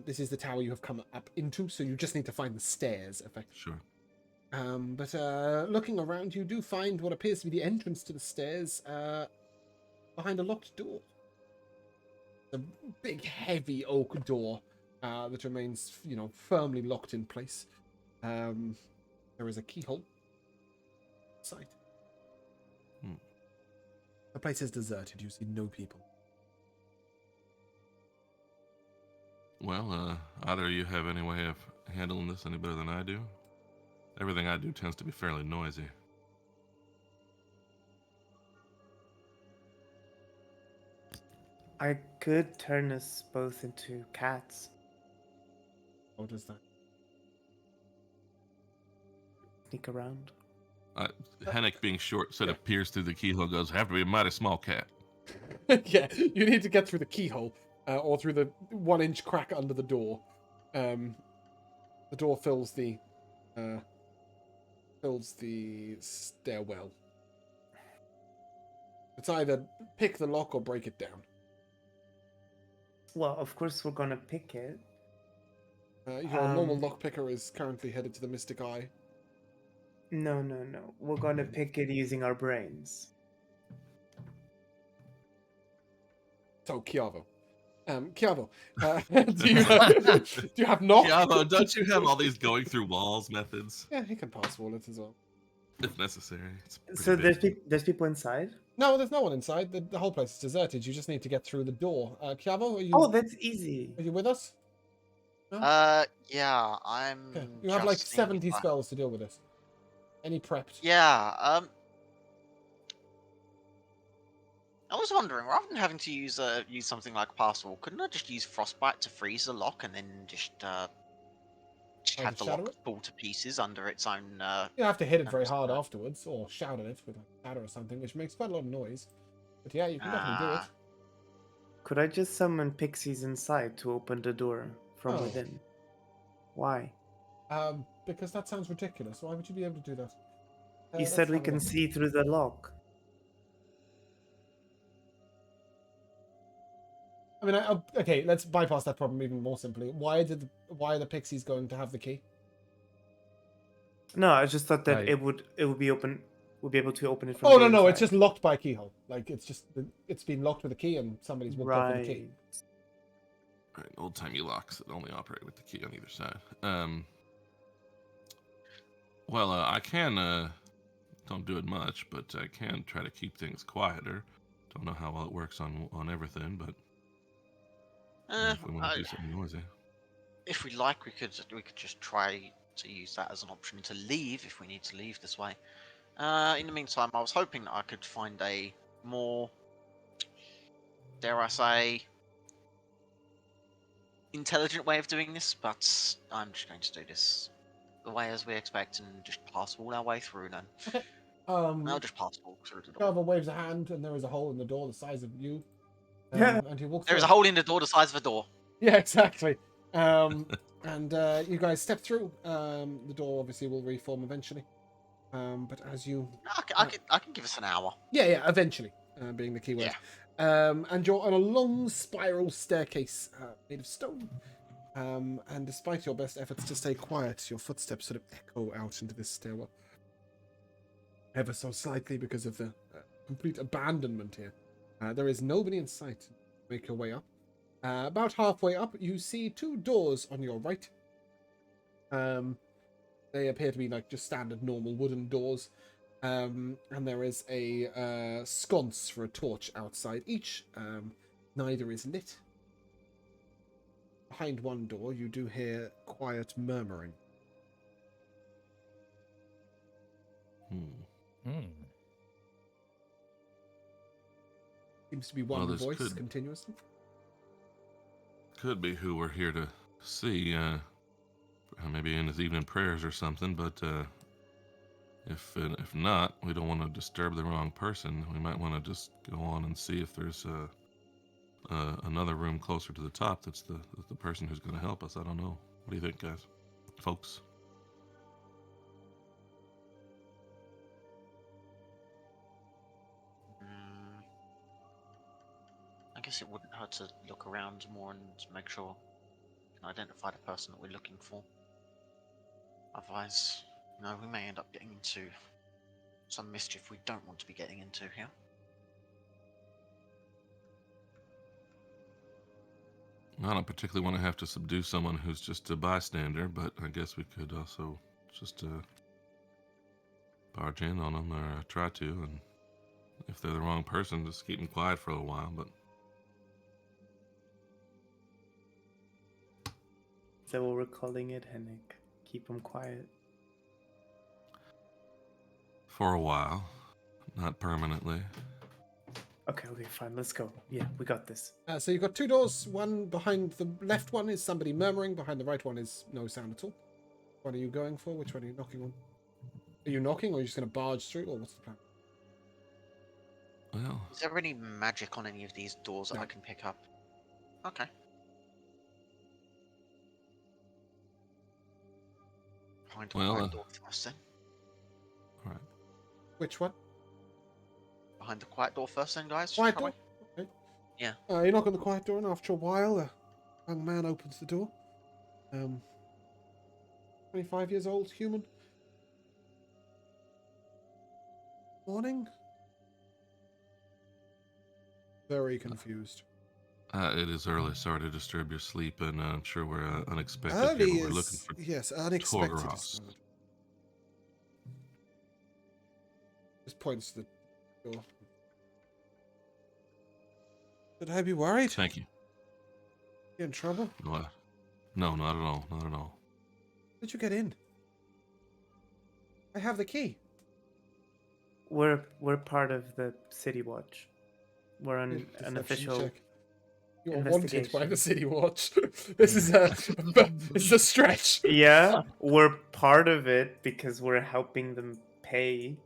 This is the tower you have come up into, so you just need to find the stairs, effectively. Sure. But looking around, you do find what appears to be the entrance to the stairs behind a locked door. A big, heavy oak door that remains, firmly locked in place. There is a keyhole. Sight. The place is deserted. You see no people. Well, either of you have any way of handling this any better than I do? Everything I do tends to be fairly noisy. I could turn us both into cats. What is that? Sneak around. Hennick, being short, said appears through the keyhole, goes, have to be a mighty small cat. Yeah, you need to get through the keyhole or through the 1-inch crack under the door. The door fills the stairwell. It's either pick the lock or break it down. Well, of course we're gonna pick it. Your normal lockpicker is currently headed to the Mystic Eye. No. We're gonna pick it using our brains. So, Chiavo. Chiavo, do you have knock? Chiavo, don't you have all these going through walls methods? Yeah, he can pass wallets as well. If necessary. It's So pretty there's people inside? No, there's no one inside. The whole place is deserted. You just need to get through the door. Chiavo, are you? Oh, that's easy. Are you with us? No? Yeah, I'm. Okay. You have like just seeing 70 if I- spells to deal with this. Any prepped? Yeah, I was wondering, rather than having to use something like Passwall, couldn't I just use Frostbite to freeze the lock and then just have the shatter lock it? fall to pieces under its own? You have to hit it very That's hard fine. afterwards, or shout at it with a ladder or something, which makes quite a lot of noise. But yeah, you can definitely do it. Could I just summon pixies inside to open the door from Oh. within? Why? Because that sounds ridiculous. Why would you be able to do that? You let's said we have a can look. see through the lock. I mean, okay, let's bypass that problem even more simply. Why are the pixies going to have the key? No, I just thought that Right. it would be open. We'll be able to open it from. Oh the no, it's inside. just locked by a keyhole. Like it's been locked with a key, and somebody's walked off with the key. Right. Right, old-timey locks that only operate with the key on either side. Well, I can, don't do it much, but I can try to keep things quieter. Don't know how well it works on everything, but if we want to do something noisy. If we like, we could just try to use that as an option to leave if we need to leave this way. In the meantime, I was hoping that I could find a more, dare I say, intelligent way of doing this, but I'm just going to do this the way as we expect and just pass all our way through then. Okay. I'll just pass all through the door. Carver waves a hand, and there is a hole in the door the size of you. Yeah. And he walks There is a through. hole in the door the size of a door. Yeah, exactly. And you guys step through. The door obviously will reform eventually. But as you, I can give us an hour. yeah, eventually, being the key word. Yeah. And you're on a long spiral staircase made of stone. And despite your best efforts to stay quiet, your footsteps sort of echo out into this stairwell. Ever so slightly because of the complete abandonment here. There is nobody in sight. Make your way up. About halfway up, you see two doors on your right. They appear to be like just standard normal wooden doors. And there is a sconce for a torch outside each. Neither is lit. Behind one door, you do hear quiet murmuring. Seems to be one Well, this voice could- continuously. Could be who we're here to see. Maybe in his evening prayers or something. But if not, we don't want to disturb the wrong person. We might want to just go on and see if there's another room closer to the top. That's the person who's going to help us. I don't know. What do you think, guys, folks? I guess it wouldn't hurt to look around more and make sure we can identify the person that we're looking for. Otherwise, we may end up getting into some mischief we don't want to be getting into here. I don't particularly want to have to subdue someone who's just a bystander, but I guess we could also just barge in on them or try to, and if they're the wrong person, just keep them quiet for a little while. But So what we're calling it, Henrik. Keep them quiet. for a while, not permanently. Okay, fine. Let's go. Yeah, we got this. So you've got two doors. One behind the left one is somebody murmuring. Behind the right one is no sound at all. What are you going for? Which one are you knocking on? Are you knocking, or are you just going to barge through, or what's the plan? Well, Is there any magic on any of these doors that No. I can pick up? Okay. Behind the quiet door first, then. all right. Which one? Behind the quiet door first, then, guys. Quiet shall door? we? Okay. Yeah. You knock on the quiet door, and after a while, a young man opens the door. 25 years old, human. Morning? Very confused. It is early. Sorry to disturb your sleep, and I'm sure we're unexpected Early here, but we're looking is... for Yes, unexpected is Torgros. the word. Just points to the door. Should I be worried? Thank you. You in trouble? No, not at all. Not at all. How did you get in? I have the key. We're part of the City Watch. We're an Deception official. check. You are wanted by investigation. the City Watch. This is a stretch. Yeah, we're part of it because we're helping them pay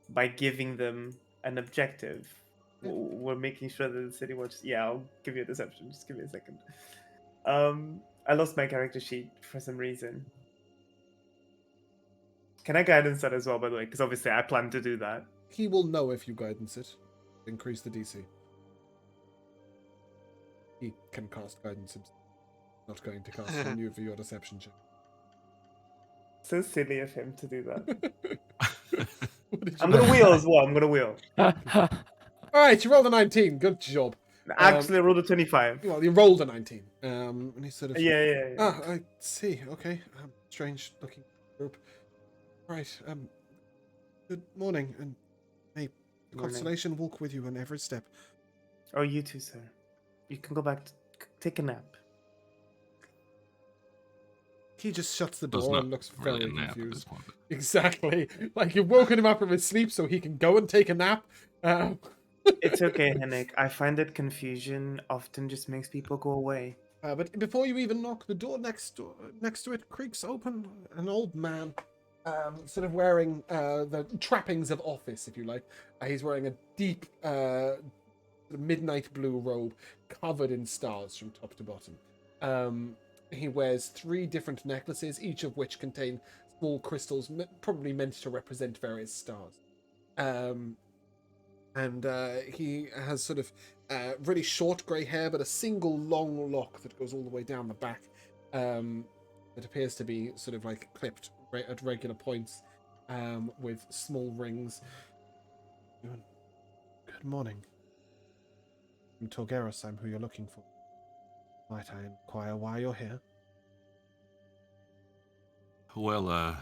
by giving them an objective. We're making sure that the City Watch. Yeah, I'll give you a deception. Just give me a second. I lost my character sheet for some reason. Can I guidance that as well, by the way? Because obviously I plan to do that. He will know if you guidance it. Increase the DC. He can cast guidance himself. Not going to cast it on you for your deception check. So silly of him to do that. What did you I'm gonna wheel as well. I'm gonna wheel. Alright, you rolled a 19. Good job. Actually, I rolled a 25. Well, you rolled a 19. And he sort of... Yeah. Ah, I see. Okay. Strange looking group. Right. Good morning, and may the Morning. constellation walk with you on every step. Oh, you too, sir. You can go back. Take a nap. He just shuts the Well, it's door not and looks really very a nap at this confused. point. But Exactly. Like you've woken him up from his sleep so he can go and take a nap. Um, It's okay, Henrik. I find that confusion often just makes people go away. but before you even knock, the door next to it creaks open. An old man, sort of wearing the trappings of office, if you like. He's wearing a deep midnight blue robe covered in stars from top to bottom. He wears 3 different necklaces, each of which contain small crystals, probably meant to represent various stars. And he has sort of really short grey hair, but a single long lock that goes all the way down the back. That appears to be sort of like clipped at regular points, with small rings. Good morning. I'm Torgeros. I'm who you're looking for. Might I inquire why you're here? well,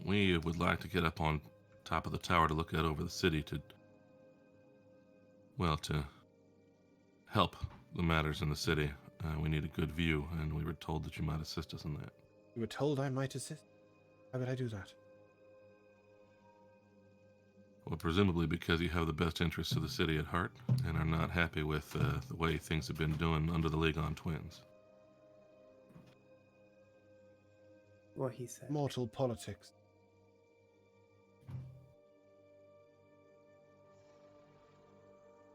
we would like to get up on top of the tower to look out over the city to help the matters in the city. We need a good view, and we were told that you might assist us in that. You were told I might assist. How could I do that? Well, presumably because you have the best interests of the city at heart and are not happy with the way things have been doing under the League on Twins. What he said. Mortal politics.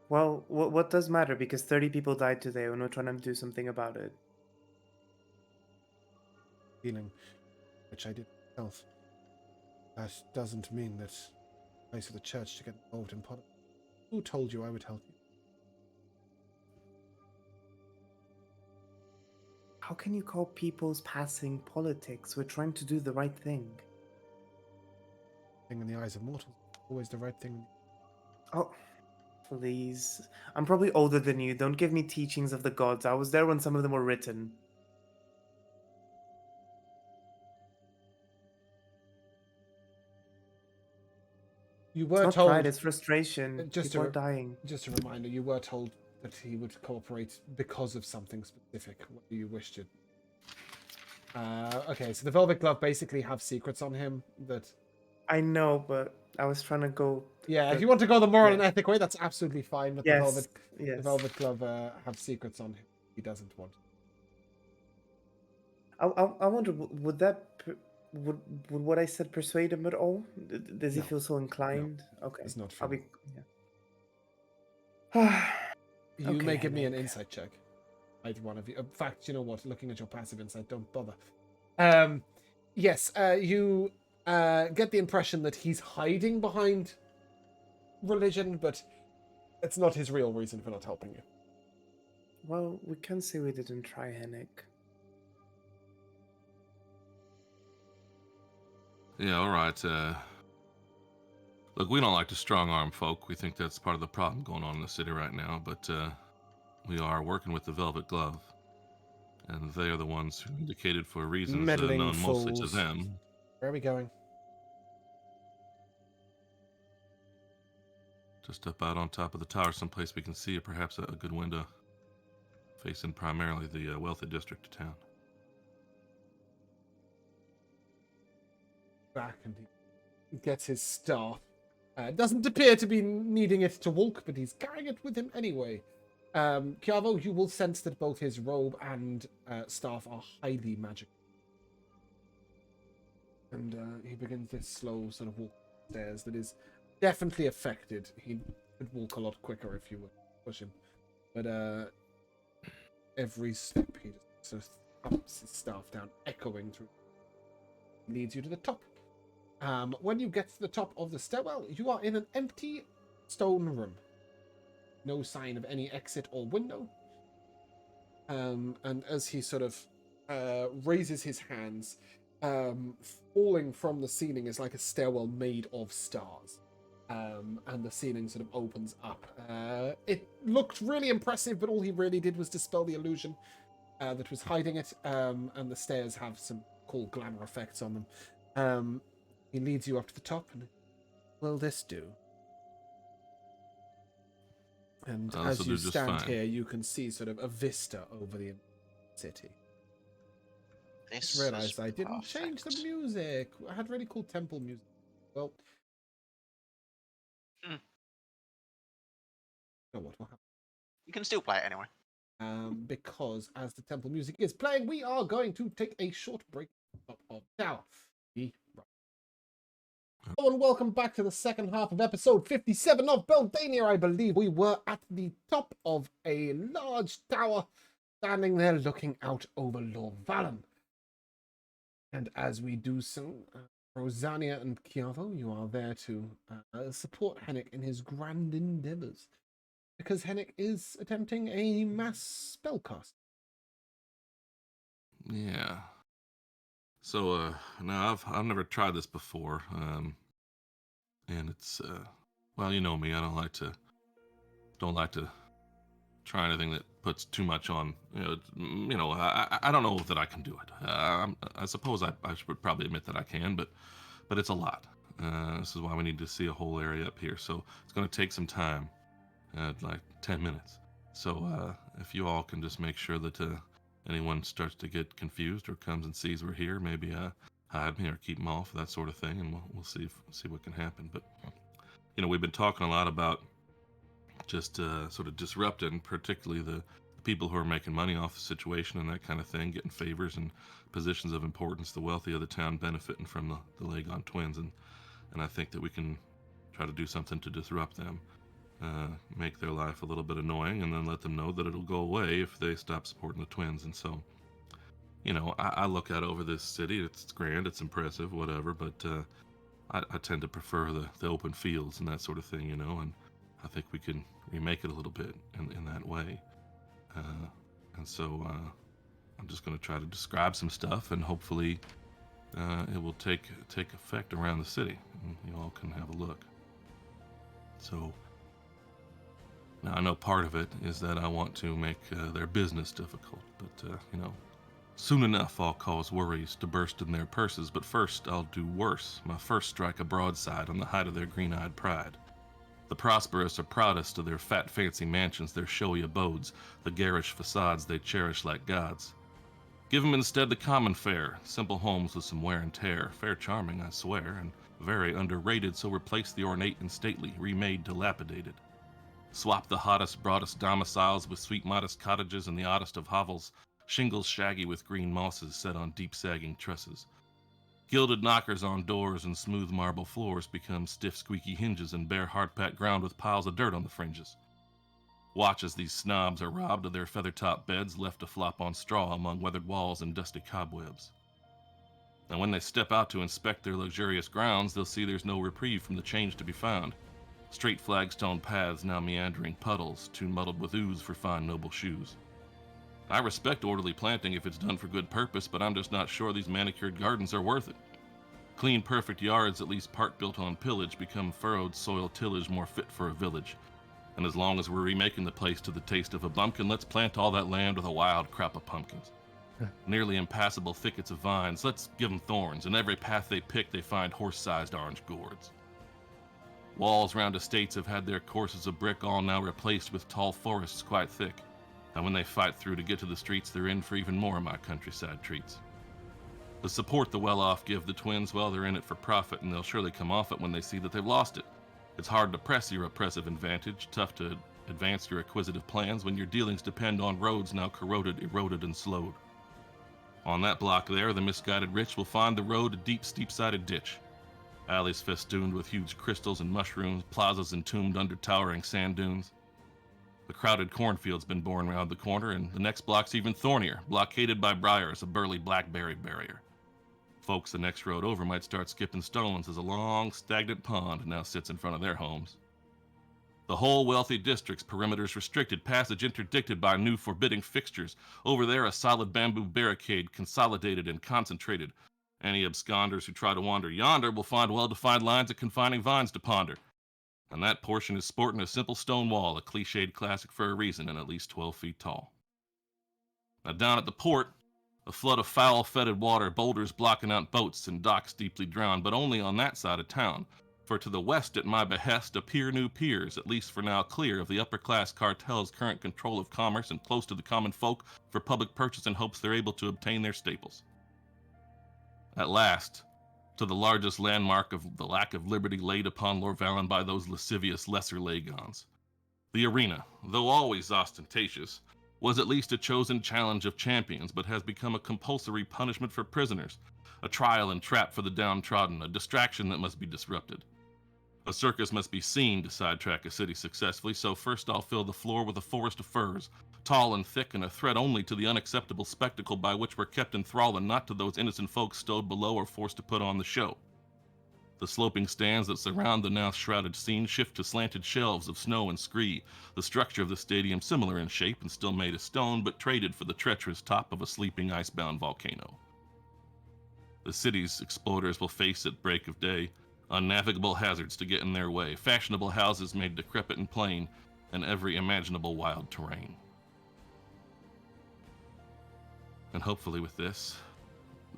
Well, what does matter? Because 30 people died today and we're trying to do something about it. Feeling, which I did myself. That doesn't mean that place of the church to get involved in politics. Who told you I would help you? How can you call people's passing politics? We're trying to do the right thing. Thing in the eyes of mortals, always the right thing. Oh, please. I'm probably older than you. Don't give me teachings of the gods. I was there when some of them were written. You were It's not told. pride, it's frustration. People are dying. Just a reminder, you were told that he would cooperate because of something specific. What do you wish to? Okay, so the Velvet Glove basically have secrets on him that. I know, but I was trying to go. Yeah, if you want to go the moral and yeah. ethic way, that's absolutely fine. But Yes, the Velvet Glove have secrets on him. He doesn't want. I wonder, would that would what I said persuade him at all? Does he No. feel so inclined? Okay, It's not I'll for be. Yeah. You Okay, may give me an Henrik. insight check. Either one of you. In fact, you know what? Looking at your passive insight, don't bother. Yes, you get the impression that he's hiding behind religion, but it's not his real reason for not helping you. Well, we can say we didn't try, Henrik. Yeah, all right. Look, we don't like to strong-arm folk. We think that's part of the problem going on in the city right now, but we are working with the Velvet Glove, and they are the ones who indicated for reasons Meddling known mostly to fools. them. Where are we going? Just up out on top of the tower, someplace we can see, or perhaps a good window facing primarily the wealthy district of town. Back, and he gets his staff. Doesn't appear to be needing it to walk, but he's carrying it with him anyway. Chiavo, you will sense that both his robe and staff are highly magical. And he begins this slow sort of walk upstairs that is definitely affected. He could walk a lot quicker if you would push him. But every step he just sort of thumps his staff down, echoing through. Leads you to the top. When you get to the top of the stairwell, you are in an empty stone room. No sign of any exit or window. And as he sort of raises his hands, falling from the ceiling is like a stairwell made of stars. And the ceiling sort of opens up. It looked really impressive, but all he really did was dispel the illusion that was hiding it. And the stairs have some cool glamour effects on them. He leads you up to the top, and will this do? And as you stand here, you can see sort of a vista over the city. This Just realized is I didn't change the perfect. music. I had really cool temple music. Well, Hmm. you know what will happen? You can still play it anyway. Because as the temple music is playing, we are going to take a short break up of tower. Hello and welcome back to the second half of episode 57 of Beldania. I believe we were at the top of a large tower, standing there looking out over Lorvalen. And as we do so, Rosania and Chiavo, you are there to support Henrik in his grand endeavors. Because Henrik is attempting a mass spellcast. Yeah. So, no, I've never tried this before, and it's well, you know me. I don't like to try anything that puts too much on. I don't know that I can do it. I suppose I should probably admit that I can, but it's a lot. This is why we need to see a whole area up here. So it's going to take some time, like 10 minutes. So if you all can just make sure that anyone starts to get confused or comes and sees we're here, maybe hide me or keep them off, that sort of thing, and we'll see what can happen. But we've been talking a lot about just sort of disrupting, particularly the people who are making money off the situation and that kind of thing, getting favors and positions of importance, the wealthy of the town benefiting from the Lagon twins, and I think that we can try to do something to disrupt them, make their life a little bit annoying, and then let them know that it'll go away if they stop supporting the twins. And so, I look out over this city. It's grand, it's impressive, whatever, but I tend to prefer the open fields and that sort of thing, and I think we can remake it a little bit in that way. And so I'm just going to try to describe some stuff, and hopefully it will take effect around the city, and you all can have a look. So now I know part of it is that I want to make their business difficult, but soon enough I'll cause worries to burst in their purses. But first I'll do worse. My first strike a broadside on the height of their green-eyed pride. The prosperous are proudest of their fat fancy mansions, their showy abodes, the garish facades they cherish like gods. Give 'em instead the common fare, simple homes with some wear and tear, fair charming, I swear, and very underrated, so replace the ornate and stately, remade dilapidated. Swap the hottest, broadest domiciles with sweet modest cottages and the oddest of hovels, shingles shaggy with green mosses set on deep sagging trusses. Gilded knockers on doors and smooth marble floors become stiff squeaky hinges and bare hard-packed ground with piles of dirt on the fringes. Watch as these snobs are robbed of their feather-topped beds left to flop on straw among weathered walls and dusty cobwebs. And when they step out to inspect their luxurious grounds, they'll see there's no reprieve from the change to be found. Straight flagstone paths now meandering puddles, too muddled with ooze for fine noble shoes. I respect orderly planting if it's done for good purpose, but I'm just not sure these manicured gardens are worth it. Clean, perfect yards, at least part built on pillage, become furrowed soil tillage more fit for a village. And as long as we're remaking the place to the taste of a bumpkin, let's plant all that land with a wild crop of pumpkins. Nearly impassable thickets of vines, let's give them thorns, and every path they pick they find horse-sized orange gourds. Walls round estates have had their courses of brick all now replaced with tall forests quite thick. And when they fight through to get to the streets, they're in for even more of my countryside treats. The support the well-off give the twins, well, they're in it for profit, and they'll surely come off it when they see that they've lost it. It's hard to press your oppressive advantage, tough to advance your acquisitive plans when your dealings depend on roads now corroded, eroded, and slowed. On that block there, the misguided rich will find the road a deep, steep-sided ditch. Alleys festooned with huge crystals and mushrooms, plazas entombed under towering sand dunes. The crowded cornfield's been born round the corner, and the next block's even thornier, blockaded by briars, a burly blackberry barrier. Folks the next road over might start skipping stones as a long, stagnant pond now sits in front of their homes. The whole wealthy district's perimeters restricted, passage interdicted by new forbidding fixtures. Over there, a solid bamboo barricade, consolidated and concentrated. Any absconders who try to wander yonder will find well-defined lines of confining vines to ponder. And that portion is sporting a simple stone wall, a cliched classic for a reason, and at least 12 feet tall. Now down at the port, a flood of foul-fetid water, boulders blocking out boats and docks deeply drowned, but only on that side of town. For to the west, at my behest, appear new piers, at least for now clear of the upper-class cartel's current control of commerce and close to the common folk for public purchase in hopes they're able to obtain their staples. At last, to the largest landmark of the lack of liberty laid upon Lorvalen by those lascivious lesser Lagons. The arena, though always ostentatious, was at least a chosen challenge of champions, but has become a compulsory punishment for prisoners, a trial and trap for the downtrodden, a distraction that must be disrupted. A circus must be seen to sidetrack a city successfully, so first I'll fill the floor with a forest of firs, tall and thick and a threat only to the unacceptable spectacle by which we're kept in thrall and not to those innocent folks stowed below or forced to put on the show. The sloping stands that surround the now shrouded scene shift to slanted shelves of snow and scree, the structure of the stadium similar in shape and still made of stone, but traded for the treacherous top of a sleeping icebound volcano. The city's explorers will face at break of day unnavigable hazards to get in their way, fashionable houses made decrepit and plain, and every imaginable wild terrain. And hopefully with this,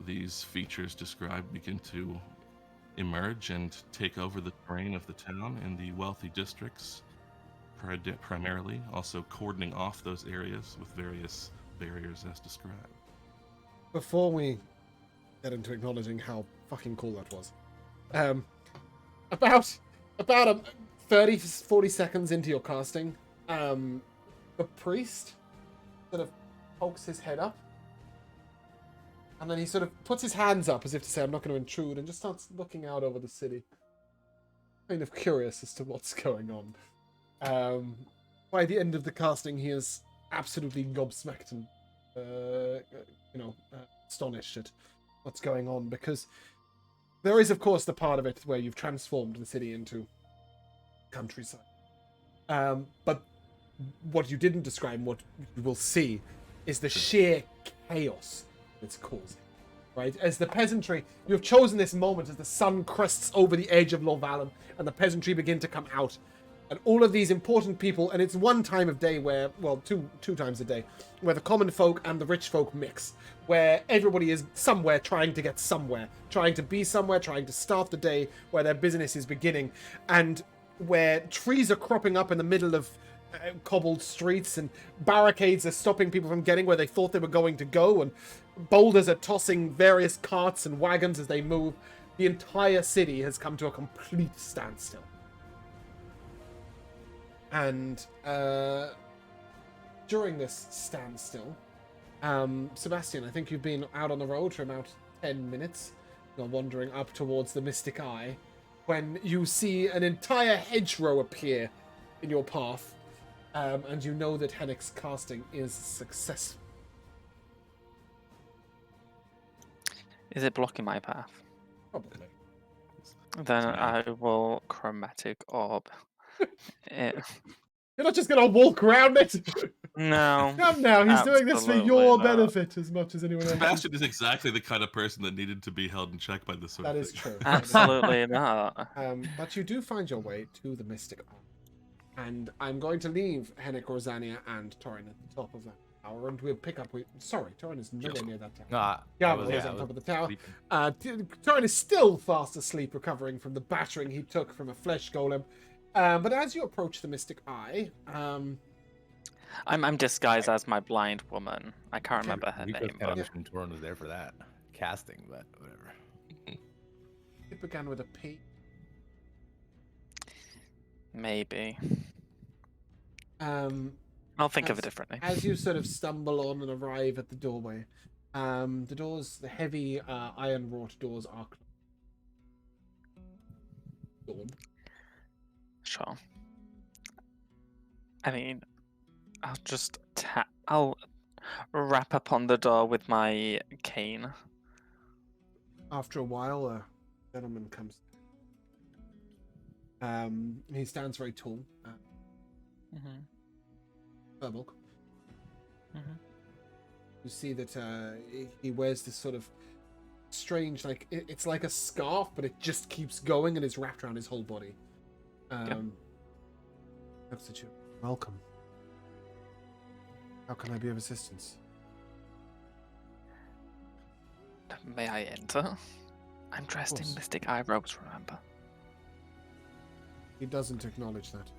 these features described begin to emerge and take over the terrain of the town and the wealthy districts, primarily, also cordoning off those areas with various barriers as described. Before we get into acknowledging how fucking cool that was, about 30, 40 seconds into your casting, the priest sort of pokes his head up, and then he sort of puts his hands up as if to say, I'm not going to intrude, and just starts looking out over the city. Kind of curious as to what's going on. By the end of the casting, he is absolutely gobsmacked and, astonished at what's going on, because there is, of course, the part of it where you've transformed the city into countryside. But what you didn't describe, what you will see, is the sheer chaos it's causing, right? As the peasantry, you have chosen this moment as the sun crests over the edge of Lorvalen and the peasantry begin to come out. And all of these important people, and it's one time of day where, well, two times a day, where the common folk and the rich folk mix, where everybody is somewhere trying to get somewhere, trying to be somewhere, trying to start the day where their business is beginning, and where trees are cropping up in the middle of cobbled streets, and barricades are stopping people from getting where they thought they were going to go, and boulders are tossing various carts and wagons as they move. The entire city has come to a complete standstill. And during this standstill, Sebastian, I think you've been out on the road for about 10 minutes. You're wandering up towards the Mystic Eye, when you see an entire hedgerow appear in your path, and you know that Hennick's casting is successful. Is it blocking my path? Probably. Then I will chromatic orb it. You're not just gonna walk around it. No. Come now, he's doing this for your absolutely not. benefit as much as anyone else. Sebastian is exactly the kind of person that needed to be held in check by this sort That of is thing. true. Absolutely not. But you do find your way to the Mystic Eye. And I'm going to leave Hennick, Rosania, and Torin at the top of that tower, and we'll pick up with... Sorry, Torin is nowhere near that tower. Yama is on top of the tower. Torin is still fast asleep, recovering from the battering he took from a flesh golem. But as you approach the Mystic Eye... I'm disguised as my blind woman. I can't remember her We name. could But... kind of assume Torin was there for that casting, but whatever. It began with a P. Maybe. I'll think of it differently. As you sort of stumble on and arrive at the doorway, the heavy iron wrought doors are closed. Sure. I mean, I'll rap upon the door with my cane. After a while, a gentleman comes. He stands very tall. Furbolg. You see that he wears this sort of strange, like it's like a scarf, but it just keeps going and is wrapped around his whole body. Looks at you. Welcome. How can I be of assistance? May I enter? I'm dressed in mystic eye robes, remember? He doesn't acknowledge that.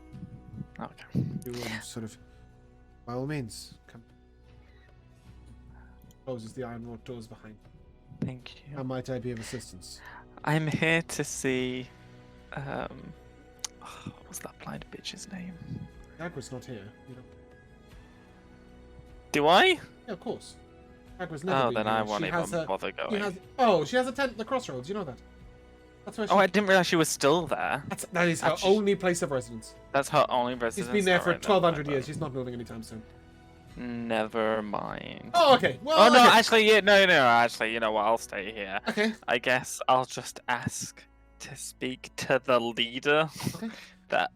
Okay. You sort of, by all means, come. Closes the iron wrought doors behind you. Thank How you. might I be of assistance? I'm here to see. What was that blind bitch's name? Agra's not here. You know. Do I? Yeah, of course. Agra's never Oh, been then here. I won't She has even a, bother she going. has, oh, she has a tent at the crossroads. You know that. That's where she. Oh, I didn't realize she was still there. That is her Actually- only place of residence. That's her only residence. She's been there for Alright, 1,200 then, years. She's not moving anytime soon. Never mind. Oh, okay. Well, Oh no, okay. actually, yeah, no. Actually, you know what? I'll stay here. Okay. I guess I'll just ask to speak to the leader. Okay. That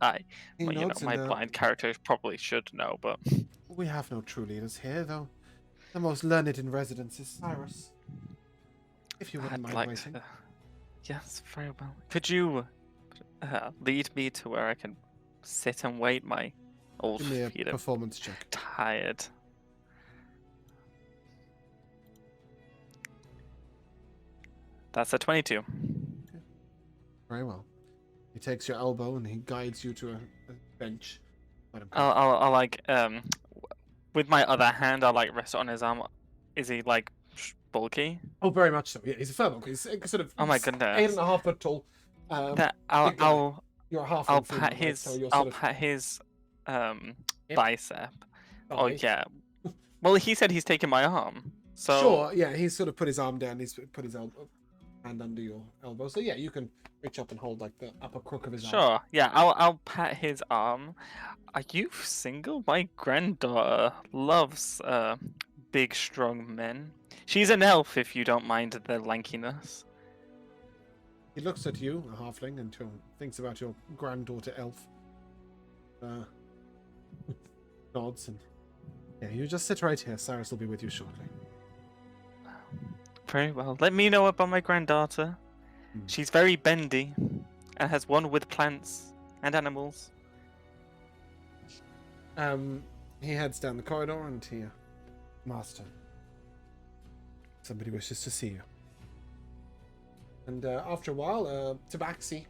He well, you know, nods my and, blind characters probably should know, but We have no true leaders here, though. The most learned in residence is Cyrus. If you wouldn't I'd mind like waiting. to. Yes, very well. Could you lead me to where I can sit and wait? My old Give me a feet are performance check. tired. That's a 22. Very well. He takes your elbow and he guides you to a bench. Let him I'll like with my other hand, I'll like rest on his arm. Is he like bulky? Oh, very much so. Yeah, he's a firm. He's sort of Oh my 8.5 foot tall. That big guy. I'll You're a half. I'll pat his bicep. Oh yeah. Well, he said he's taking my arm. So Sure. Yeah, he's sort of put his arm down. He's put his hand under your elbow. So yeah, you can reach up and hold like the upper crook of his arm. Sure. Yeah, I'll pat his arm. Are you single? My granddaughter loves big, strong men. She's an elf, if you don't mind the lankiness. He looks at you, a halfling, and thinks about your granddaughter elf. Nods and yeah, you just sit right here. Cyrus will be with you shortly. Very well. Let me know about my granddaughter. She's very bendy and has one with plants and animals. He heads down the corridor and he, Master, somebody wishes to see you. And after a while, Tabaxi,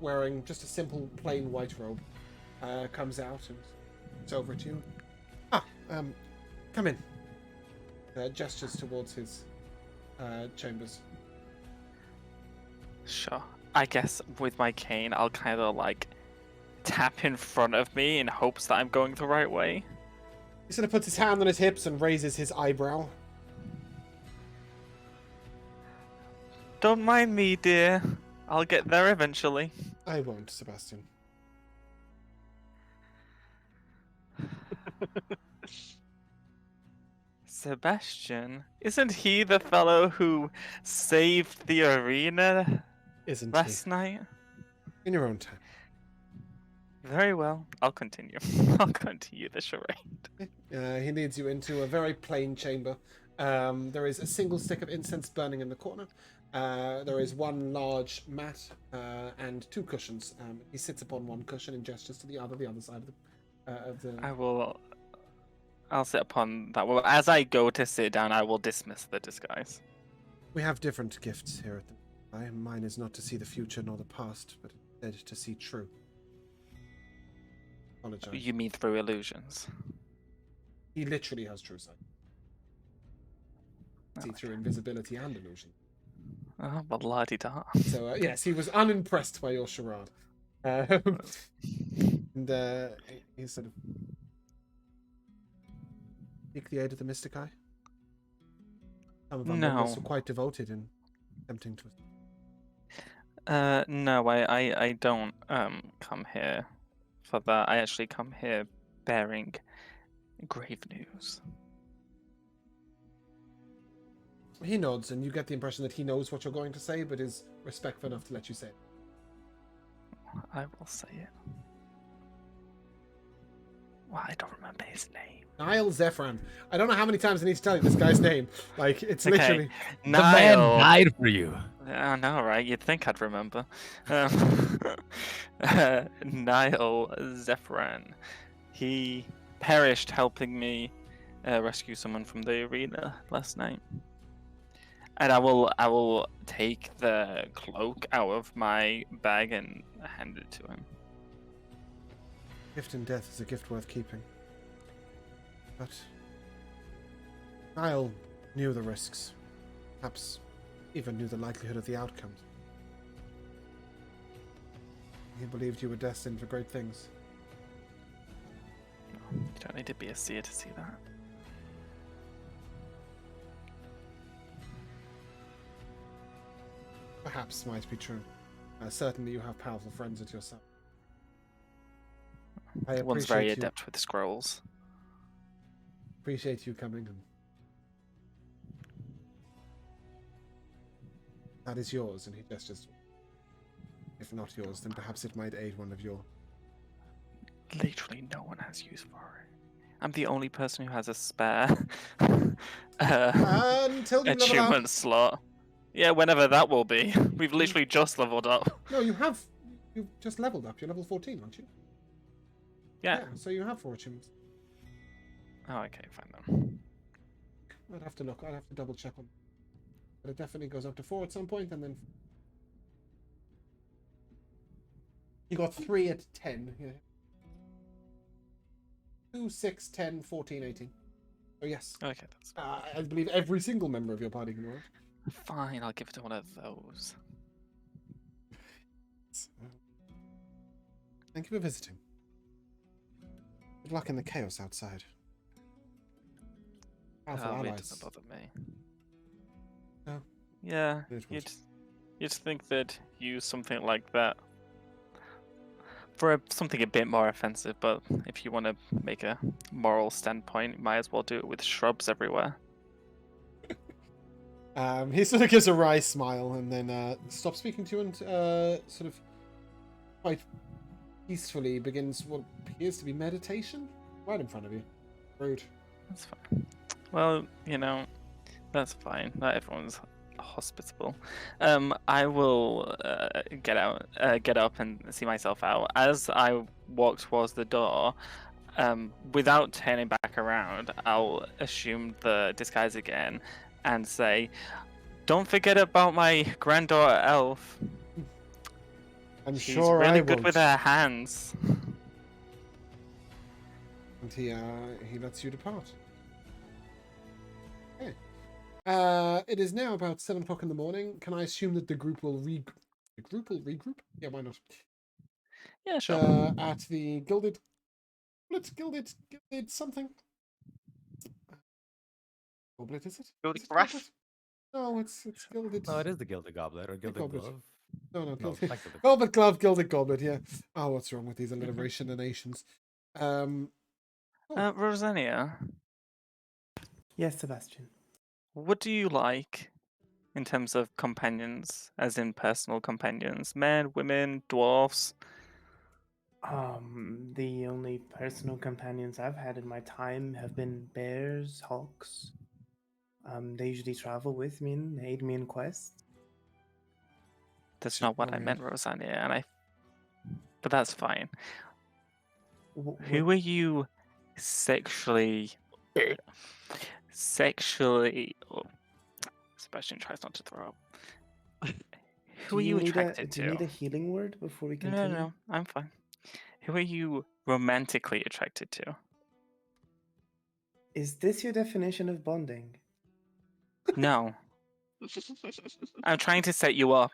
wearing just a simple plain white robe, comes out and it's over to you. Come in. Gestures towards his chambers. Sure. I guess with my cane, I'll kind of like tap in front of me in hopes that I'm going the right way. He sort of puts his hand on his hips and raises his eyebrow. Don't mind me, dear. I'll get there eventually. I won't, Sebastian. Sebastian? Isn't he the fellow who saved the arena Isn't last night? he? In your own time. Very well. I'll continue. I'll continue the charade. He leads you into a very plain chamber. There is a single stick of incense burning in the corner. There is one large mat and two cushions. He sits upon one cushion and gestures to the other side of the. I'll sit upon that. Well, as I go to sit down, I will dismiss the disguise. We have different gifts here at the. Mine is not to see the future nor the past, but instead to see true. Apologize. You mean through illusions? He literally has true sight. See through invisibility and illusion. Oh, well, la-di-da. So yes, he was unimpressed by your charade. And he sort of seek the aid of the Mystic Eye. Some of our members were quite devoted in attempting to. No, I don't come here for that. I actually come here bearing grave news. He nods, and you get the impression that he knows what you're going to say, but is respectful enough to let you say it. I will say it. Well, I don't remember his name. Niall Zephran. I don't know how many times I need to tell you this guy's name. Like, it's Okay. literally... The man died for you. I know, right? You'd think I'd remember. Niall Zephran. He perished helping me rescue someone from the arena last night. And I will take the cloak out of my bag and hand it to him. Gift in death is a gift worth keeping. But Niall knew the risks. Perhaps even knew the likelihood of the outcomes. He believed you were destined for great things. You don't need to be a seer to see that. Perhaps might be true. Certainly you have powerful friends at your side. I One's very appreciate you. adept with scrolls. Appreciate you coming. And that is yours, and he gestures. If not yours, then perhaps it might aid one of your. Literally no one has use for it. I'm the only person who has a spare Until you level up. achievement slot. Yeah, whenever that will be. We've literally just leveled up. No, you have. You've just leveled up. You're level 14, aren't you? Yeah. So you have 4 achievements. Oh, okay, fine then. I'd have to look. I'd have to double check on. But it definitely goes up to 4 at some point, and then. You got 3 at 10. Yeah. 2, 6, 10, 14, 18. Oh, yes. Okay, that's I believe every single member of your party can roll it. fine. I'll give it to one of those. Thank you for visiting. Good luck in the chaos outside. Powerful It allies. doesn't bother me. No. Yeah, It was. you'd think they'd use something like that for something a bit more offensive, but if you want to make a moral standpoint, you might as well do it with shrubs everywhere. He sort of gives a wry smile and then stops speaking to you and sort of quite peacefully begins what appears to be meditation right in front of you. Rude. That's fine. Well, that's fine. Not everyone's hospitable. I will get up and see myself out. As I walk towards the door, without turning back around, I'll assume the disguise again and say, "Don't forget about my granddaughter Elf. I'm She's sure really I good won't." with her hands." And he lets you depart. Okay. It is now about 7 o'clock in the morning. Can I assume that the group will regroup? Yeah, why not? Yeah, sure. At the Gilded something. Goblet, is it? Gilded Is it Graph? Goblet? No, it's Gilded. No, it is the Gilded Goblet or Gilded Goblet. Glove. No, No, Gilded. like the Velvet Glove, Gilded Goblet, yeah. Oh, what's wrong with these alliteration nations? Oh. Rosania, Yes, Sebastian. what do you like in terms of companions, as in personal companions? Men, women, dwarfs? The only personal companions I've had in my time have been bears, hawks. They usually travel with me and aid me in quests. That's Sure, not what go I meant, ahead. Rosania, but that's fine. What, Who are you sexually? Oh, Sebastian tries not to throw up. Who are you attracted do you need to? a healing word before we No, continue? no, I'm fine. Who are you romantically attracted to? Is this your definition of bonding? No, I'm trying to set you up.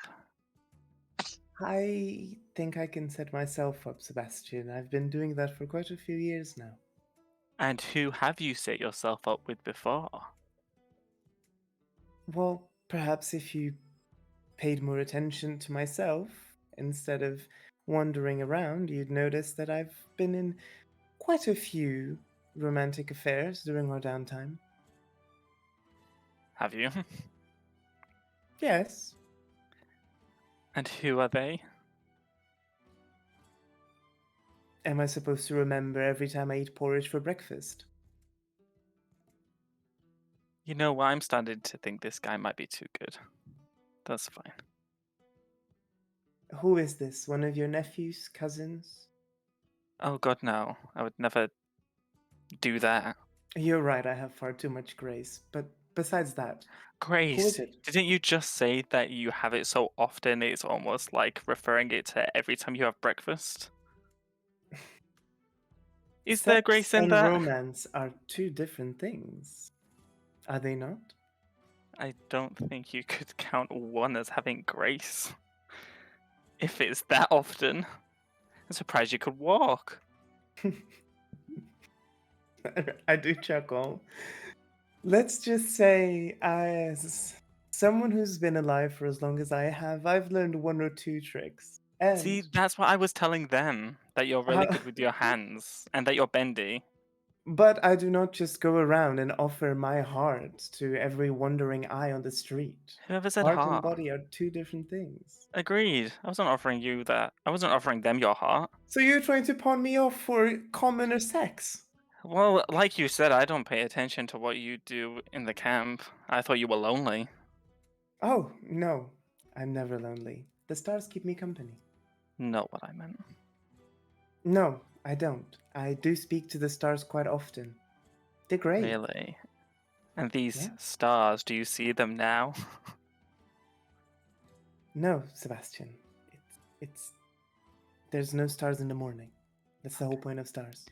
I think I can set myself up, Sebastian. I've been doing that for quite a few years now. And who have you set yourself up with before? Well, perhaps if you paid more attention to myself instead of wandering around, you'd notice that I've been in quite a few romantic affairs during our downtime. Have you? Yes. And who are they? Am I supposed to remember every time I eat porridge for breakfast? You know, I'm starting to think this guy might be too good. That's fine. Who is this? One of your nephews, cousins? Oh god, no. I would never do that. You're right, I have far too much grace. But besides that, who Grace, is it? didn't you just say that you have it so often it's almost like referring it to every time you have breakfast? Is there grace in and that? romance are two different things. Are they not? I don't think you could count one as having grace. If it's that often. I'm surprised you could walk. I do chuckle. Let's just say, as someone who's been alive for as long as I have, I've learned one or two tricks. And See, that's what I was telling them. That you're really good with your hands. And that you're bendy. but I do not just go around and offer my heart to every wandering eye on the street. Whoever said Heart and heart? body are two different things. Agreed. I wasn't offering you that. I wasn't offering them your heart. So you're trying to pawn me off for commoner sex? Well, like you said, I don't pay attention to what you do in the camp. I thought you were lonely. Oh, no. I'm never lonely. The stars keep me company. Not what I meant. No, I don't. I do speak to the stars quite often. They're great. Really? And these Yeah. stars, do you see them now? No, Sebastian. It's there's no stars in the morning. That's the whole point of stars.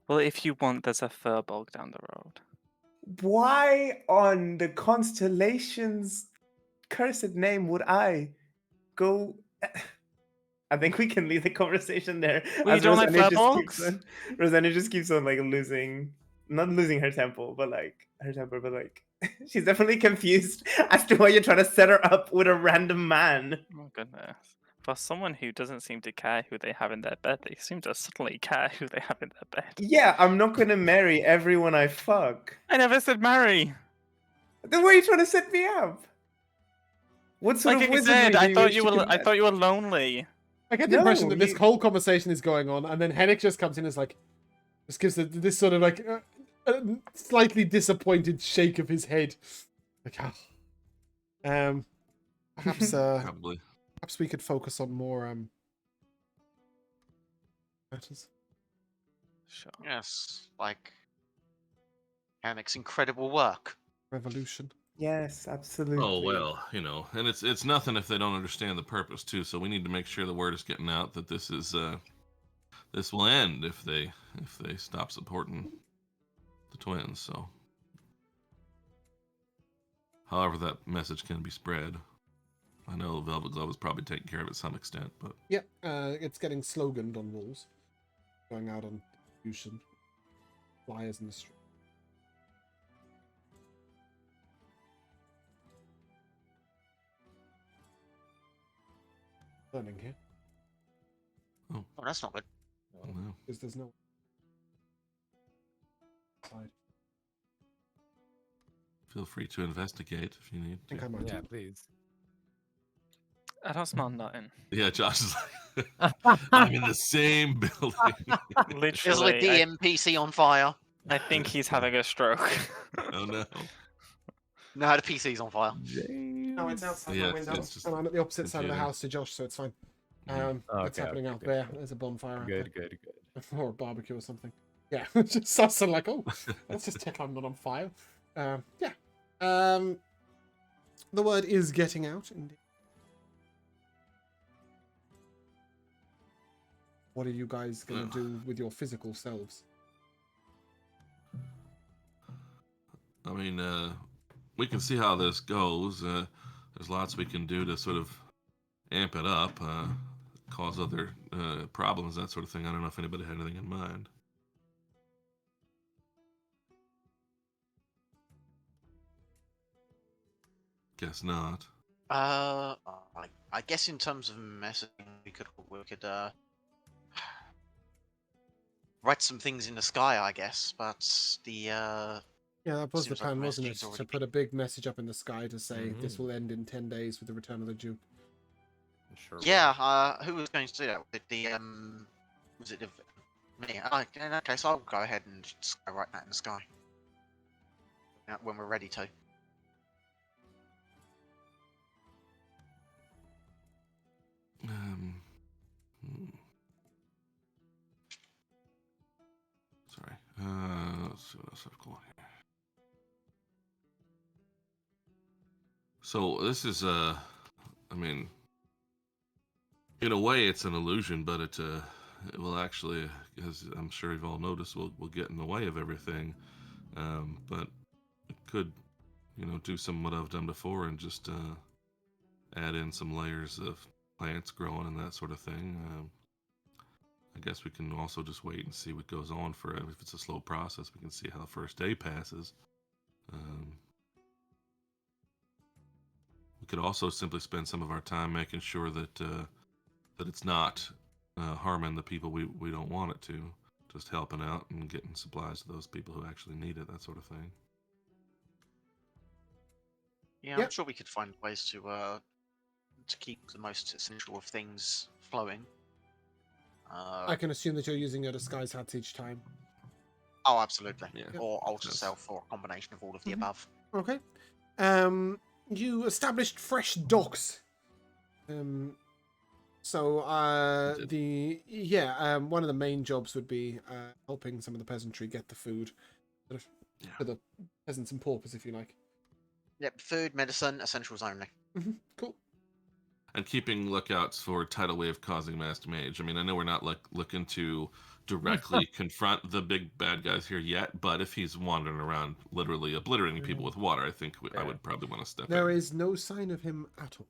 Well, if you want, there's a furbog down the road. Why on the constellation's cursed name would I go? I think we can leave the conversation there. Well, you don't like Rosanna just keeps on like not losing her temper, but like she's definitely confused as to why you're trying to set her up with a random man. Oh, goodness. For someone who doesn't seem to care who they have in their bed, they seem to suddenly care who they have in their bed. Yeah, I'm not gonna marry everyone I fuck. I never said marry. Then why are you trying to set me up? What sort Like of I wizardry said, do I you thought wish you to were. I commit? thought you were lonely. I get the impression No, that this you- whole conversation is going on, and then Henrik just comes in and is like, just gives this sort of like slightly disappointed shake of his head. Like, perhaps Probably. perhaps we could focus on more matters. Sure. Yes, like Hammock's incredible work. Revolution. Yes, absolutely. Oh well, and it's nothing if they don't understand the purpose too. So we need to make sure the word is getting out that this is this will end if they stop supporting the twins. So, however that message can be spread, I know Velvet Glove is probably taking care of it to some extent, but Yep, it's getting sloganed on walls, going out on distribution, flyers in the street. Learning here, Oh, that's not good. no. because there's no side. Feel free to investigate if you need I think to. I might. Yeah, do. please. I don't smell nothing. Yeah, Josh is like, I'm in the same building. Feels like Literally, the NPC on fire. I think he's having a stroke. Oh no. No, the PC's on fire. No, it's outside Yeah, my window, it's just and I'm at the opposite side of the confusing. house to Josh, so it's fine. Mhm. What's Okay, happening okay, out good, there? good. There's a bonfire out Good, good, good. there. Or a barbecue or something. Yeah, just us and like, oh, let's just check I'm not on fire. Yeah. The word is getting out. Indeed. What are you guys gonna do with your physical selves? I mean, we can see how this goes. There's lots we can do to sort of amp it up, cause other problems, that sort of thing. I don't know if anybody had anything in mind. Guess not. I guess in terms of messaging, we could write some things in the sky, I guess. But the Yeah, that was the Seems like plan, the wasn't it? message is To already put a big message up in the sky to say this Mhm. will end in 10 days with the return of the Duke. Sure. yeah, who was going to do that? Was it me? In that case, I'll go ahead and just write that in the sky when we're ready to. Hmm. Sorry. Let's see what else I've got here. So this is I mean, in a way, it's an illusion, but it will actually, as I'm sure you've all noticed, will get in the way of everything. But it could do some what I've done before and just add in some layers of plants growing and that sort of thing. I guess we can also just wait and see what goes on for if it's a slow process. We can see how the first day passes. We could also simply spend some of our time making sure that that it's not harming the people we don't want it to. Just helping out and getting supplies to those people who actually need it, that sort of thing. Yeah, Yep. I'm sure we could find ways to keep the most essential of things flowing. I can assume that you're using your disguise hats each time. Oh, absolutely. Yeah. Or alter Yes. self, or a combination of all of the Mhm. above. Okay. You established fresh docks. So one of the main jobs would be helping some of the peasantry get the food, sort of, Yeah. to the peasants and paupers, if you like. Yep, food, medicine, essentials only. Cool. And keeping lookouts for tidal wave causing mass damage. I mean, I know we're not looking to directly confront the big bad guys here yet, but if he's wandering around literally obliterating people with water, I think I would probably want to step There in. is no sign of him at all.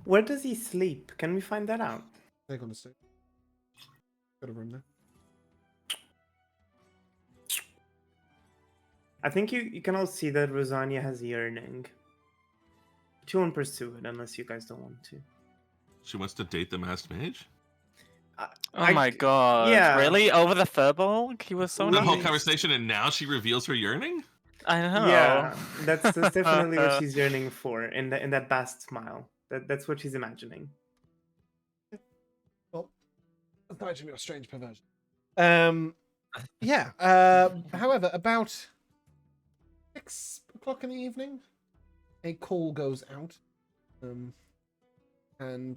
Where does he sleep? Can we find that out? They're gonna stay. Got a room there. I think you can all see that Rosania has yearning. She won't pursue it unless you guys don't want to. She wants to date the masked mage? Oh my god. yeah. Really? Over the Furbolg? He was so That whole nice. conversation and now she reveals her yearning? I know. Yeah, that's definitely what she's yearning for in that vast smile. That's what she's imagining. Well, aside from your strange perversion. Yeah. However, about 6 o'clock in the evening, a call goes out, and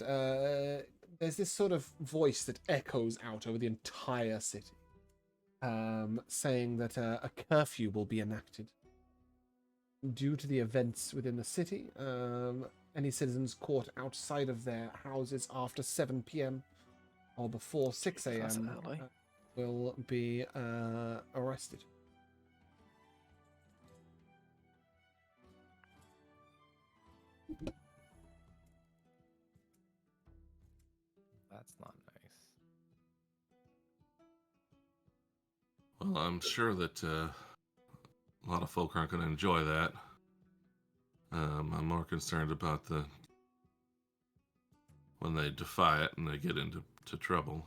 there's this sort of voice that echoes out over the entire city, saying that a curfew will be enacted due to the events within the city. Any citizens caught outside of their houses after 7 p.m. or before 6 That's a.m. early. Will be arrested. That's not nice. Well, I'm sure that a lot of folk aren't going to enjoy that. I'm more concerned about when they defy it and they get into trouble.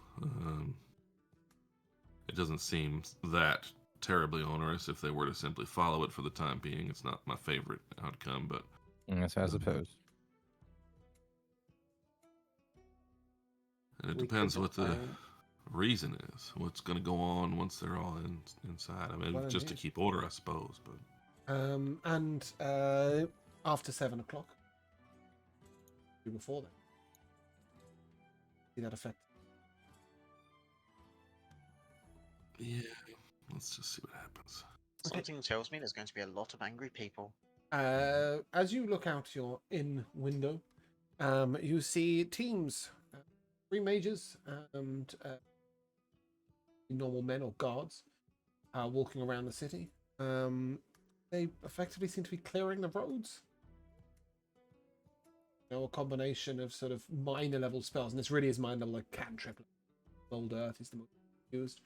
It doesn't seem that terribly onerous if they were to simply follow it for the time being. It's not my favorite outcome, but Yes, I suppose. and it We depends could what the defy- reason is. What's going to go on once they're all inside. I mean, Well, just to indeed. keep order, I suppose. But And after 7 o'clock, before then, see that effect. yeah, let's just see what happens. Something tells me there's going to be a lot of angry people. As you look out your inn window, you see teams, 3 mages and normal men or guards, walking around the city. They effectively seem to be clearing the roads. A combination of sort of minor level spells, and this really is minor level, like cantrip. Old Earth is the most used.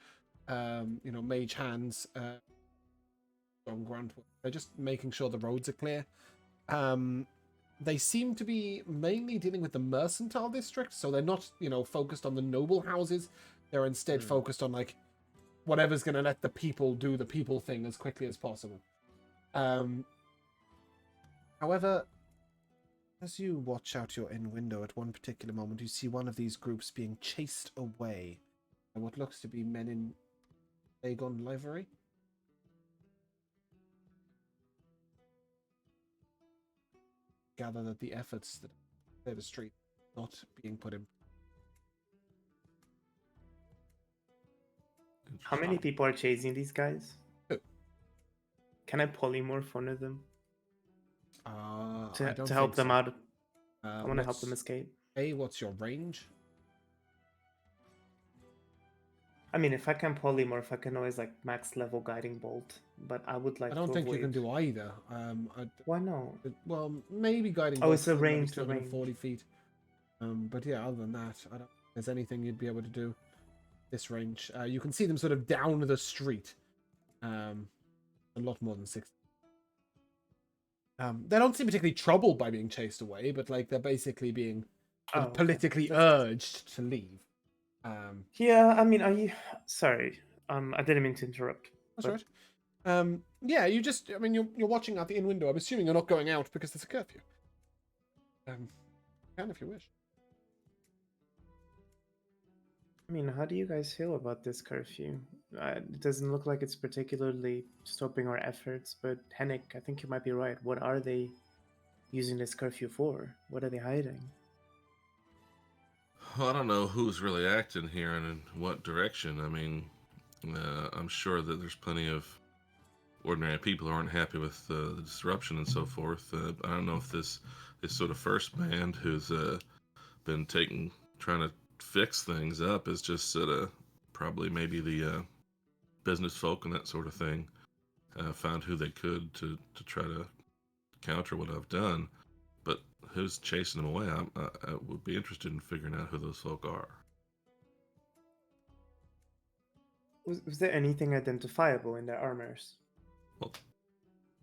Mage hands, strong grunt. They're just making sure the roads are clear. They seem to be mainly dealing with the mercantile district, so they're not, focused on the noble houses. They're instead focused on like whatever's going to let the people do the people thing as quickly as possible. However, as you watch out your inn window at one particular moment, you see one of these groups being chased away by what looks to be men in Aegon livery. Gather that the efforts that clear the street are not being put in. How many people are chasing these guys? Who? Can I polymorph one of them I to don't help think them so. out? I want to help them escape. What's your range? I mean, if I can polymorph, I can always like max level guiding bolt. But I would like I to don't think you can avoid- do either. Why not? Well, maybe guiding Oh, bolt it's a still might be range, still a within range. 40 feet. But yeah, other than that, I don't think there's anything you'd be able to do this range. You can see them sort of down the street. A lot more than 60. They don't seem particularly troubled by being chased away, but like they're basically being Oh, okay. politically That's- urged to leave. Yeah, I mean, are you? Sorry, I didn't mean to interrupt. That's but- right. Yeah, I mean, you're watching out the inn window. I'm assuming you're not going out because there's a curfew. You can if you wish. I mean, how do you guys feel about this curfew? It doesn't look like it's particularly stopping our efforts, but Henrik, I think you might be right. What are they using this curfew for? What are they hiding? Well, I don't know who's really acting here and in what direction. I mean, I'm sure that there's plenty of ordinary people who aren't happy with the disruption and so forth. I don't know if this sort of first band who's been trying to fix things up is just sort of probably maybe the business folk and that sort of thing found who they could to try to counter what I've done. But who's chasing them away? I would be interested in figuring out who those folk are. Was there anything identifiable in their armors? Well,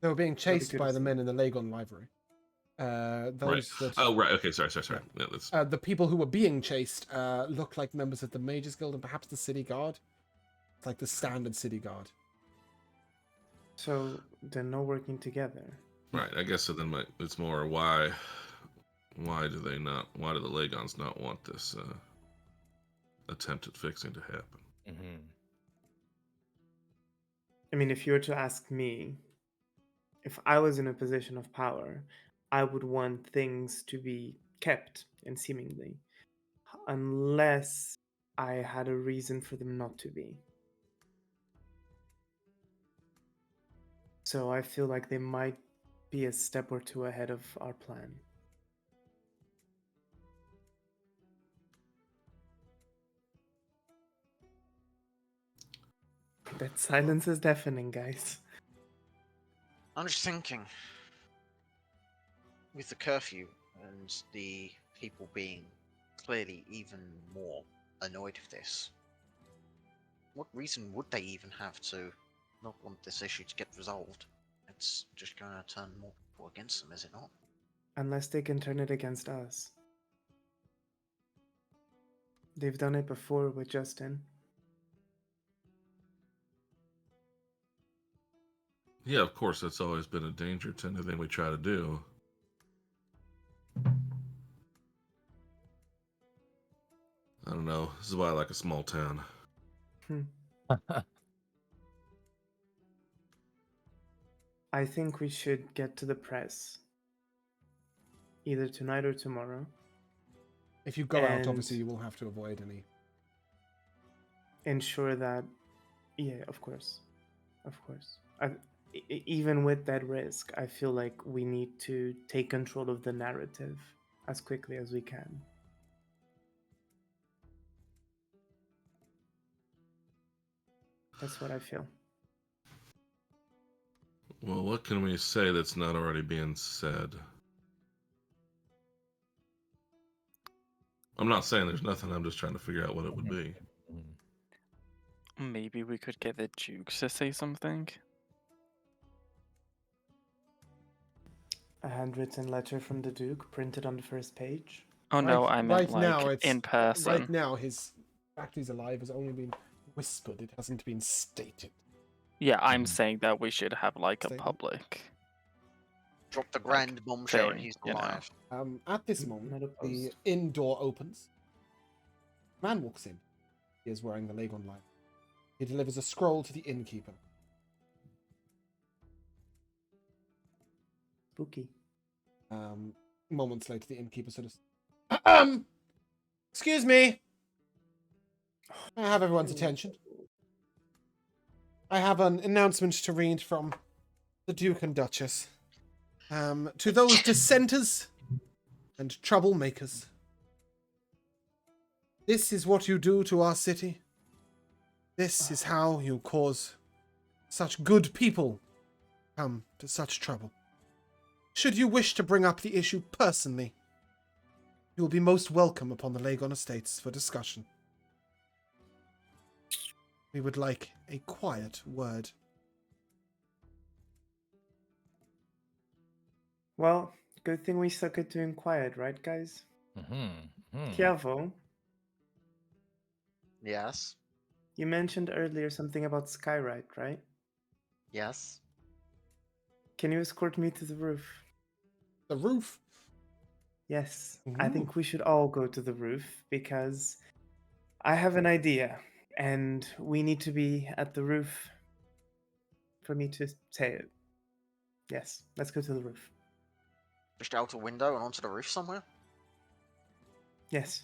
They were being chased good by to the see. men in the Lagon library. right. Those that Oh, right. Okay. Sorry. Yeah, that's the people who were being chased looked like members of the Mages Guild and perhaps the City Guard. It's like the standard City Guard. So they're not working together. right. I guess so. Then it's more why do they not? Why do the Lagons not want this attempt at fixing to happen? Mm-hmm. I mean, if you were to ask me, if I was in a position of power, I would want things to be kept and seemingly, unless I had a reason for them not to be. So I feel like they might be a step or two ahead of our plan. That silence is deafening, guys. I'm just thinking, with the curfew and the people being clearly even more annoyed with this, what reason would they even have to not want this issue to get resolved? It's just going to turn more people against them, is it not? Unless they can turn it against us. They've done it before with Justin. Yeah, of course. That's always been a danger to anything we try to do. I don't know. This is why I like a small town. I think we should get to the press. Either tonight or tomorrow. If you go out, And- obviously you will have to avoid any. Ensure that... Yeah, of course. Of course. Even with that risk, I feel like we need to take control of the narrative as quickly as we can. That's what I feel. Well, what can we say that's not already being said? I'm not saying there's nothing. I'm just trying to figure out what it would be. Maybe we could get the Duke to say something. A handwritten letter from the Duke printed on the first page. Oh no, Right- I meant right now like it's in person. Right now, his fact he's alive has only been whispered. It hasn't been stated. Yeah, I'm saying that we should have like a Statement. public. Drop the grand bombshell and thing, he's you know. alive. At this Not moment, the opposed. inn door opens. A man walks in. He is wearing the Lagon light. He delivers a scroll to the innkeeper. Spooky. Moments later, the innkeeper sort of... Excuse me. I have everyone's attention. I have an announcement to read from the Duke and Duchess. To those dissenters and troublemakers. This is what you do to our city. This is how you cause such good people come to such trouble. Should you wish to bring up the issue personally, you will be most welcome upon the Lagon Estates for discussion. We would like a quiet word. Well, good thing we stuck it to doing quiet, right, guys? Kiavo, Yes. you mentioned earlier something about Skyride, right? Yes. Can you escort me to the roof? The roof? Yes, I Ooh. think we should all go to the roof because I have an idea and we need to be at the roof for me to say it. Yes, let's go to the roof. Just out a window and onto the roof somewhere? Yes.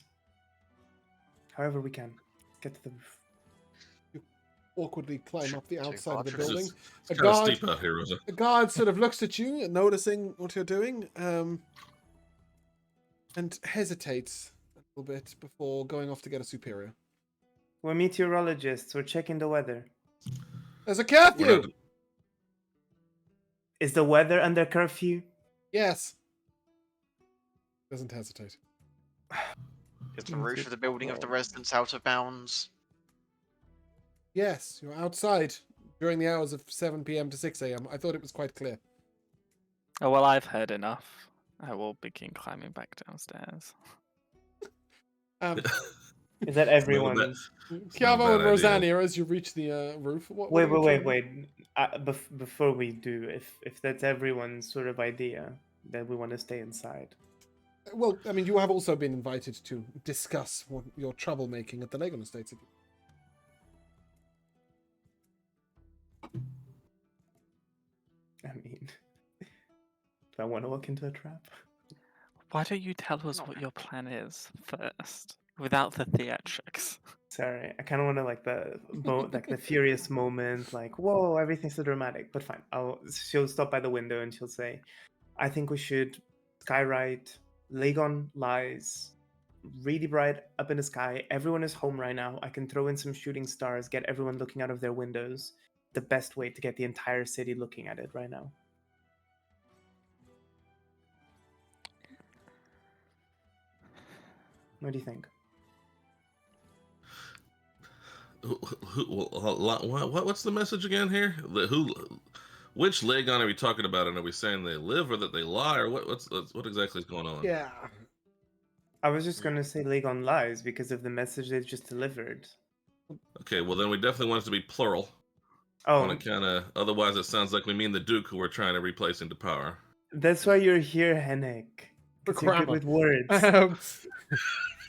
However we can. Get to the roof. Awkwardly climb up the Too outside far of the to building. It's A kind of guard, steep out here, Rosa. a guard sort of looks at you, noticing what you're doing, and hesitates a little bit before going off to get a superior. We're meteorologists. We're checking the weather. There's a We're curfew! not, Is the weather under curfew? Yes. Doesn't hesitate. Is the roof of the building of the residence out of bounds? Yes, you're outside during the hours of 7 p.m. to 6 a.m. I thought it was quite clear. Oh, well, I've heard enough. I will begin climbing back downstairs. Is that everyone's? Kiavo and bad idea. Rosanna, as you reach the roof, what are you trying- Wait. Before we do, if that's everyone's sort of idea, then we want to stay inside. Well, I mean, you have also been invited to discuss your troublemaking at the Lagon Estates. I mean, do I want to walk into a trap? Why don't you tell us what your plan is first, without the theatrics? Sorry, I kind of want to like the furious moment, like whoa, everything's so dramatic. But fine, she'll stop by the window and she'll say, "I think we should skyride. Lagon lies really bright up in the sky. Everyone is home right now. I can throw in some shooting stars, get everyone looking out of their windows. The best way to get the entire city looking at it right now." What do you think? What's the message again here? Which Lagon are we talking about? And are we saying they live or that they lie, or what exactly is going on? Yeah. I was just gonna say Lagon lies because of the message they just delivered. Okay, well then we definitely want it to be plural. Oh, On account of, otherwise it sounds like we mean the Duke who we're trying to replace into power. that's why you're here, Henrik. For 'Cause you're good grammar. with words.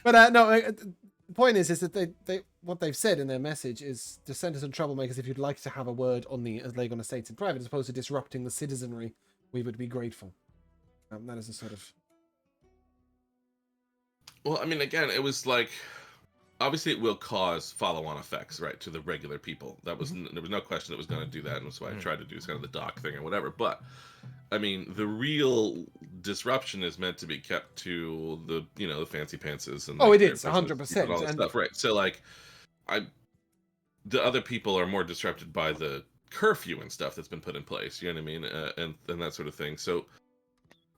But no, the point is that they what they've said in their message is dissenters and troublemakers. If you'd like to have a word on the Lagon Estates in private, as opposed to disrupting the citizenry, we would be grateful. That is a sort of. Well, I mean, again, it was like, obviously it will cause follow-on effects, right, to the regular people. That was there was no question it was going to do that, and that's why I tried to do kind of the dock thing or whatever. But I mean, the real disruption is meant to be kept to the the fancy pantses and It their is business 100%, people and all that and- stuff, right? So like, the other people are more disrupted by the curfew and stuff that's been put in place. You know what I mean, and that sort of thing. So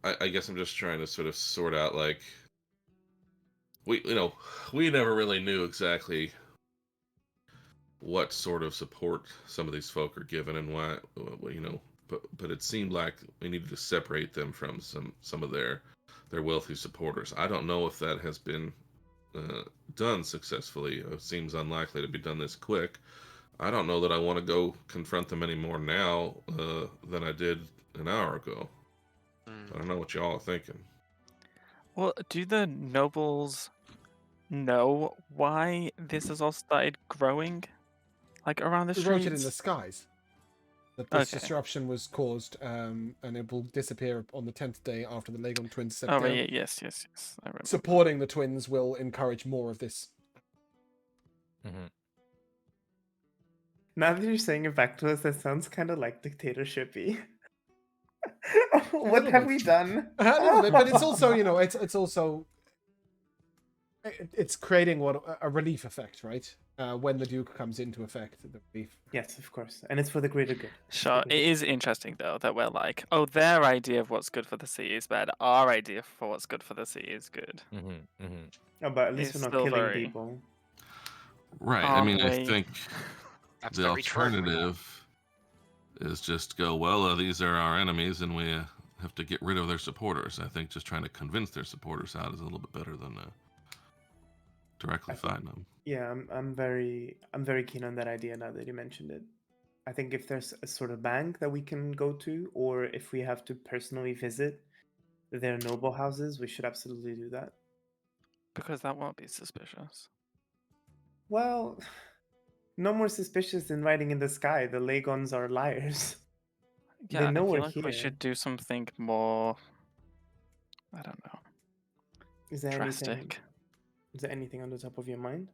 I guess I'm just trying to sort of sort out like. We never really knew exactly what sort of support some of these folk are given and why, but it seemed like we needed to separate them from some of their wealthy supporters. I don't know if that has been done successfully. It seems unlikely to be done this quick. I don't know that I want to go confront them any more now than I did an hour ago. I don't know what y'all are thinking. Well, do the nobles know why this has all started growing? Like around the We streets? wrote it in the skies that this Okay. disruption was caused, and it will disappear on the 10th day after the Lagon twins step Oh, down. right, yes. I remember. Supporting the twins will encourage more of this. Now that you're saying it back to us, that sounds kind of like dictatorshipy. What little have bit. we done? A little bit, but it's also, it's also it's creating a relief effect, right? when the Duke comes into effect. The relief. Yes, of course, and it's for the greater good. Sure, it is interesting though that we're like, oh, their idea of what's good for the city is bad. Our idea for what's good for the city is good. Oh, but at least It's we're not still killing very- people. Right. I Aren't mean, I we? think That's the very true. alternative is just go, well, these are our enemies and we have to get rid of their supporters. I think just trying to convince their supporters out is a little bit better than directly I think- fighting them. Yeah, I'm very keen on that idea now that you mentioned it. I think if there's a sort of bank that we can go to, or if we have to personally visit their noble houses, we should absolutely do that. Because that won't be suspicious. Well, no more suspicious than writing in the sky. The Legons are liars. Yeah, They know I feel we're like here. we should do something more. I don't know. Is there anything? Drastic. Is there anything on the top of your mind?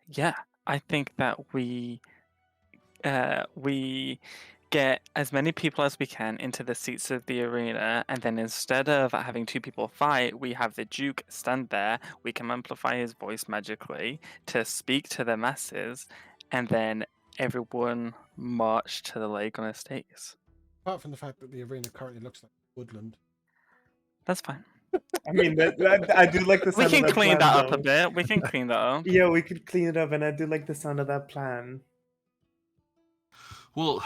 Yeah, I think that we get as many people as we can into the seats of the arena, and then instead of having two people fight, we have the Duke stand there. We can amplify his voice magically to speak to the masses, and then everyone march to the Lagon Estates. Apart from the fact that the arena currently looks like woodland. That's fine. I mean, I do like the We sound can of that clean plan, that up a though. bit. We can clean that up. Yeah, we could clean it up, and I do like the sound of that plan. Well,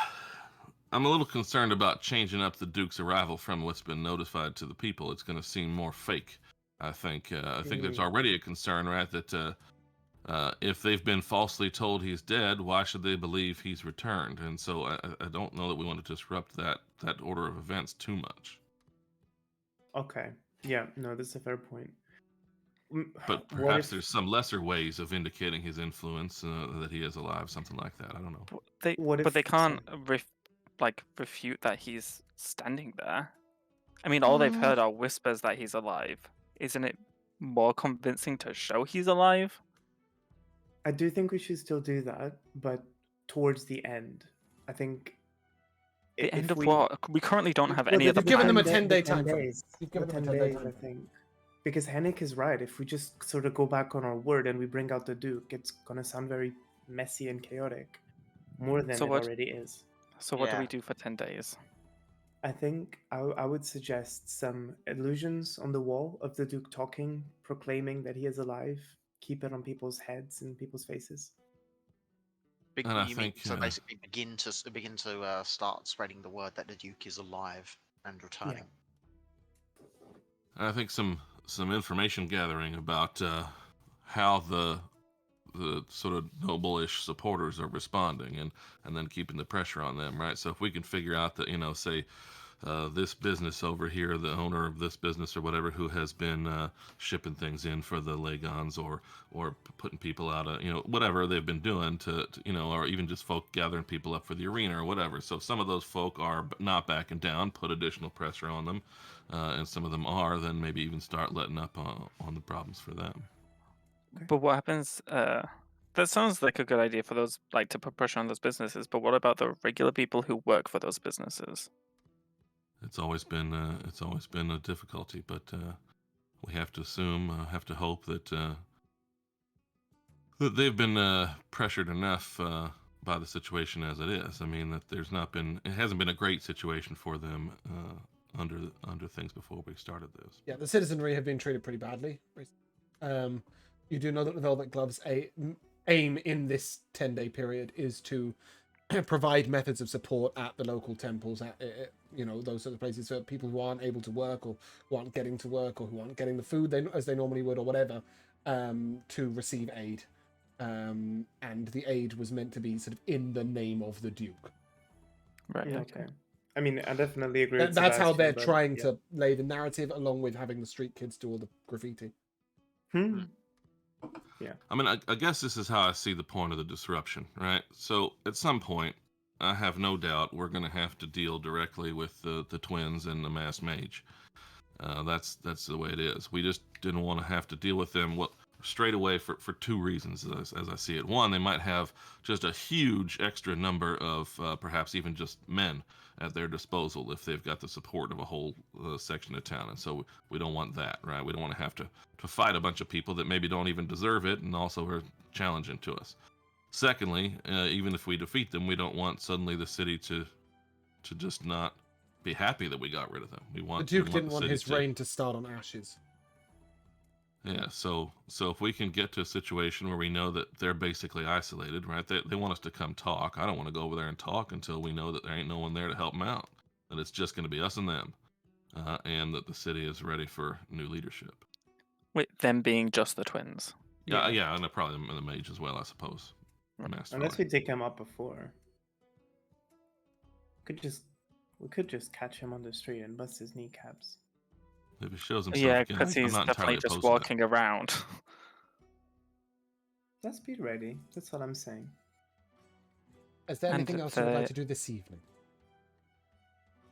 I'm a little concerned about changing up the Duke's arrival from what's been notified to the people. It's going to seem more fake, I think. I think there's already a concern, right, that if they've been falsely told he's dead, why should they believe he's returned? And so I don't know that we want to disrupt that order of events too much. Okay. Yeah, no, that's a fair point. But What perhaps if- there's some lesser ways of indicating his influence, that he is alive, something like that. I don't know. What But if- they can't refute that he's standing there. I mean, all they've heard are whispers that he's alive. Isn't it more convincing to show he's alive? I do think we should still do that, but towards the end. I think. The if end of we- what? We currently don't have Well, any the- other You've given them a plan. 10-day the 10 time frame. days. You've The given them a 10 10-day days, time I frame. think. Because Henrik is right. If we just sort of go back on our word and we bring out the Duke, it's gonna sound very messy and chaotic, more than So it what- already is. So what do Yeah. we do for 10 days? I think I would suggest some illusions on the wall of the Duke talking, proclaiming that he is alive. Keep it on people's heads and people's faces. And I You mean, think, so basically begin to start spreading the word that the Duke is alive and returning. And I think some information gathering about how the sort of noble-ish supporters are responding, and then keeping the pressure on them, right? So if we can figure out that, say, this business over here, the owner of this business or whatever, who has been shipping things in for the Legons, or putting people out of, whatever they've been doing to or even just folk gathering people up for the arena or whatever. So if some of those folk are not backing down, put additional pressure on them, and some of them are, then maybe even start letting up on the problems for them. But what happens? That sounds like a good idea for those, like, to put pressure on those businesses. But what about the regular people who work for those businesses? It's always been a difficulty, but we have to have to hope that that they've been pressured enough by the situation as it is. I mean, that it hasn't been a great situation for them under things before we started this. Yeah, the citizenry have been treated pretty badly. You do know that the Velvet Gloves' aim in this 10-day period is to provide methods of support at the local temples, at those sort of places, for people who aren't able to work, or who aren't getting to work, or who aren't getting the food as they normally would, or whatever, to receive aid. And the aid was meant to be sort of in the name of the Duke. Right. Yeah, Okay. I mean, I definitely agree. with That's how Sebastian, they're but trying yeah. to lay the narrative, along with having the street kids do all the graffiti. I mean, I guess this is how I see the point of the disruption, right? So at some point, I have no doubt we're going to have to deal directly with the twins and the masked mage. That's the way it is. We just didn't want to have to deal with them. straight away for two reasons, as I see it. One, they might have just a huge extra number of perhaps even just men at their disposal if they've got the support of a whole section of town. And so we don't want that, right? We don't want to have to fight a bunch of people that maybe don't even deserve it and also are challenging to us. Secondly, even if we defeat them, we don't want suddenly the city to just not be happy that we got rid of them. The we Duke want didn't the want city his reign to start on ashes. Yeah, so if we can get to a situation where we know that they're basically isolated, right? They want us to come talk. I don't want to go over there and talk until we know that there ain't no one there to help them out. That it's just going to be us and them, and that the city is ready for new leadership. Wait, them being just the twins. Yeah, and probably the mage as well, I suppose. Right. Master Unless Lord. we take him up before. We could just catch him on the street and bust his kneecaps. If he shows himself Yeah, again, because I'm he's not definitely entirely just opposed to that. walking around. Let's be ready. That's what I'm saying. Is there And anything else you would like the- to do this evening?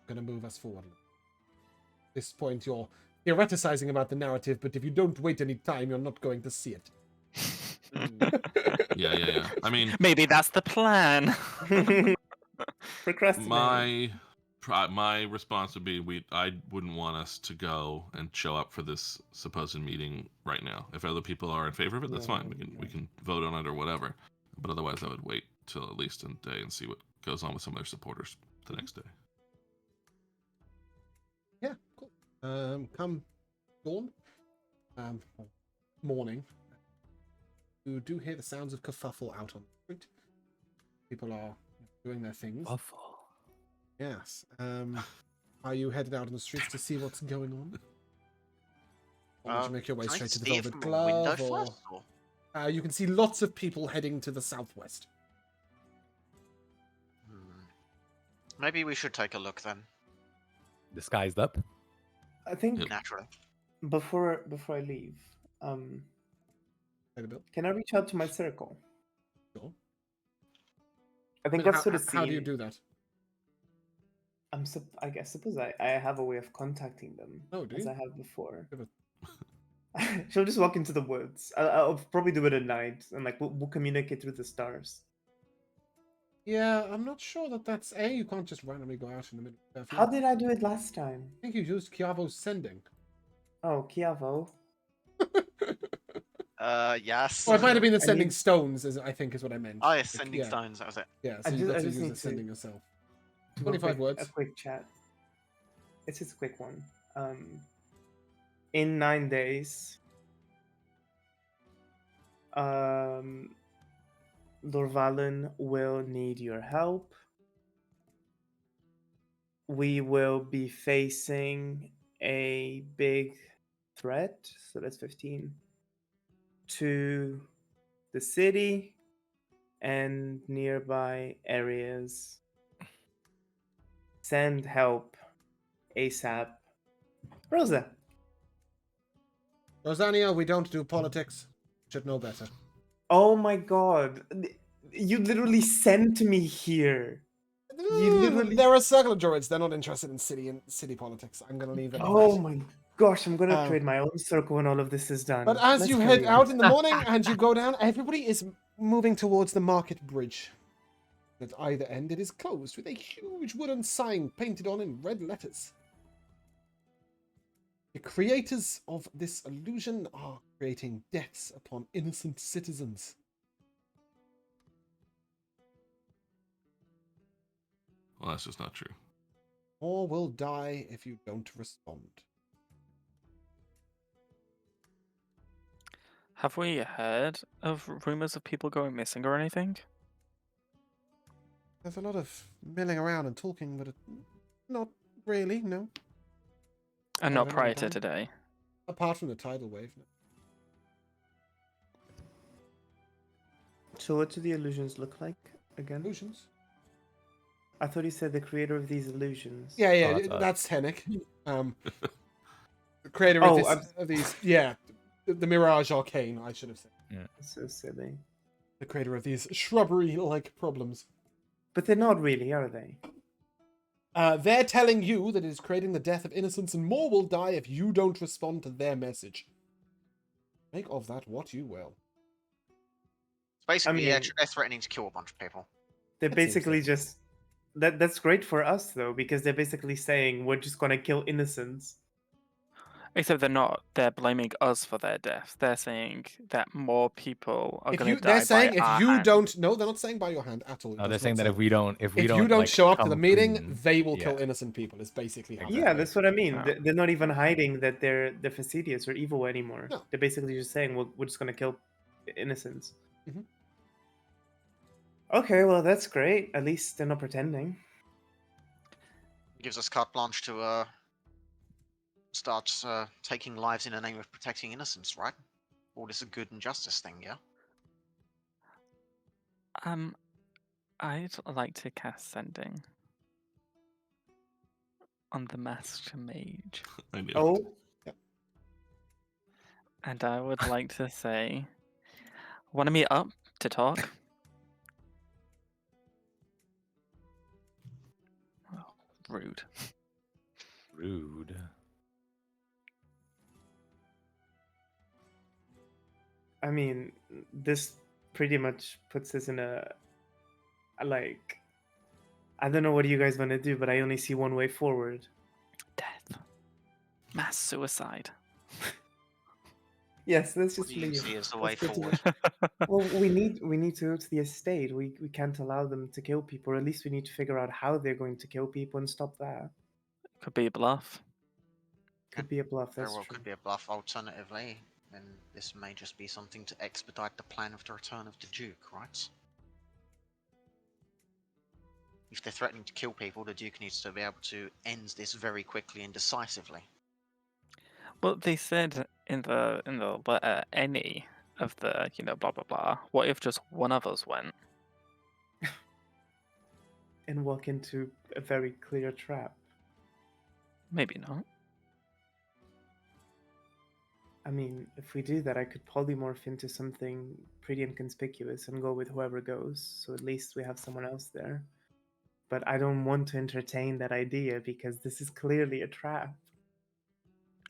Going to move us forward. At this point, you're theoreticizing about the narrative, but if you don't wait any time, you're not going to see it. Yeah. I mean, Maybe that's the plan. Procrastinate. my response would be I wouldn't want us to go and show up for this supposed meeting right now. If other people are in favor of it, that's fine. We can vote on it or whatever. But otherwise, I would wait till at least a day and see what goes on with some of their supporters the next day. Yeah, cool. Come dawn, morning, you do hear the sounds of kerfuffle out on the street. People are doing their things. Waffle. Yes. Are you headed out on the streets to see what's going on? Or would you make your way Can I straight to the see it Velvet from a window Glove? Or... first, or? You can see lots of people heading to the southwest. Maybe we should take a look then. Disguised up. I think Yep. Naturally. before I leave, Hey, Bill. can I reach out to my circle? Sure. I think How- that's sort of how do you do that? I suppose I have a way of contacting them, Oh, do as you? I have before. Give She'll just walk into the woods. I'll probably do it at night, and like we'll communicate through the stars. Yeah, I'm not sure that that's you can't just randomly go out in the middle of the How field. did I do it last time? I think you used Chiavo's sending. Oh, Chiavo. Yes. Or it might have been the I sending need- stones, I think is what I meant. Oh, yeah, Like, sending yeah. stones, that was it. Yeah, so I you just- got I to just use need the to- sending yourself. Do a 25 words. A quick chat. It's just a quick one. In 9 days, Lorvalen will need your help. We will be facing a big threat, so that's 15, to the city and nearby areas. Send help ASAP. Rosa. Rosania, we don't do politics. Should know better. Oh my god. You literally sent me here. You literally- They're a circle of druids. They're not interested in city politics. I'm gonna leave it. at Oh that. my gosh, I'm gonna Um, create my own circle when all of this is done. But as Let's you carry head on. out in the morning and you go down, everybody is moving towards the market bridge. At either end, it is closed with a huge wooden sign painted on in red letters. The creators of this illusion are creating deaths upon innocent citizens. Well, that's just not true. Or will die if you don't respond. Have we heard of rumors of people going missing or anything? There's a lot of milling around and talking, but not really, no. And I not don't know prior about to that. today. Apart from the tidal wave. No. So what do the illusions look like again? Illusions. I thought you said the creator of these illusions. Yeah, Oh, that's us. that's Hennick. The creator of, Oh, of these, yeah, the Mirage Arcane, I should have said. That's so silly. The creator of these shrubbery-like problems. But they're not really, are they? They're telling you that it is creating the death of innocents and more will die if you don't respond to their message. Make of that what you will. Basically, mean- they're threatening to kill a bunch of people. They're That seems basically sensible. just that's great for us though, because they're basically saying we're just gonna kill innocents. Except they're not. They're blaming us for their deaths. They're saying that more people are going to die They're saying by if our you hand. don't, no, they're not saying by your hand at all. It No, does they're not saying that say if we don't, if you don't like, show up to the come meeting, clean, they will kill yeah. innocent people. Is basically how. Yeah, that's what I mean. Oh. They're not even hiding that they're fastidious or evil anymore. No. They're basically just saying we're just gonna kill innocents. Mhm. Okay, well that's great. At least they're not pretending. Gives us carte blanche to start taking lives in the name of protecting innocence, right? All this is a good and justice thing, yeah. I'd like to cast sending on the masked mage, I knew it. Oh, and I would like to say, want to meet up to talk? Oh, rude. Rude. I mean, this pretty much puts us in a like. I don't know what you guys want to do, but I only see one way forward. Death. Mass suicide. Yes, let's What just do you leave. see as the way Let's go to forward? Well, we need to go to the estate. We can't allow them to kill people. Or at least we need to figure out how they're going to kill people and stop that. Could be a bluff. Could be a bluff. Very That's well true. could be a bluff. Alternatively, then this may just be something to expedite the plan of the return of the Duke, right? If they're threatening to kill people, the Duke needs to be able to end this very quickly and decisively. Well, they said in the letter any of the blah blah blah. What if just one of us went? And walk into a very clear trap. Maybe not. I mean, if we do that, I could polymorph into something pretty inconspicuous and go with whoever goes. So at least we have someone else there. But I don't want to entertain that idea because this is clearly a trap.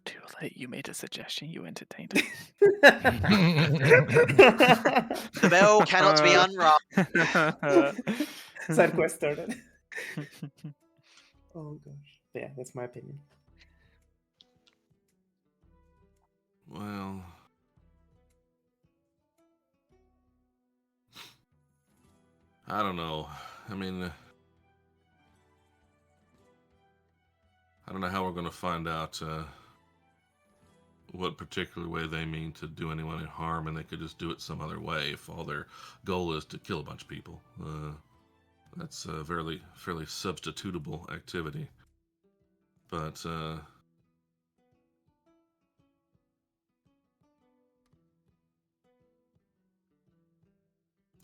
Too late. You made a suggestion. You entertained it. The bell cannot be unrung. Side quest started. Oh gosh. Yeah, that's my opinion. Well, I don't know. I mean, I don't know how we're going to find out what particular way they mean to do anyone any harm, and they could just do it some other way if all their goal is to kill a bunch of people. That's a fairly substitutable activity. But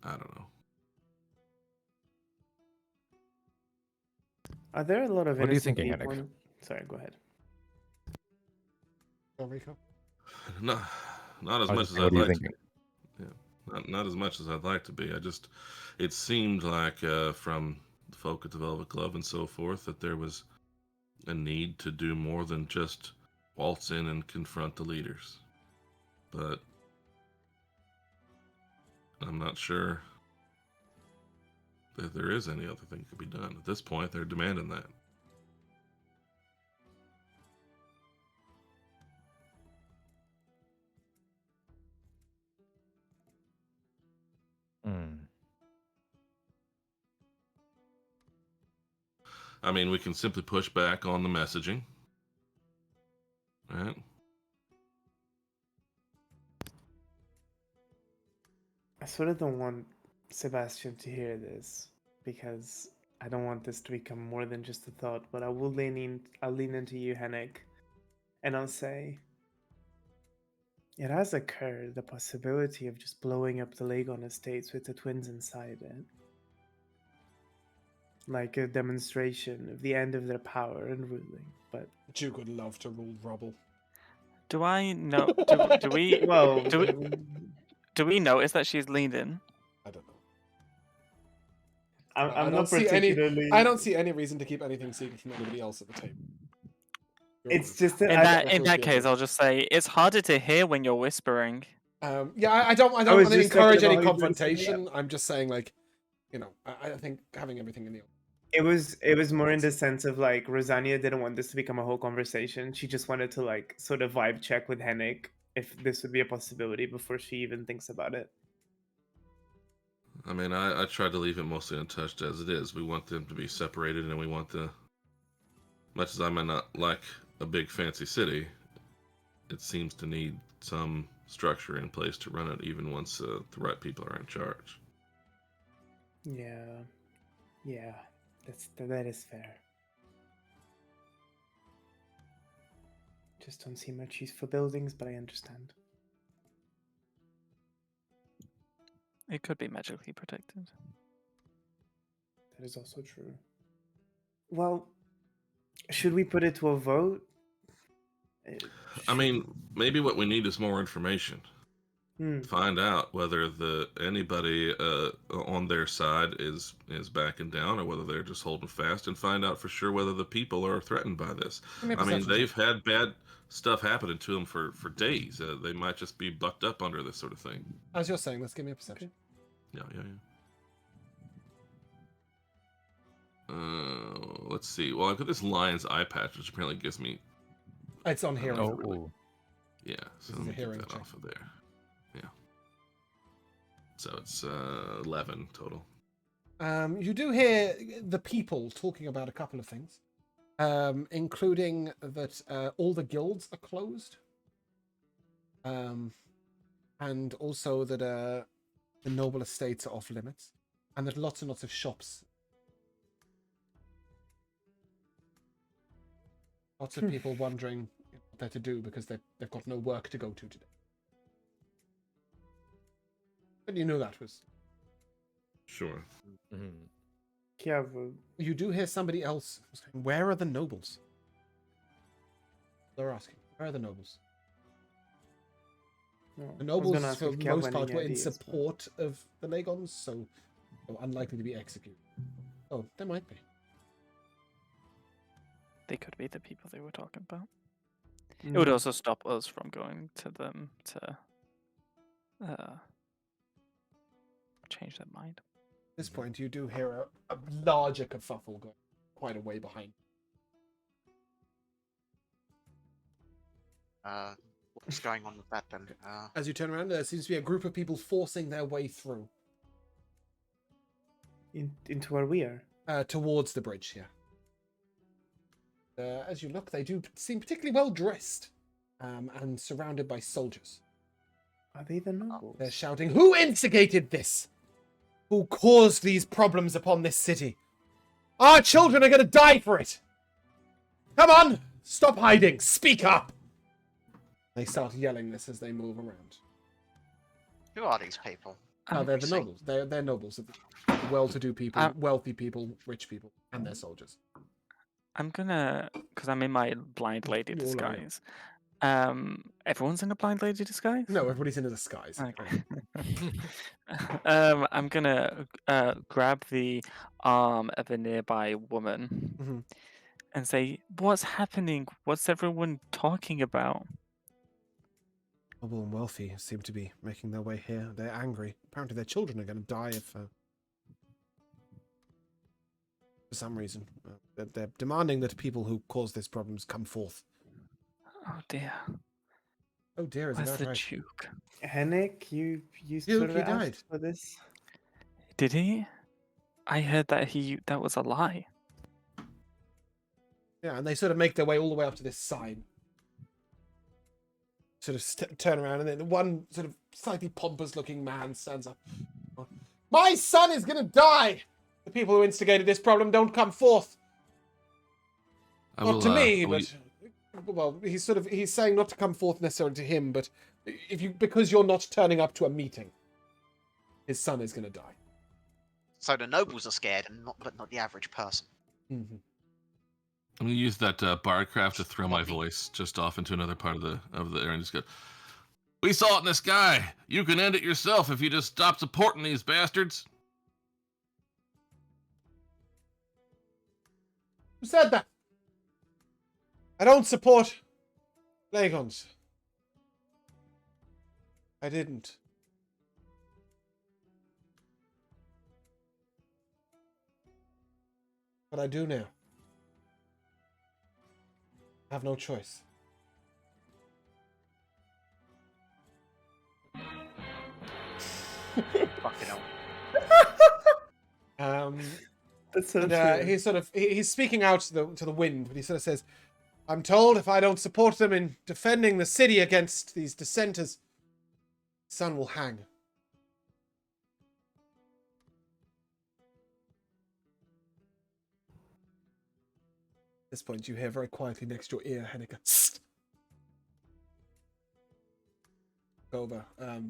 I don't know. Are there a lot of What are you innocent thinking, people Henrik? Sorry, go ahead. Oh, Rico. Not as I much was as saying, I'd what are you like to. thinking? Not as much as I'd like to be. It seemed like from the folk at the Velvet Glove and so forth that there was a need to do more than just waltz in and confront the leaders. But I'm not sure that there is any other thing that could be done. At this point, they're demanding that. Hmm. I mean, we can simply push back on the messaging. Right? I sort of don't want Sebastian to hear this because I don't want this to become more than just a thought. But I'll lean into you, Henrik, and I'll say, it has occurred the possibility of just blowing up the Lagon estates with the twins inside it, like a demonstration of the end of their power and ruling. But Duke would love to rule rubble. Do I know? Do we? well, Do we notice that she's leaned in? I don't know. I'm I not don't see particularly. I don't see any reason to keep anything secret from anybody else at the table. It's just that In I, that case, I'll just say it's harder to hear when you're whispering. Yeah, I don't was want to just encourage thinking any about how you were saying confrontation. I'm just saying, like, you know, I think having everything in the it was more in the sense of like Rosania didn't want this to become a whole conversation. She just wanted to like sort of vibe check with Henrik if this would be a possibility before she even thinks about it. I mean, I tried to leave it mostly untouched as it is. We want them to be separated, and we want the. Much as I might not like a big fancy city, it seems to need some structure in place to run it, even once the right people are in charge. Yeah, that is fair. Just don't see much use for buildings, but I understand. It could be magically protected. That is also true. Well, should we put it to a vote? I mean, maybe what we need is more information. Find out whether anybody on their side is backing down, or whether they're just holding fast, and find out for sure whether the people are threatened by this. I mean, they've had bad stuff happening to them for days. They might just be bucked up under this sort of thing. As you're saying, let's give me a perception. Yeah. Let's see. Well, I've got this lion's eye patch, which apparently gives me. It's on hearing. Yeah, so This let is a me hearing get that check. off of there. Yeah. So it's 11 total. You do hear the people talking about a couple of things, including that all the guilds are closed, and also that the noble estates are off limits, and that lots and lots of shops. Lots of people wondering what they're to do because they've got no work to go to today. But you knew that was. Sure. Yeah, You do hear somebody else saying, "Where are the nobles?" They're asking, "Where are the nobles?" The nobles, for the most part, were in support of the Legons, so unlikely to be executed. Oh, there might be. They could be the people they were talking about. It would also stop us from going to them to change their mind. At this point, you do hear a larger kerfuffle going quite a way behind. What's going on with that then? As you turn around, there seems to be a group of people forcing their way through. Into where we are? Towards the bridge, yeah. As you look, they do seem particularly well dressed, and surrounded by soldiers. Are they the nobles? They're shouting, "Who instigated this? Who caused these problems upon this city? Our children are going to die for it! Come on! Stop hiding! Speak up!" They start yelling this as they move around. Who are these people? Oh, they're the nobles. They're nobles. Well-to-do people, wealthy people, rich people, and they're soldiers. I'm gonna, because I'm in my blind lady You all are, yeah. disguise. Everyone's in a blind lady disguise? No, everybody's in a disguise. Okay. I'm gonna grab the arm of a nearby woman and say, "What's happening? What's everyone talking about?" Noble and wealthy seem to be making their way here. They're angry. Apparently their children are going to die if... for some reason. They're demanding that people who cause these problems come forth. Oh dear. Oh dear, is Where's that the right? Duke? Henrik, you Duke, sort of he asked died. for this? Did he? I heard that was a lie. Yeah, and they sort of make their way all the way up to this sign. Sort of turn around, and then one sort of slightly pompous-looking man stands up. "My son is going to die! The people who instigated this problem don't come forth." Not to me, but... Well, he's saying not to come forth necessarily to him, but because you're not turning up to a meeting, his son is going to die. So the nobles are scared, but not the average person. Mm-hmm. I'm gonna use that barcraft to throw my voice just off into another part of the area and just go, "We saw it in the sky. You can end it yourself if you just stop supporting these bastards." Who said that? I don't support Legons. I didn't. But I do now. I have no choice. Fucking hell. That's so And true. he's speaking out to the wind, but he sort of says, "I'm told if I don't support them in defending the city against these dissenters, the sun will hang." At this point, you hear very quietly next your ear, Henniker. Over.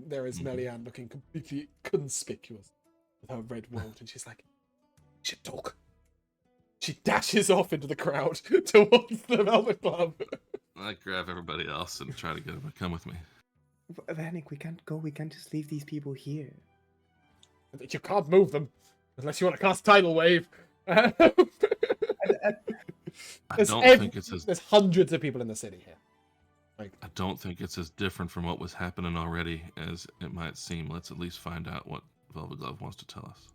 There is Melian looking completely conspicuous with her red robe, and she's like, "We should talk." She dashes off into the crowd towards the Velvet Club. I grab everybody else and try to get them to come with me. Vanek, we can't go. We can't just leave these people here. You can't move them unless you want to cast Tidal Wave. I don't think it's as There's hundreds of people in the city here. I don't think it's as different from what was happening already as it might seem. Let's at least find out what Velvet Glove wants to tell us.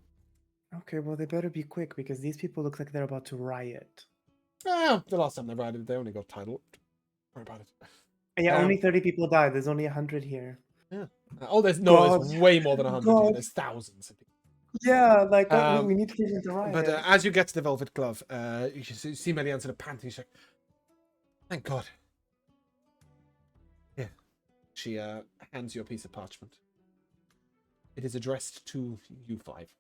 Okay, well, they better be quick because these people look like they're about to riot. The last time they rioted, they only got Tidal. Don't worry about it. Yeah, only 30 people died. There's only 100 here. Yeah. There's God. way more than 100 here. God. There's thousands of people. Yeah, like we need to get into riot. But as you get to the Velvet Glove, you see Melian sort of panting. She's like, "Thank God." Here. She hands you a piece of parchment. It is addressed to you five.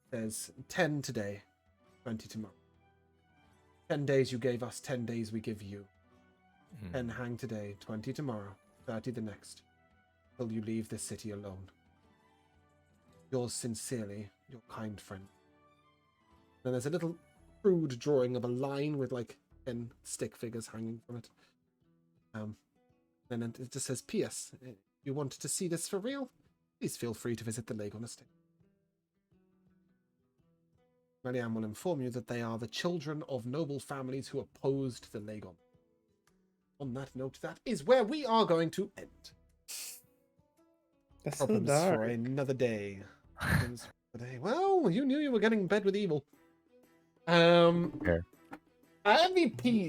There's 10 today, 20 tomorrow. 10 days you gave us, 10 days we give you. 10 hang today, 20 tomorrow, 30 the next, till you leave this city alone. Yours sincerely, your kind friend. Then there's a little crude drawing of a line with like 10 stick figures hanging from it. Then it just says, "P.S. If you wanted to see this for real, please feel free to visit the Legon estate." Melian will inform you that they are the children of noble families who opposed the Legon. On that note, that is where we are going to end. That's so Problems dark. for another day. Problems for a day. Well, you knew you were getting in bed with evil. MVPs.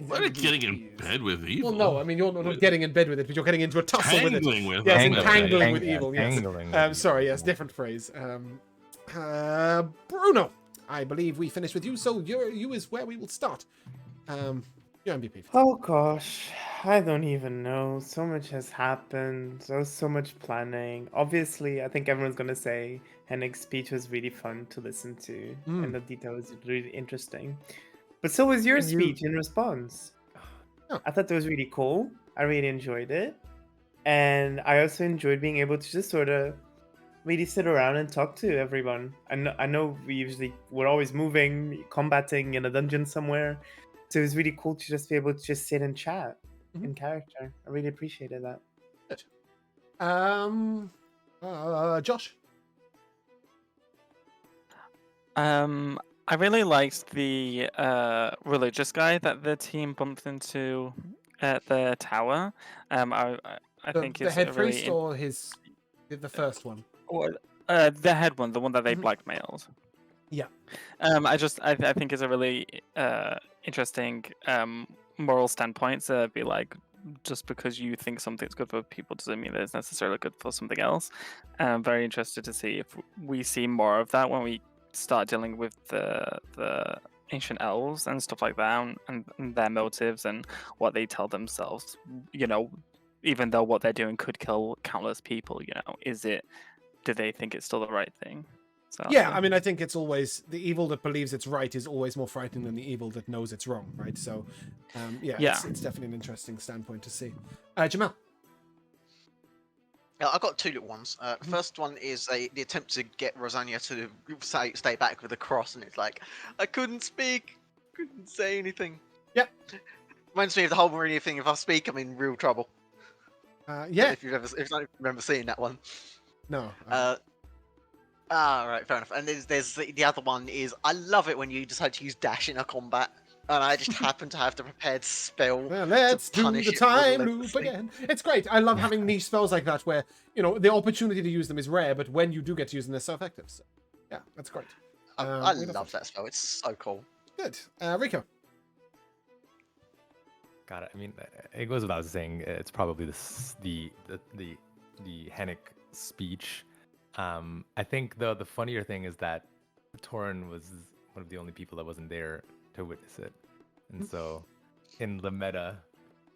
What are getting in bed with evil? Well, no, I mean, you're not getting in bed with it, but you're getting into a tussle with it. Tangling with Yes, it. entangling with evil, yes. Entangling with Sorry, evil. yes, different phrase. Bruno, I believe we finished with you, so you is where we will start. Your MVP. Oh gosh, I don't even know. So much has happened. There was so much planning. Obviously, I think everyone's gonna say Hennik's speech was really fun to listen to, and the detail was really interesting. But so was your And you- speech in response. Oh. I thought that was really cool. I really enjoyed it, and I also enjoyed being able to just sort of really sit around and talk to everyone. I know we're always moving, combating in a dungeon somewhere. So it was really cool to just be able to just sit and chat in character. I really appreciated that. Good. Josh. I really liked the religious guy that the team bumped into at the tower. I think The it's head a really priest or the first one? the head one, the one that they Mhm. blackmailed. Yeah. I think it's a really interesting moral standpoint to be like, just because you think something's good for people doesn't mean that it's necessarily good for something else. I'm very interested to see if we see more of that when we start dealing with the ancient elves and stuff like that, and their motives and what they tell themselves. You know, even though what they're doing could kill countless people, you know, do they think it's still the right thing? So Yeah, I mean, I think it's always the evil that believes it's right is always more frightening than the evil that knows it's wrong, right? So, Yeah. it's definitely an interesting standpoint to see. Jamal. Yeah, I got two little ones. The first one is the attempt to get Rosania to stay back with the cross, and it's like, I couldn't speak, couldn't say anything. Yep. Reminds me of the whole Meridian thing. If I speak, I'm in real trouble. Yeah. If you don't remember seeing that one. No. Right, fair enough. And there's the other one is I love it when you decide to use dash in a combat. And I just happen to have the prepared spell. Well, let's do punish the it time loop relentlessly. again. It's great. I love having niche spells like that where, you know, the opportunity to use them is rare, but when you do get to use them, they're so effective. So, yeah, that's great. I we love that spell. It's so cool. Good. Rico. Got it. I mean, it goes without saying, it's probably the Hennick speech. I think the funnier thing is that Torin was one of the only people that wasn't there to witness it, and so in the meta,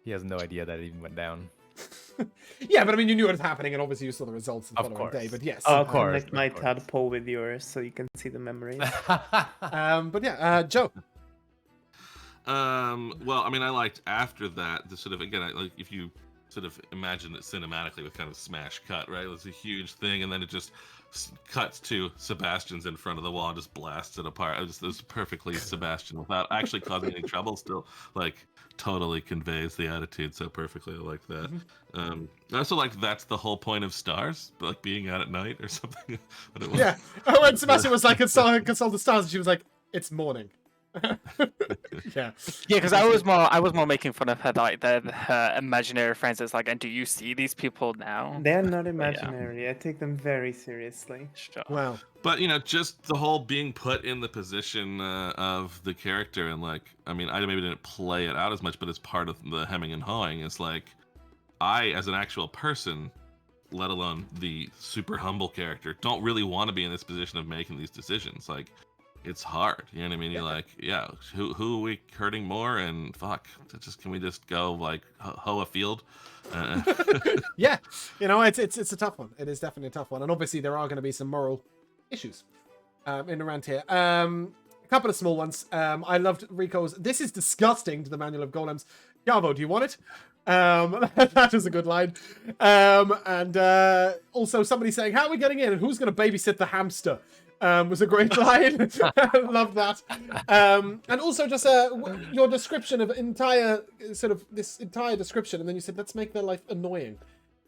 he has no idea that it even went down. Yeah, but I mean, you knew it was happening, and obviously you saw the results the Of following day. course. But yes, Of course. Connect my tadpole with yours so you can see the memories. But yeah, Joe. Well, I mean, I liked after that the sort of like if you sort of imagine it cinematically with kind of smash cut, right? It was a huge thing, and then it just cuts to Sebastian's in front of the wall and just blasts it apart. It was perfectly Sebastian without actually causing any trouble. Still, like, totally conveys the attitude so perfectly. I like that. I also like that's the whole point of stars, like being out at night or something. But it was, Yeah. Oh, when Sebastian was like, consult the stars, and she was like, it's morning. Yeah. Yeah, because I was more making fun of her like her imaginary friends. It's like, and do you see these people now? They're not imaginary. I take them very seriously. Sure. Wow. But you know, just the whole being put in the position of the character, and like, I mean, I maybe didn't play it out as much, but as part of the hemming and hawing, it's like, I, as an actual person, let alone the super humble character, don't really want to be in this position of making these decisions. Like, it's hard, you know what I mean? You're like, yeah, who are we hurting more? And fuck, can we just go like hoe a field? Yeah, you know, it's a tough one. It is definitely a tough one, and obviously there are going to be some moral issues in and around here. A couple of small ones. I loved Rico's "This is disgusting" to the Manual of Golems. Garbo, do you want it? That was a good line. And also somebody saying, "How are we getting in? And who's going to babysit the hamster?" Was a great line. Love that. And also just your description of this entire description, and then you said, let's make their life annoying.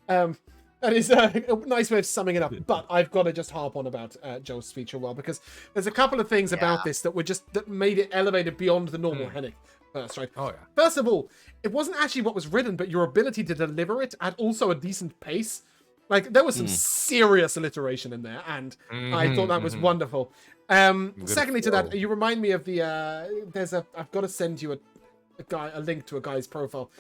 That is a nice way of summing it up. But I've got to just harp on about Joe's speech a while, because there's a couple of things about this that made it elevated beyond the normal Hennick first, right? Oh yeah. First of all, it wasn't actually what was written, but your ability to deliver it at also a decent pace. Like, there was some serious alliteration in there, and I thought that was wonderful. Secondly to that, you remind me of the I've got to send you a link to a guy's profile.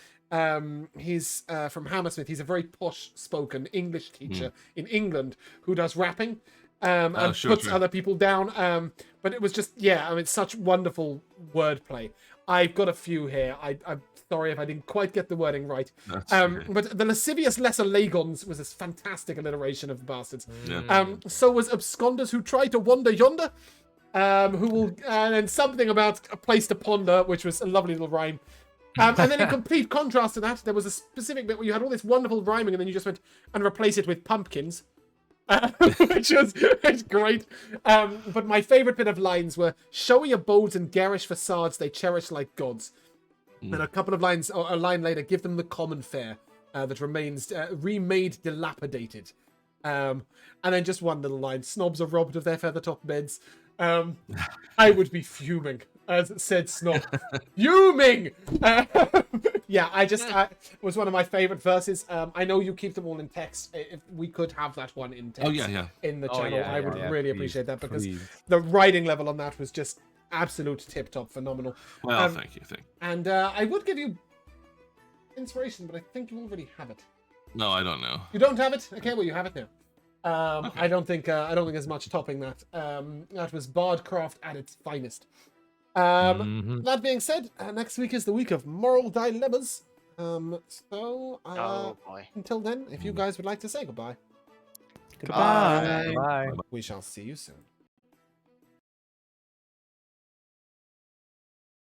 He's from Hammersmith. He's a very posh spoken English teacher in England who does rapping and puts other people down. But it was just, such wonderful wordplay. I've got a few here. I'm sorry if I didn't quite get the wording right. But the lascivious lesser Lagons was this fantastic alliteration of the bastards. So was absconders who try to wander yonder. Who will, and something about a place to ponder, which was a lovely little rhyme. And then in complete contrast to that, there was a specific bit where you had all this wonderful rhyming, and then you just went and replaced it with pumpkins. Which was great. But my favourite bit of lines were showy abodes and garish facades they cherish like gods. And a couple of lines, or a line later, give them the common fare that remains remade dilapidated. And then just one little line, snobs are robbed of their feather-top beds. I would be fuming, as said Snob. Fuming! It was one of my favorite verses. I know you keep them all in text. If we could have that one in text in the channel, I would really appreciate that, because the writing level on that was just absolute tip-top phenomenal. Well, thank you. And I would give you inspiration, but I think you already have it. No, I don't know. You don't have it? Okay, well, you have it now. Okay. I don't think there's much topping that. That was Bardcraft at its finest. That being said, next week is the week of moral dilemmas. Oh boy. Until then, if you guys would like to say goodbye. Goodbye. Bye. We shall see you soon.